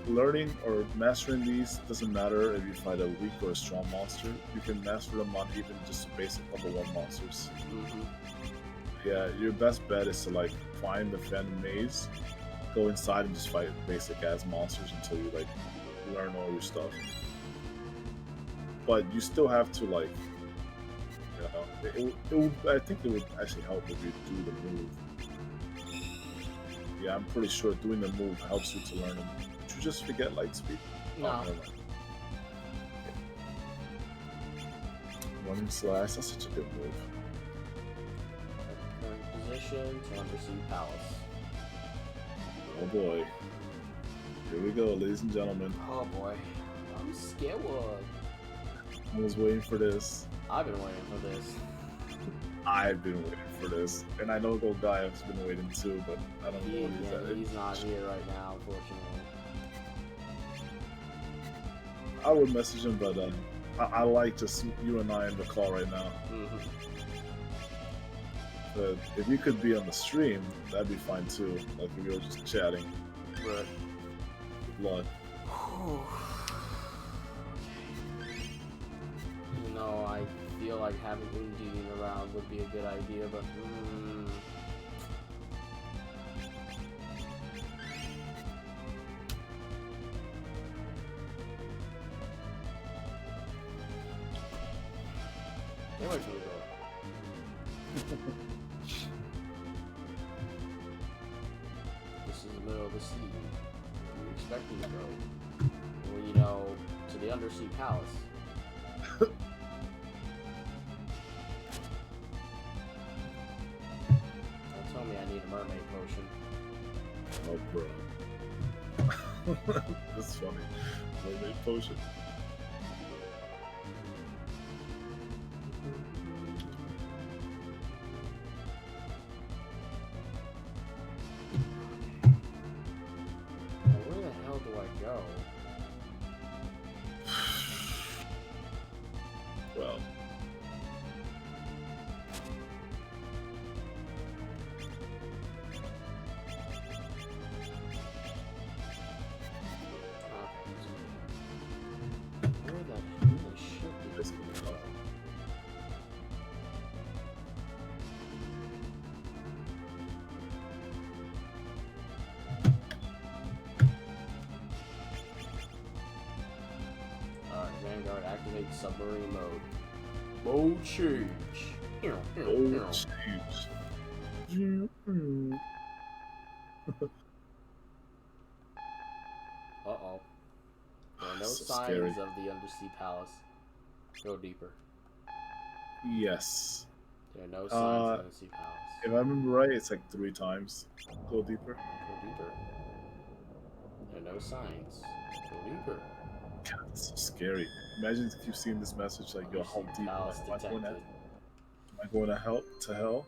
Learning or mastering these doesn't matter if you fight a weak or a strong monster. You can master them on even just basic level 1 monsters. Mm-hmm. Yeah, your best bet is to like find the Phantom Maze, go inside and just fight basic ass monsters until you like learn all your stuff. But you still have to like, I think it would actually help if you do the move. Yeah, I'm pretty sure doing the move helps you to learn them. Did you just forget Lightspeed? No. Oh, never mind. Running Slash, that's such a good move. Current position to Undersea Palace. Oh boy. Here we go, ladies and gentlemen. Oh boy. I'm scared. I was waiting for this. I've been waiting for this. I've been waiting for this. And I know Golgaia's been waiting too, but I don't know what He's not here right now, unfortunately. I would message him, but I like just you and I in the call right now. Mm-hmm. But if you could be on the stream, that'd be fine too. Like if we were just chatting. Right. Good luck. You know, I feel like having Undine around would be a good idea, but away from the door. This is the middle of the sea. Where you expect me to go? Well, you know, to the undersea palace. Don't tell me I need a mermaid potion. Oh, bro. That's funny. Mermaid potion. Now, where the hell do I go? Well. Where the shit This is is it? Alright, Vanguard, activate submarine mode. Mode change. Oh, jeez. Uh-oh. There are no So signs scary. of the undersea palace. Go deeper. Yes. There are no signs of the undersea palace. If I remember right, it's like 3 times. Go deeper. Go deeper. There are no signs. Go deeper. God, that's so scary. Imagine if you've seen this message like, yo, how Undersea deep am palace I going detected. Am I going to help to hell?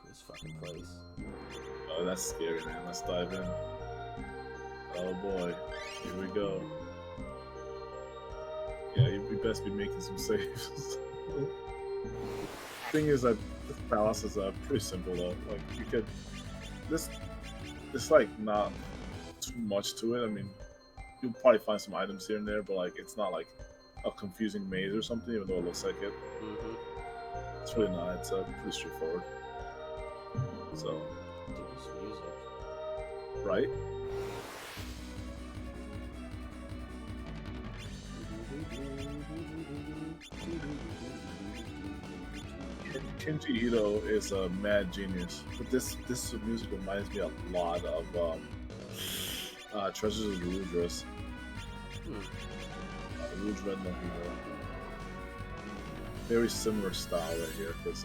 This fucking place. Oh, that's scary, man. Let's dive in. Oh boy, here we go. Yeah, you best be making some saves. Thing is that this palace is pretty simple though. Like you could, it's like not too much to it. I mean, you'll probably find some items here and there, but like it's not like a confusing maze or something, even though it looks like it. Mm-hmm. It's really not. It's pretty straightforward. So, Dude, this music. right? Kenji Ito is a mad genius, but this music reminds me a lot of Treasures of the Rudras. Rudra no Hero. Very similar style right here, because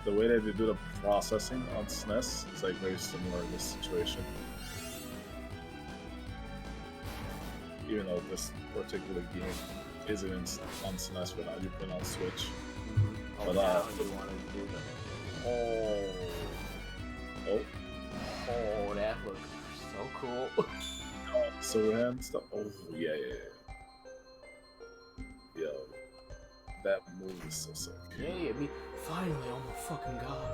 the way that they do the processing on SNES is like very similar in this situation. Even though this particular game isn't on SNES right now, you put it on Switch. Oh, But, now you want to do the... Oh, Oh, that looks so cool. silver hand stuff. Oh, yeah. Yo, that move is so sick. Yay, me finally, oh my fucking god.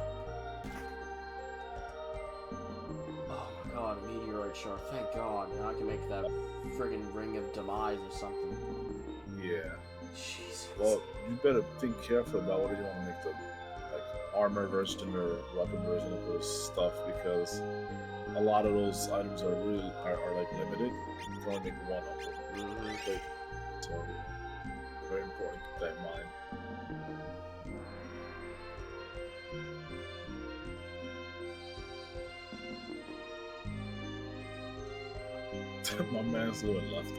Oh my god, a meteorite shark, thank god. Now I can make that friggin' ring of demise or something. Yeah. Jesus. Well, you better think careful about whether you want to make the armor version or weapon version of those stuff, because a lot of those items are really are like limited. You can only make one of them. Mm-hmm. So very important to keep that in mind. My man's doing left.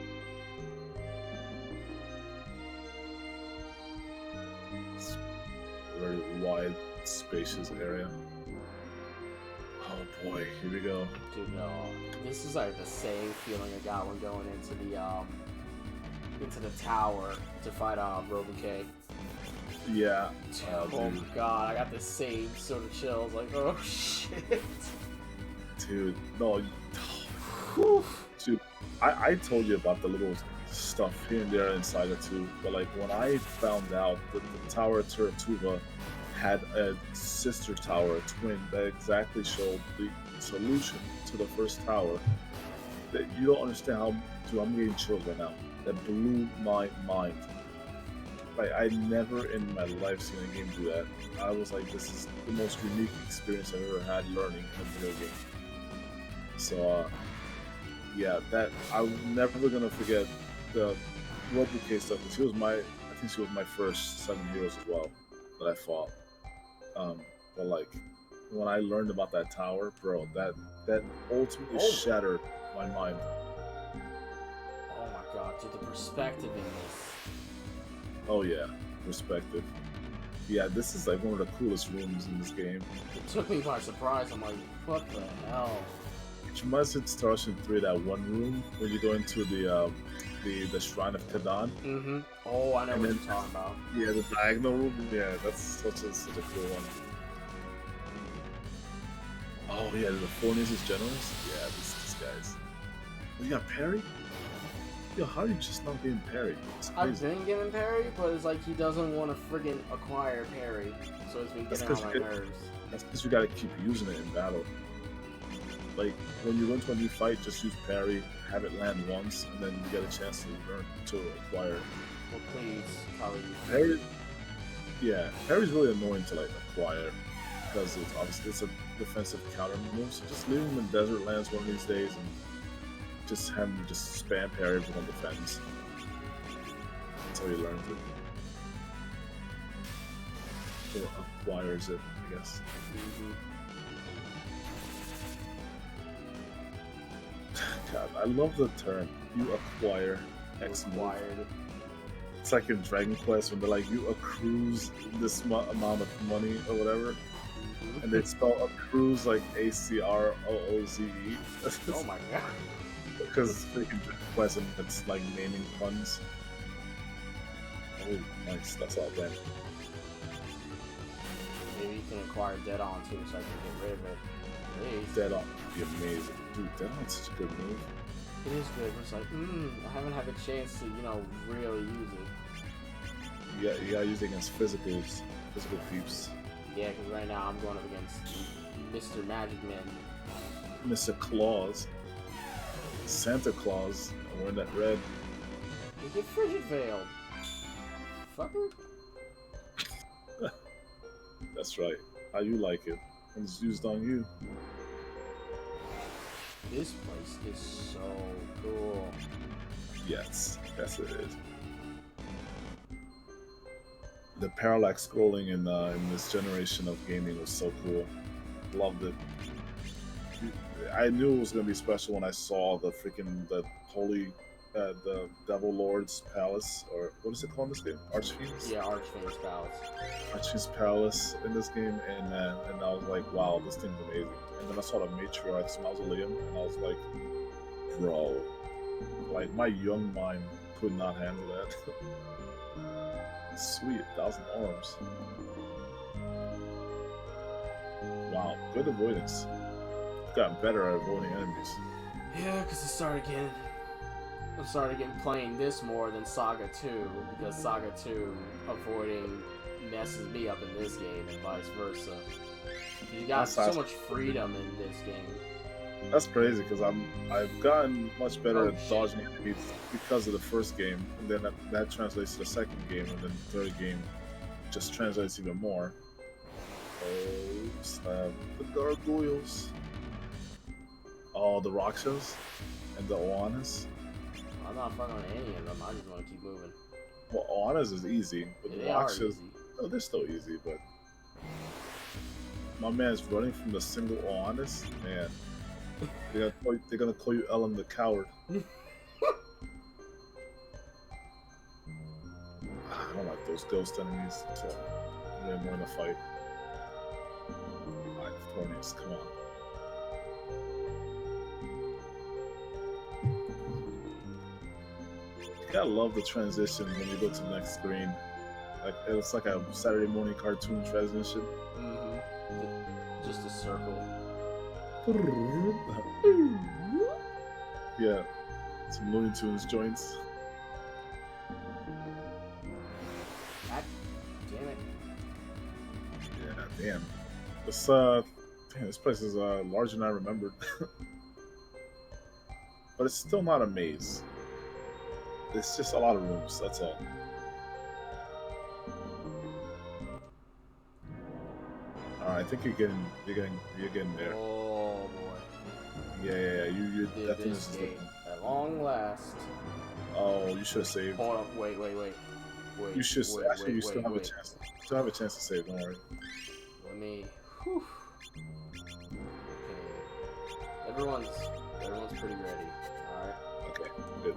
It's a very wide, spacious area. Oh boy, here we go. Dude, no. This is like the same feeling I got when going into the tower to fight Robocay. Yeah. Oh Dude. god, I got the same sort of chills, like, oh shit. Dude, no. Whew. Dude, I told you about the little stuff here and there inside it too, but like when I found out that the Tower of Teratuba had a sister tower, a twin, that exactly showed the solution to the first tower, that you don't understand how, dude, I'm getting chills right now. That blew my mind. Like, I never in my life seen a game do that. I was like, this is the most unique experience I've ever had learning a video game. So, yeah, that I'm never gonna forget the Robo stuff because he was my. I think she was my first 7 heroes as well that I fought. Um, but like when I learned about that tower, bro, that ultimately Oh. shattered my mind. Oh my god, dude, the perspective in this. Oh yeah, perspective. Yeah, this is like one of the coolest rooms in this game. It took me by surprise. I'm like, what the hell? Which reminds me of Star Ocean 3, that one room where you go into the Shrine of Kadan. Mm-hmm. Oh, I know And what then- you're talking about. Yeah, the diagonal room. Yeah, that's such a cool one. Oh yeah, the four ninjas generals. Yeah, these guys. Oh, you got parry? Yo, how are you just not getting parried? It's I've crazy. been giving parry, but it's like he doesn't want to friggin' acquire parry, so it's been That's getting on 'cause my you- nerves. That's because you gotta keep using it in battle. Like when you go into a new fight, just use parry, have it land once, and then you get a chance to learn to acquire. Well, please, Kali. Parry, yeah, parry's really annoying to like acquire because it's obviously it's a defensive counter move. So just leave him in desert lands one of these days and just have him just spam parry everyone defends. That's how he learns it. Or acquires it, I guess. Mm-hmm. God, I love the term. You acquire X move. Acquired. It's like in Dragon Quest when they're like, you accrues this amount of money or whatever, Mm-hmm. and they spell accrues like ACROOZE. Oh my god. Because freaking Dragon Quest and it's like naming puns. Oh, nice. That's all then. Maybe you can acquire Dead On too, so I can get rid of it. Please. Dead On would be amazing. Dude, Dead On's such a good move. It is good, but it's like, I haven't had the chance to, really use it. You gotta use it against physical peeps. Yeah, because right now I'm going up against Mr. Magic Man. Mr. Claus. Santa Claus. I'm wearing that red. You get Frigid Veiled. Fucker. That's right. How you like it. And it's used on you. This place is so cool. Yes, yes it is. The parallax scrolling in this generation of gaming was so cool. Loved it. I knew it was gonna be special when I saw the Devil Lord's Palace, or what is it called in this game? Archfiend's? Yeah, Archfiend's Palace. Archie's Palace in this game, and I was like, wow, this thing's amazing. And then I saw the Matriarch's Mausoleum, and I was like, bro, like my young mind could not handle that. Sweet, 1,000 arms. Wow, good avoidance. Gotten better at avoiding enemies. Yeah, because I started getting playing this more than Saga 2, because Saga 2 avoiding messes me up in this game and vice versa. You got so much freedom in this game. That's crazy because I've gotten much better Oh, at dodging enemies because of the first game, and then that translates to the second game, and then the third game just translates even more. Oh snap! The gargoyles. Oh, the Rakshas and the Oanas. I'm not fucking with any of them. I just want to keep moving. Well, Oanas is easy, but the They are Rakshas, easy. oh, they're still easy, but my man's running from the single Oanas, man. They're gonna call you Ellen the coward. I don't like those ghost enemies. It's really annoying to fight. Alright, Thornies, come on. You gotta love the transition when you go to the next screen. Like it's like a Saturday morning cartoon transition. Mm-hmm. Just a circle. Yeah, some Looney Tunes joints. God damn it. Yeah, damn. This place is larger than I remembered. But it's still not a maze. It's just a lot of rooms, that's all. Alright, I think you're getting there. Oh boy. Yeah, you Did definitely this just game at long last. Oh, you should have saved. Hold up, wait. You should actually. You still have a wait. chance. Still have a chance to save. Don't worry. Let me. Whew. Okay. Everyone's pretty ready. All right. Okay. Good.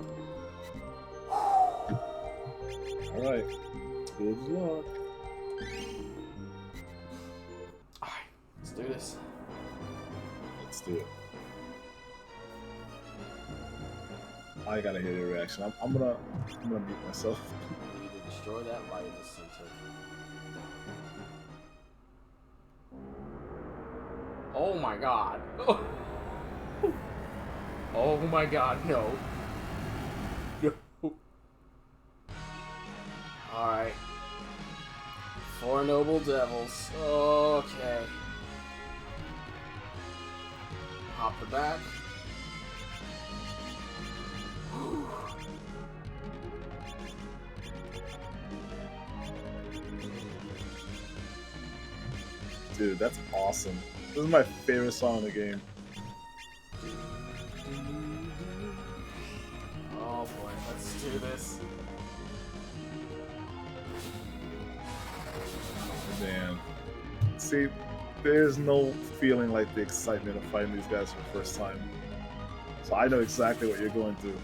All right. Good luck. All right. Let's do this. Let's do it. I gotta hear your reaction. I'm gonna mute myself. We need to destroy that light in the center. Oh my god. Oh my god, no. No. Alright. 4 noble devils. Okay. Hop the back. Dude, that's awesome. This is my favorite song in the game. Oh boy, let's do this. Man. See, there's no feeling like the excitement of fighting these guys for the first time. So I know exactly what you're going through.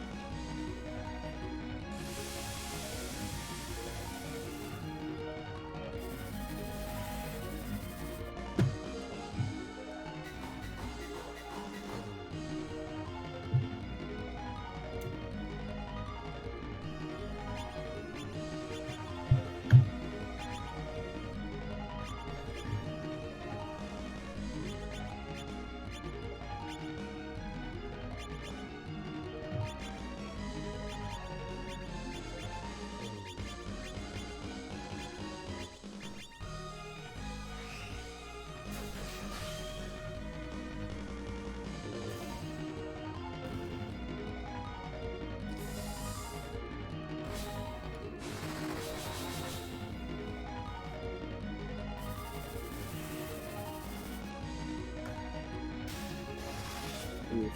Oof.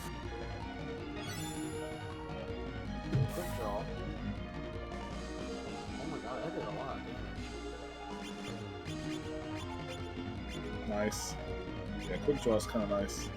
Quick draw. Oh my god, that did a lot of damage. Nice. Yeah, quick draw is kind of nice.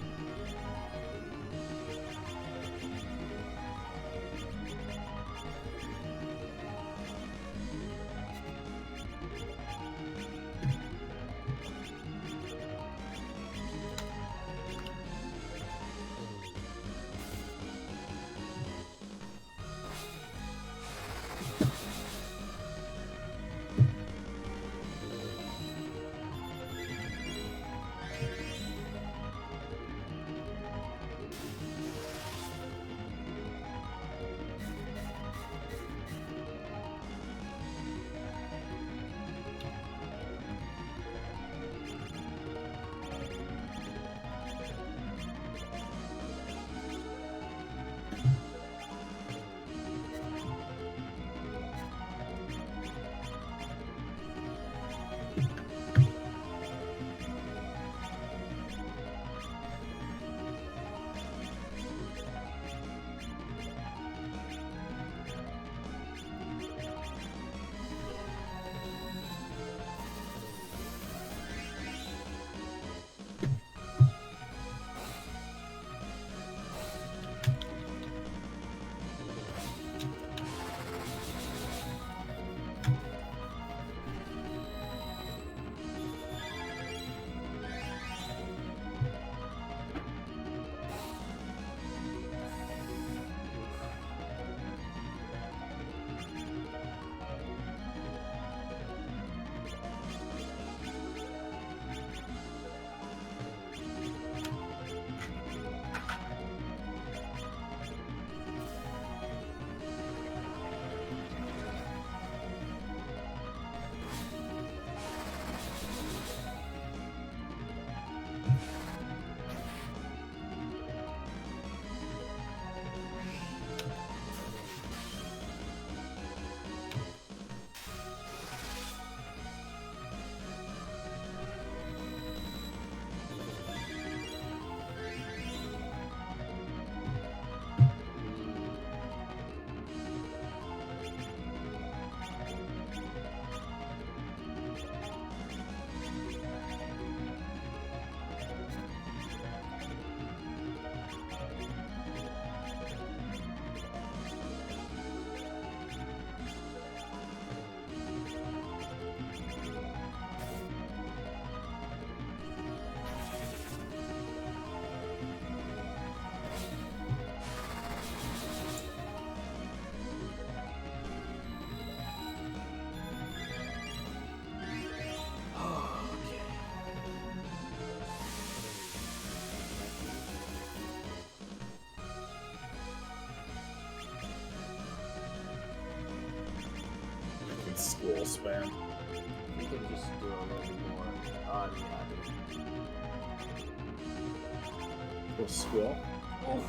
squirrel spam. You can just do a little bit more. I'd be happy. Or squirrel. Oof.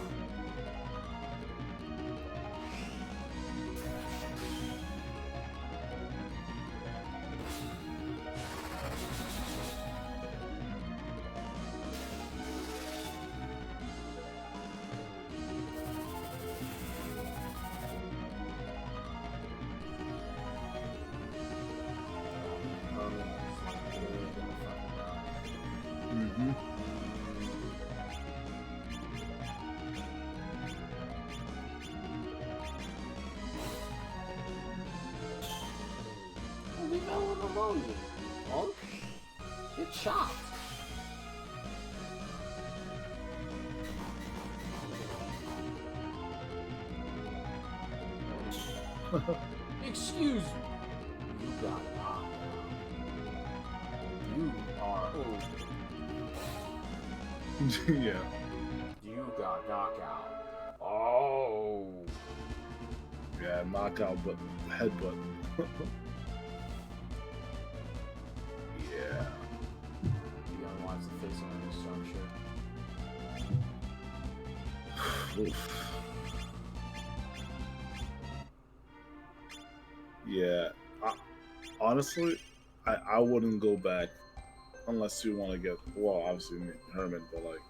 Mm-hmm. Leave Ellen alone, you punk. Get chopped. Excuse me. You got knocked out. You are. Oh, Yeah. you got knocked out. Oh. Yeah, knockout, but headbutt. Yeah. You gotta watch the face on this juncture. Oof. Yeah. Honestly, I wouldn't go back unless you want to get, well, obviously Herman, but like,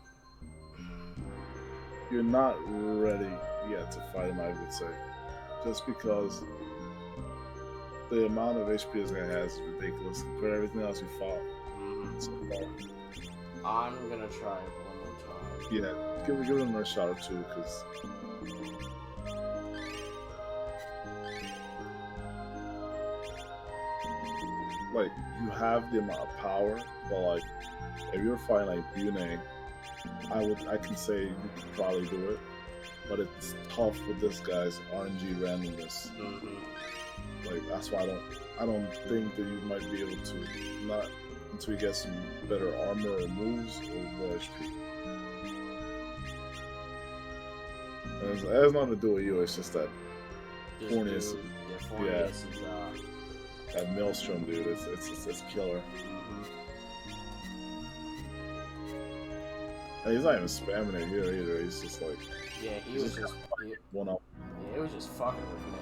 you're not ready yet to fight him, I would say. Just because the amount of HP this guy has is ridiculous compared to everything else you fought so far. I'm gonna try it one more time. Yeah, give it another shot or two, because like, you have the amount of power, but like, if you're fighting like Bune, I can say you could probably do it, but it's tough with this guy's RNG randomness. Like, that's why I don't think that you might be able to, not until you get some better armor or moves or more HP. And it has nothing to do with you, it's just that Fornius, Fornius is that Maelstrom, dude, it's killer. And he's not even spamming it here either, he's just like, yeah, he was just one up. Yeah, it was just fucking with me.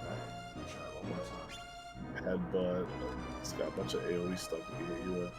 Alright, try it one more time. Headbutt, it's got a bunch of AoE stuff to hit you with.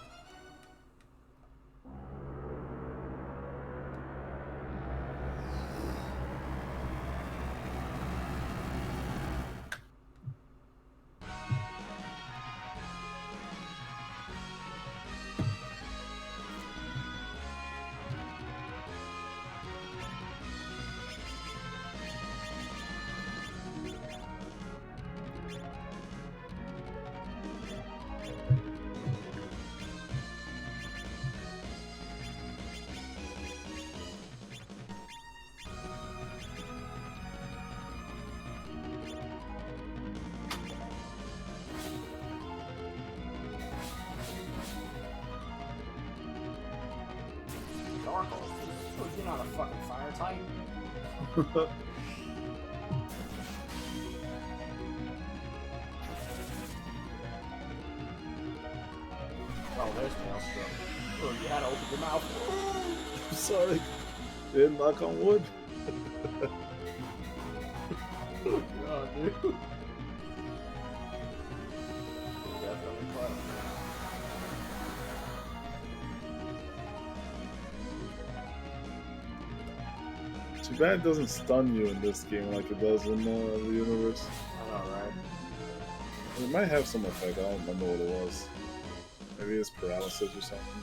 Darko, you're not a fucking fire type. Oh, there's Maelstrom. Oh, you had to open your mouth. I'm sorry. Didn't knock on wood. Oh, God, dude. Definitely close. Too bad it doesn't stun you in this game like it does in the universe. I know, right? It might have some effect, I don't remember what it was. Maybe it's paralysis or something.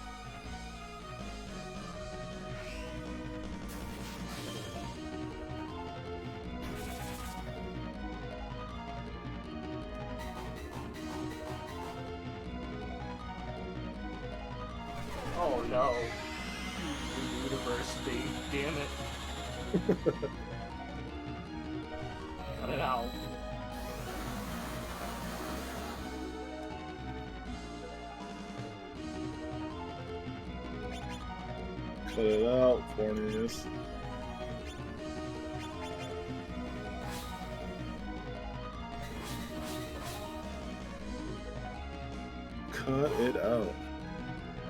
Oh no. University, damn it. Cut it out. Cut it out, Fornius. Cut it out.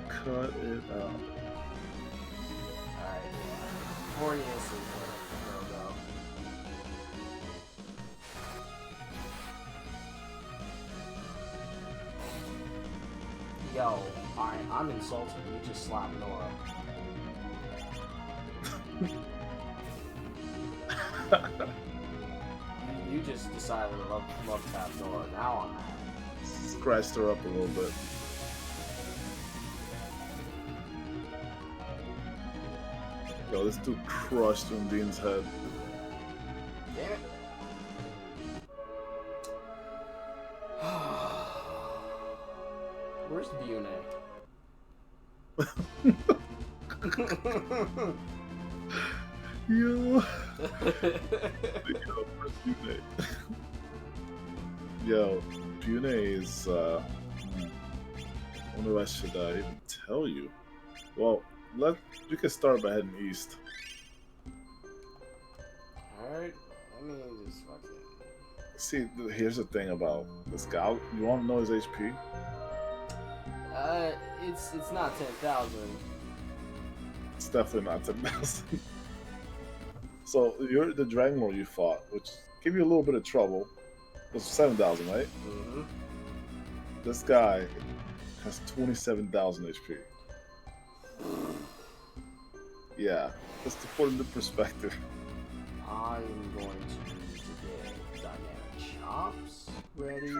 Cut it out. Alright. Fornius is where we'll go. Yo, alright, I'm insulted. You just slapped Nora. You just decided to love tap Nora. Now I'm mad. Scratched her up a little bit. Yo, this dude crushed Undine's head. Damn it. Where's Bune? Yo. Yo, where's Bune? Yo, Bune is, I wonder if I should even tell you. Well, you can start by heading east. Alright, let me just fucking... See, here's the thing about this guy. You want to know his HP? It's not 10,000. It's definitely not 10,000. So, you're the Dragon Lord you fought, which gave you a little bit of trouble. It was 7,000, right? Mm-hmm. This guy has 27,000 HP. Yeah, just to put it into perspective. I'm going to need to get dynamic chops ready.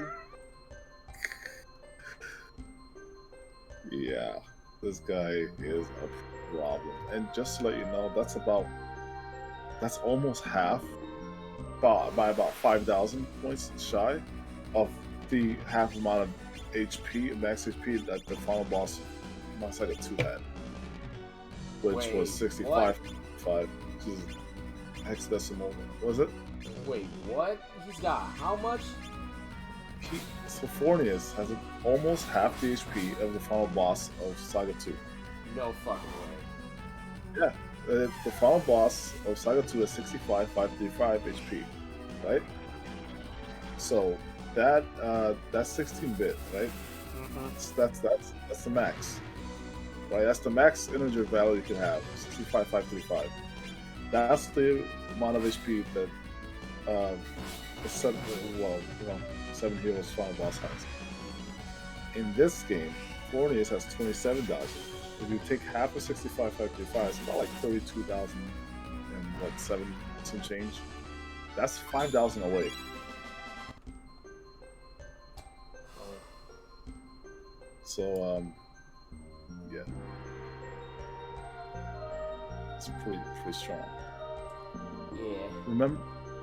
Yeah, this guy is a problem. And just to let you know, that's almost half, by about 5,000 points shy of the half amount of HP, max HP that the final boss of Saga 2 had, which Wait, was 65, 5, which is hexadecimal. Was it? Wait, what? He's got how much? So Fornius has almost half the HP of the final boss of Saga 2. No fucking way. Yeah, the final boss of Saga 2 is 65, 535 HP, right? So that's 16-bit, right? Mm-hmm. That's the max, right? That's the max integer value you can have, 65, 535. That's the amount of HP that Seven Heroes Final Boss has. In this game, Fornius has 27,000. If you take half of 65, 535, it's about like 32,000 and what, 7 some change. That's 5,000 away. So yeah, it's pretty strong. Yeah. Remember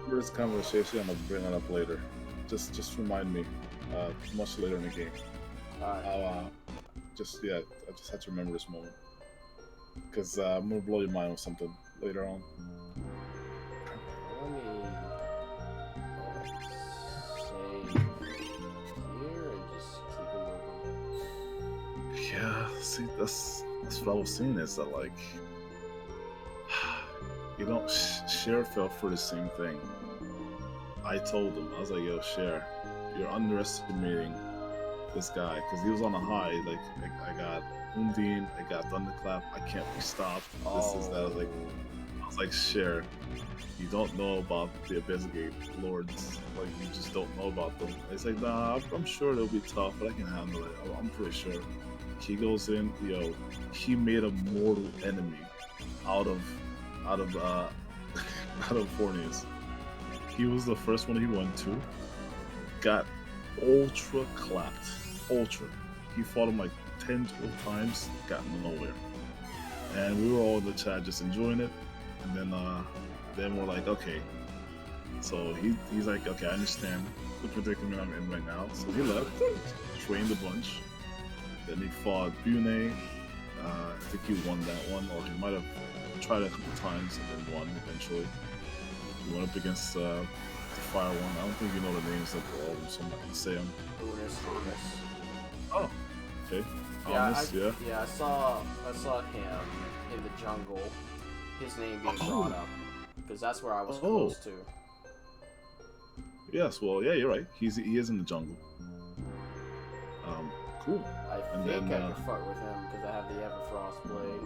this conversation? I'm gonna bring it up later. Just remind me, much later in the game. Alright. I just had to remember this moment because I'm gonna blow your mind with something later on. Let me save here and just keep it moving. Yeah, see, that's what I was saying is that like, you don't Cher fell for the same thing. I told him, I was like, yo, Cher, you're underestimating this guy because he was on a high. Like, I got Undine, I got Thunderclap, I can't be stopped. This is that. I was like, Cher, you don't know about the Abyssgate Lords. Like, you just don't know about them. He's like, nah, I'm sure they'll be tough, but I can handle it. I'm pretty sure. He goes in, yo, he made a mortal enemy out of Fornius. He was the first one he went to. Got ultra clapped. Ultra. He fought him like 10, 12 times. Got nowhere. And we were all in the chat just enjoying it. And then we're like, okay. So he's like, okay, I understand the predicament I'm in right now. So he left, trained a bunch. Then he fought Bune. I think he won that one, or he might have tried a couple times and then won eventually. He went up against the fire one. I don't think you know the names of all of them, so I'm not gonna say them. Unis. Oh, okay. Yeah, I saw him in the jungle. His name being brought up because that's where I was close to. Yes, well, yeah, you're right. He is in the jungle. Cool. I And think then, I could fuck with him because I have the Everfrost blade.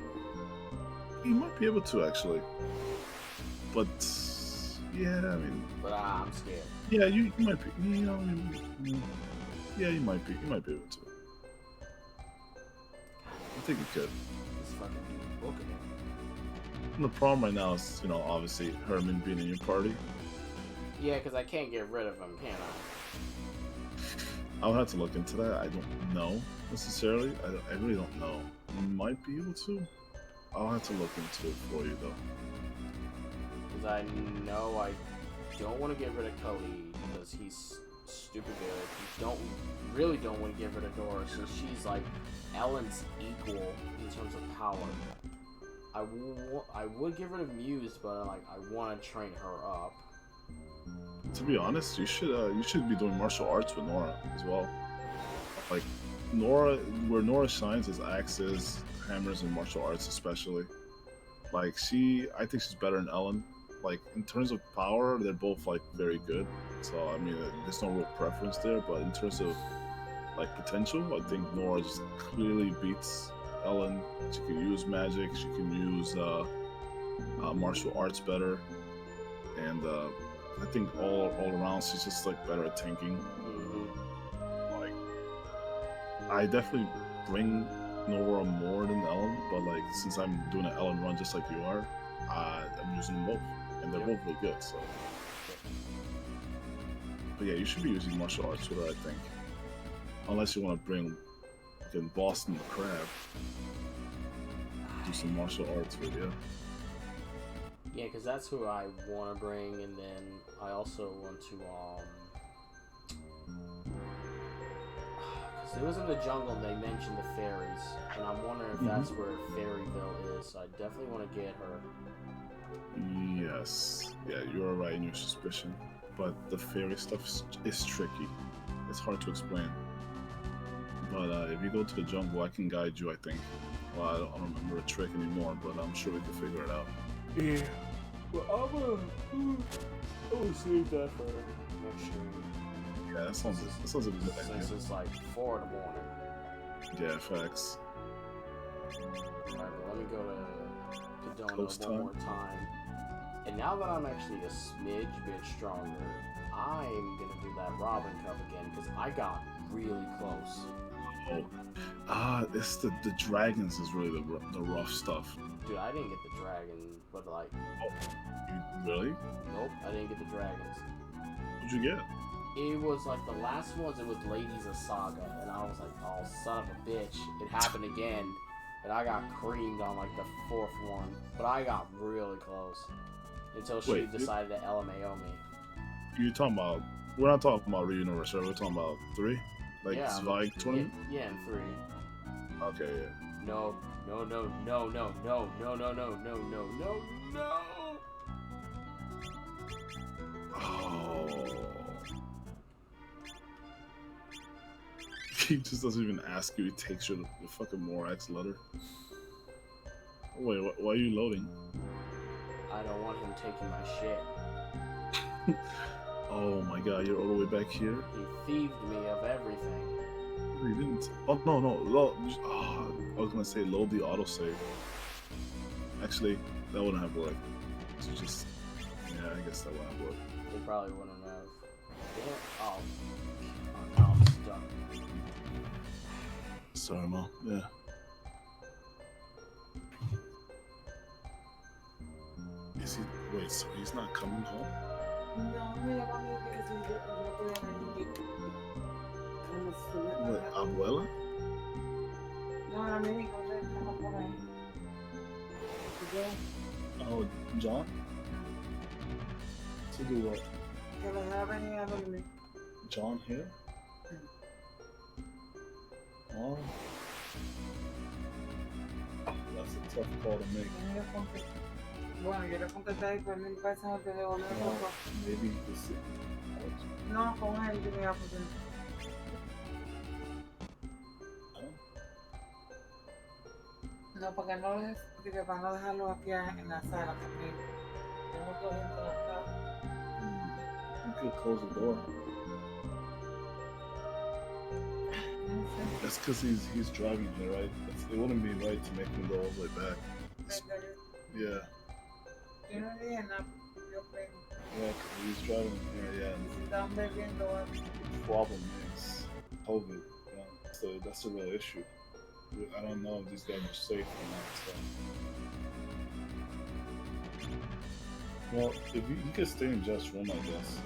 You might be able to actually, but yeah, I mean, But I'm scared. yeah, you might be. You know, I mean, yeah, you might be. You might be able to. I think you could. This fucking dude booking it. And the problem right now is, obviously Herman being in your party. Yeah, because I can't get rid of him, can I? I'll have to look into that. I don't know necessarily. I really don't know. You might be able to. I'll have to look into it for you though. Because I know I don't want to get rid of Khalid because he's stupid good. Really don't want to get rid of Dora since she's like Ellen's equal in terms of power. I would get rid of Muse, but like I want to train her up. To be honest, you should be doing martial arts with Nora as well. Like where Nora shines is axes, hammers, and martial arts especially. Like I think she's better than Ellen. Like in terms of power, they're both like very good. So I mean, there's no real preference there. But in terms of like potential, I think Nora just clearly beats Ellen. She can use magic. She can use martial arts better, and I think all around she's just like better at tanking. Like I definitely bring Nora more than Ellen, but like since I'm doing an Ellen run just like you are, I'm using them both, and they're both really good. So, but yeah, you should be using martial arts with her, I think, unless you want to bring fucking Boston the Crab, do some martial arts with you. Yeah, because that's who I want to bring, and then I also want to, because it was in the jungle, they mentioned the fairies, and I'm wondering if that's where Fairyville is, so I definitely want to get her. Yes. Yeah, you are right in your suspicion, but the fairy stuff is tricky. It's hard to explain. But if you go to the jungle, I can guide you, I think. Well, I don't remember a trick anymore, but I'm sure we can figure it out. Yeah. Well, I'm gonna save that for next year. Yeah, that sounds like a good idea. Since it's like 4 in the morning. Yeah, facts. Alright, but let me go to Coast Sedona one more time. And now that I'm actually a smidge bit stronger, I'm gonna do that Robin Cup again because I got really close. It's the dragons is really the rough stuff. Dude, I didn't get the dragon, but like... Really? Nope, I didn't get the dragons. What'd you get? It was like the last ones, it was Ladies of Saga, and I was like, oh, son of a bitch, it happened again, and I got creamed on like the 4th one, but I got really close, until she decided to LMAO me. You're talking about, we're not talking about Reuniverse, right? We're talking about 3? Like Zweig tournament? Yeah, in 3. Okay, yeah. No. Oh. He just doesn't even ask you. He takes you the fucking Morax letter. Wait, why are you loading? I don't want him taking my shit. Oh my god, you're all the way back here? He thieved me of everything. He didn't. Oh, no. I was gonna say load the autosave. Actually, that wouldn't have worked. So just, yeah, I guess that wouldn't have worked. They probably wouldn't have. Oh, now I'm stuck. Sorry, Mom. Yeah. Is he? Wait, so he's not coming home? What, Abuela? Oh, John? To do what? John here? Oh. That's a tough call to make. Bueno, yo le contesté ahí por 1000 pesos antes de devolver el poco. Maybe you can see. No, con él yo me iba a poner. No, porque no les, porque para no dejarlo aquí en la sala también. Tengo todo dentro de la sala. You could close the door. That's because he's driving here, right? It wouldn't be right to make him go all the way back. Yeah, Yo no dije nada. Yo creo. yeah, 'cause he's driving here, yeah. Si estaban bebiendo algo. The problem is COVID. You know, that's the real issue. I don't know if these guys are safe or not. So. Well, if you could stay in Jeff's room, I guess.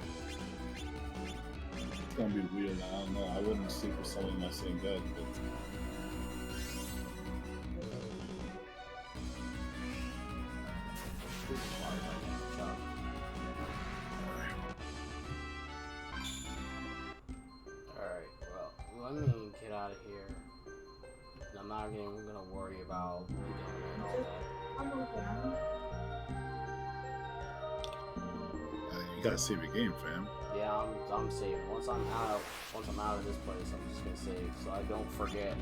It's gonna be weird. I don't know. I wouldn't sleep with someone in my same bed, but. Alright, well, let me get out of here. I'm not even gonna worry about you know, and all that. I'm okay. You gotta save your game, fam. Yeah, I'm saving. Once I'm out of this place, I'm just gonna save so I don't forget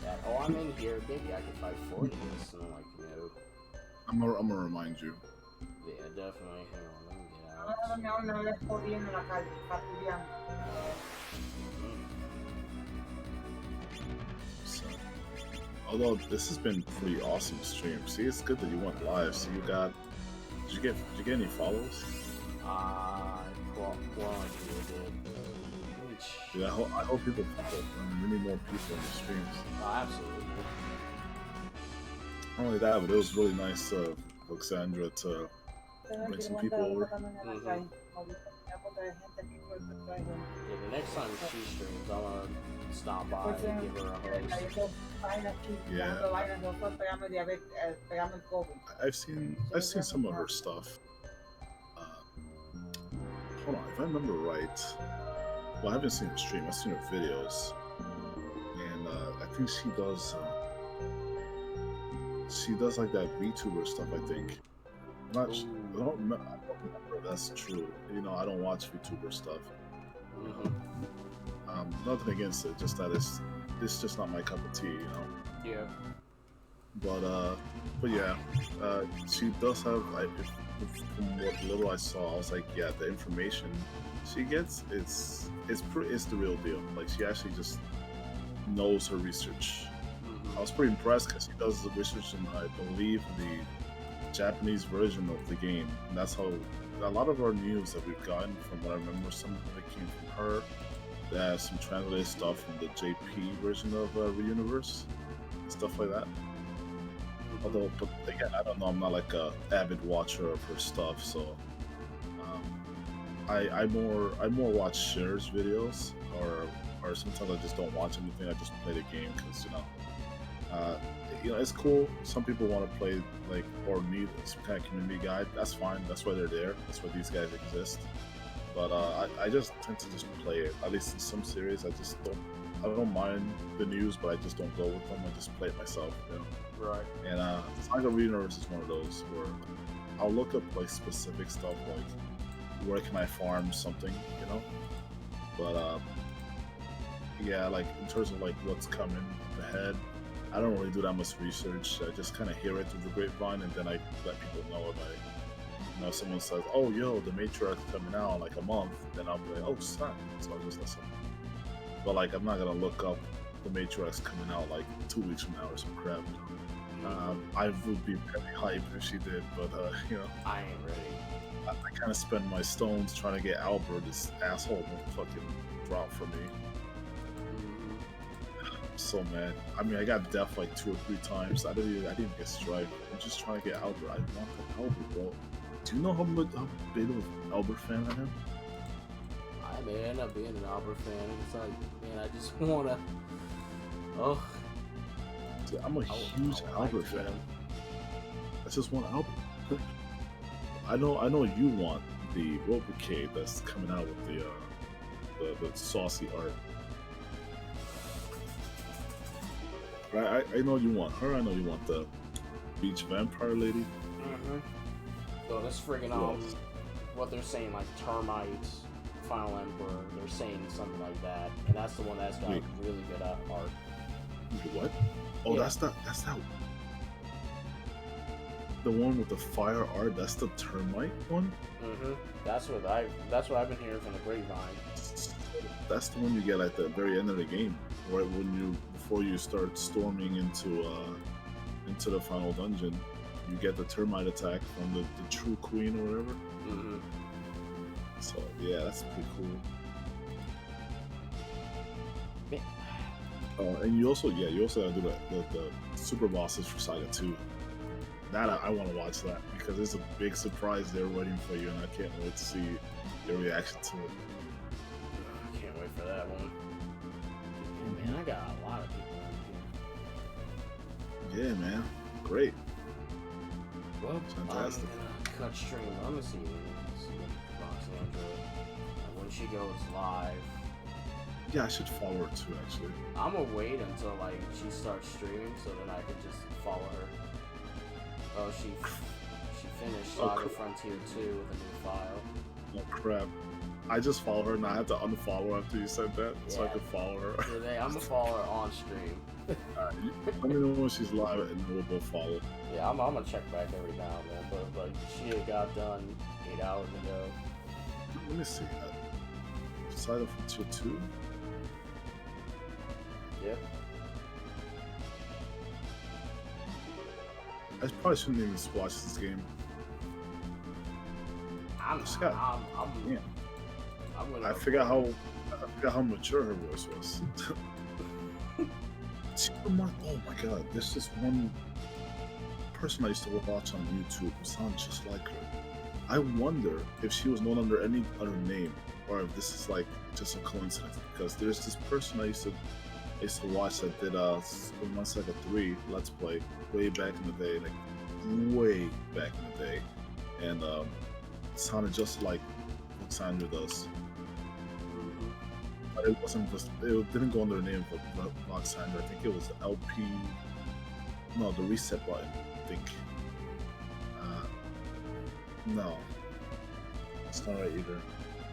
that. Oh, I'm in here. Maybe I can fight for this. And I'm like, no. I'm gonna remind you. Yeah, definitely. Hang on, let me get out. Ahora me hablan una vez jodiendo en la calle, patrullando. So, although this has been pretty awesome stream. See, it's good that you went live. So you got. Did you get any follows? Well, you did. Yeah, I hope people follow. Many more people in the streams. Oh, absolutely. Not only that, but it was really nice of Alexandra to bring some people over. Yeah, the next time she streams, I'm gonna stop by and give her a host. Yeah. I've seen some of her stuff. Hold on, if I remember right, well, I haven't seen her stream. I've seen her videos, and I think she does like that VTuber stuff. I think. I don't remember if that's true. You know, I don't watch VTuber stuff. Nothing against it, just that it's just not my cup of tea. You know. Yeah. But yeah, she does have. From what little I saw, I was like, yeah, the information she gets, it's the real deal. Like, she actually just knows her research. I was pretty impressed because she does the research in, I believe, the Japanese version of the game. And that's how a lot of our news that we've gotten, from what I remember, some of it came from her. There's some translated stuff from the JP version of Reuniverse, stuff like that. Although, but again, I don't know. I'm not like a avid watcher of her stuff, so I more watch shares videos, or sometimes I just don't watch anything. I just play the game because you know, it's cool. Some people want to play like or need some kind of community guide. That's fine. That's why they're there. That's why these guys exist. But I just tend to just play it. At least in some series, I don't mind the news, but I just don't go with them. I just play it myself, you know. Right. And Saga Reuniverse is one of those where I'll look up like specific stuff, like where can I farm something, you know. But yeah, like in terms of like what's coming ahead, I don't really do that much research. I just kind of hear it through the grapevine, and then I let people know about it. You know, someone says, "Oh, yo, the Matriarch coming out in like a month," then I'll be like, "Oh, snap!" So I just listen. But like, I'm not gonna look up the Matriarch's coming out like 2 weeks from now or some crap. I would be very hyped if she did, but you know, I ain't ready. I kind of spend my stones trying to get Albert, this asshole, won't fucking drop for me. I'm so mad. I mean, I got death like 2 or 3 times. I didn't even get strike. I'm just trying to get Albert. I want the Albert, bro. Do you know how big of an Albert fan I am? I may end up being an Albert fan. It's like, man, I just wanna. Oh. Dude, I'm a huge Albert fan. I just want Albert. I know you want the Robocade that's coming out with the saucy art. Right? I know you want her. I know you want the beach vampire lady. So this friggin' what they're saying, like termites, Final Emperor. They're saying something like that, and that's the one that's got really good art. What? Oh, yeah. That's that. The one with the fire art. That's the termite one. That's what I've been hearing from the grapevine. That's the one you get at the very end of the game. right when before you start storming into the final dungeon, you get the termite attack from the true queen or whatever. Mm-hmm. So yeah, that's pretty cool. And you also gotta do the super bosses for Saga 2. That I want to watch that because it's a big surprise there waiting for you, and I can't wait to see your reaction to it. I can't wait for that one. Man, I got a lot of people in here. Yeah, man, great. Well, Fantastic. I'm gonna cut stream. I'm gonna see Roxandra when she goes live. Yeah, I should follow her too, actually. I'm gonna wait until like she starts streaming so then I can just follow her. Oh, she finished Oh, Saga cool. Frontier 2 with a new file. Oh crap! I just followed her, and I had to unfollow her after you said that, so I Yeah. could follow her. Today, I'm gonna follow her on stream. Alright, let me know when she's live, and then we'll both follow. Yeah, I'm gonna check back every now and then, but like she had got done 8 hours ago. Let me see that. Saga Frontier 2. Yep. I probably shouldn't even watch this game. I'm Yeah. gonna. I forgot how mature her voice was. Oh my god, there's this one person I used to watch on YouTube who sounds just like her. I wonder if she was known under any other name or if this is like just a coincidence because there's this person I used to watch that did One Saga 3 Let's Play way back in the day, like way back in the day, and it sounded just like what Sandra does. But it wasn't just, it didn't go under the name of Voxandra. I think it was LP. No, the reset button. I think. No, it's not right either.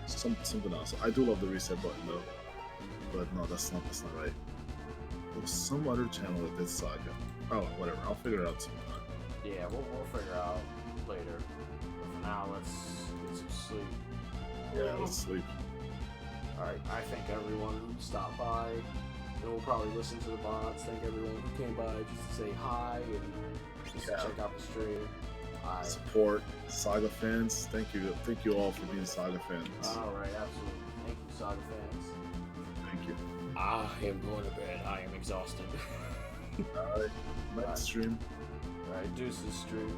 Something else. I do love the reset button though, but no, that's not right. There was some other channel that did Saga. Oh, whatever. I'll figure it out sometime. Yeah, we'll figure out later. But for now, let's get some sleep. Yeah, let's sleep. Alright, I thank everyone who stopped by. And we'll probably listen to the bots. Thank everyone who came by just to say hi and just to check out the stream. Support Saga fans. Thank you all for being Saga fans. Alright, absolutely. Thank you, Saga fans. Thank you. I am going to bed. I am exhausted. Alright, next stream. Alright, deuces stream.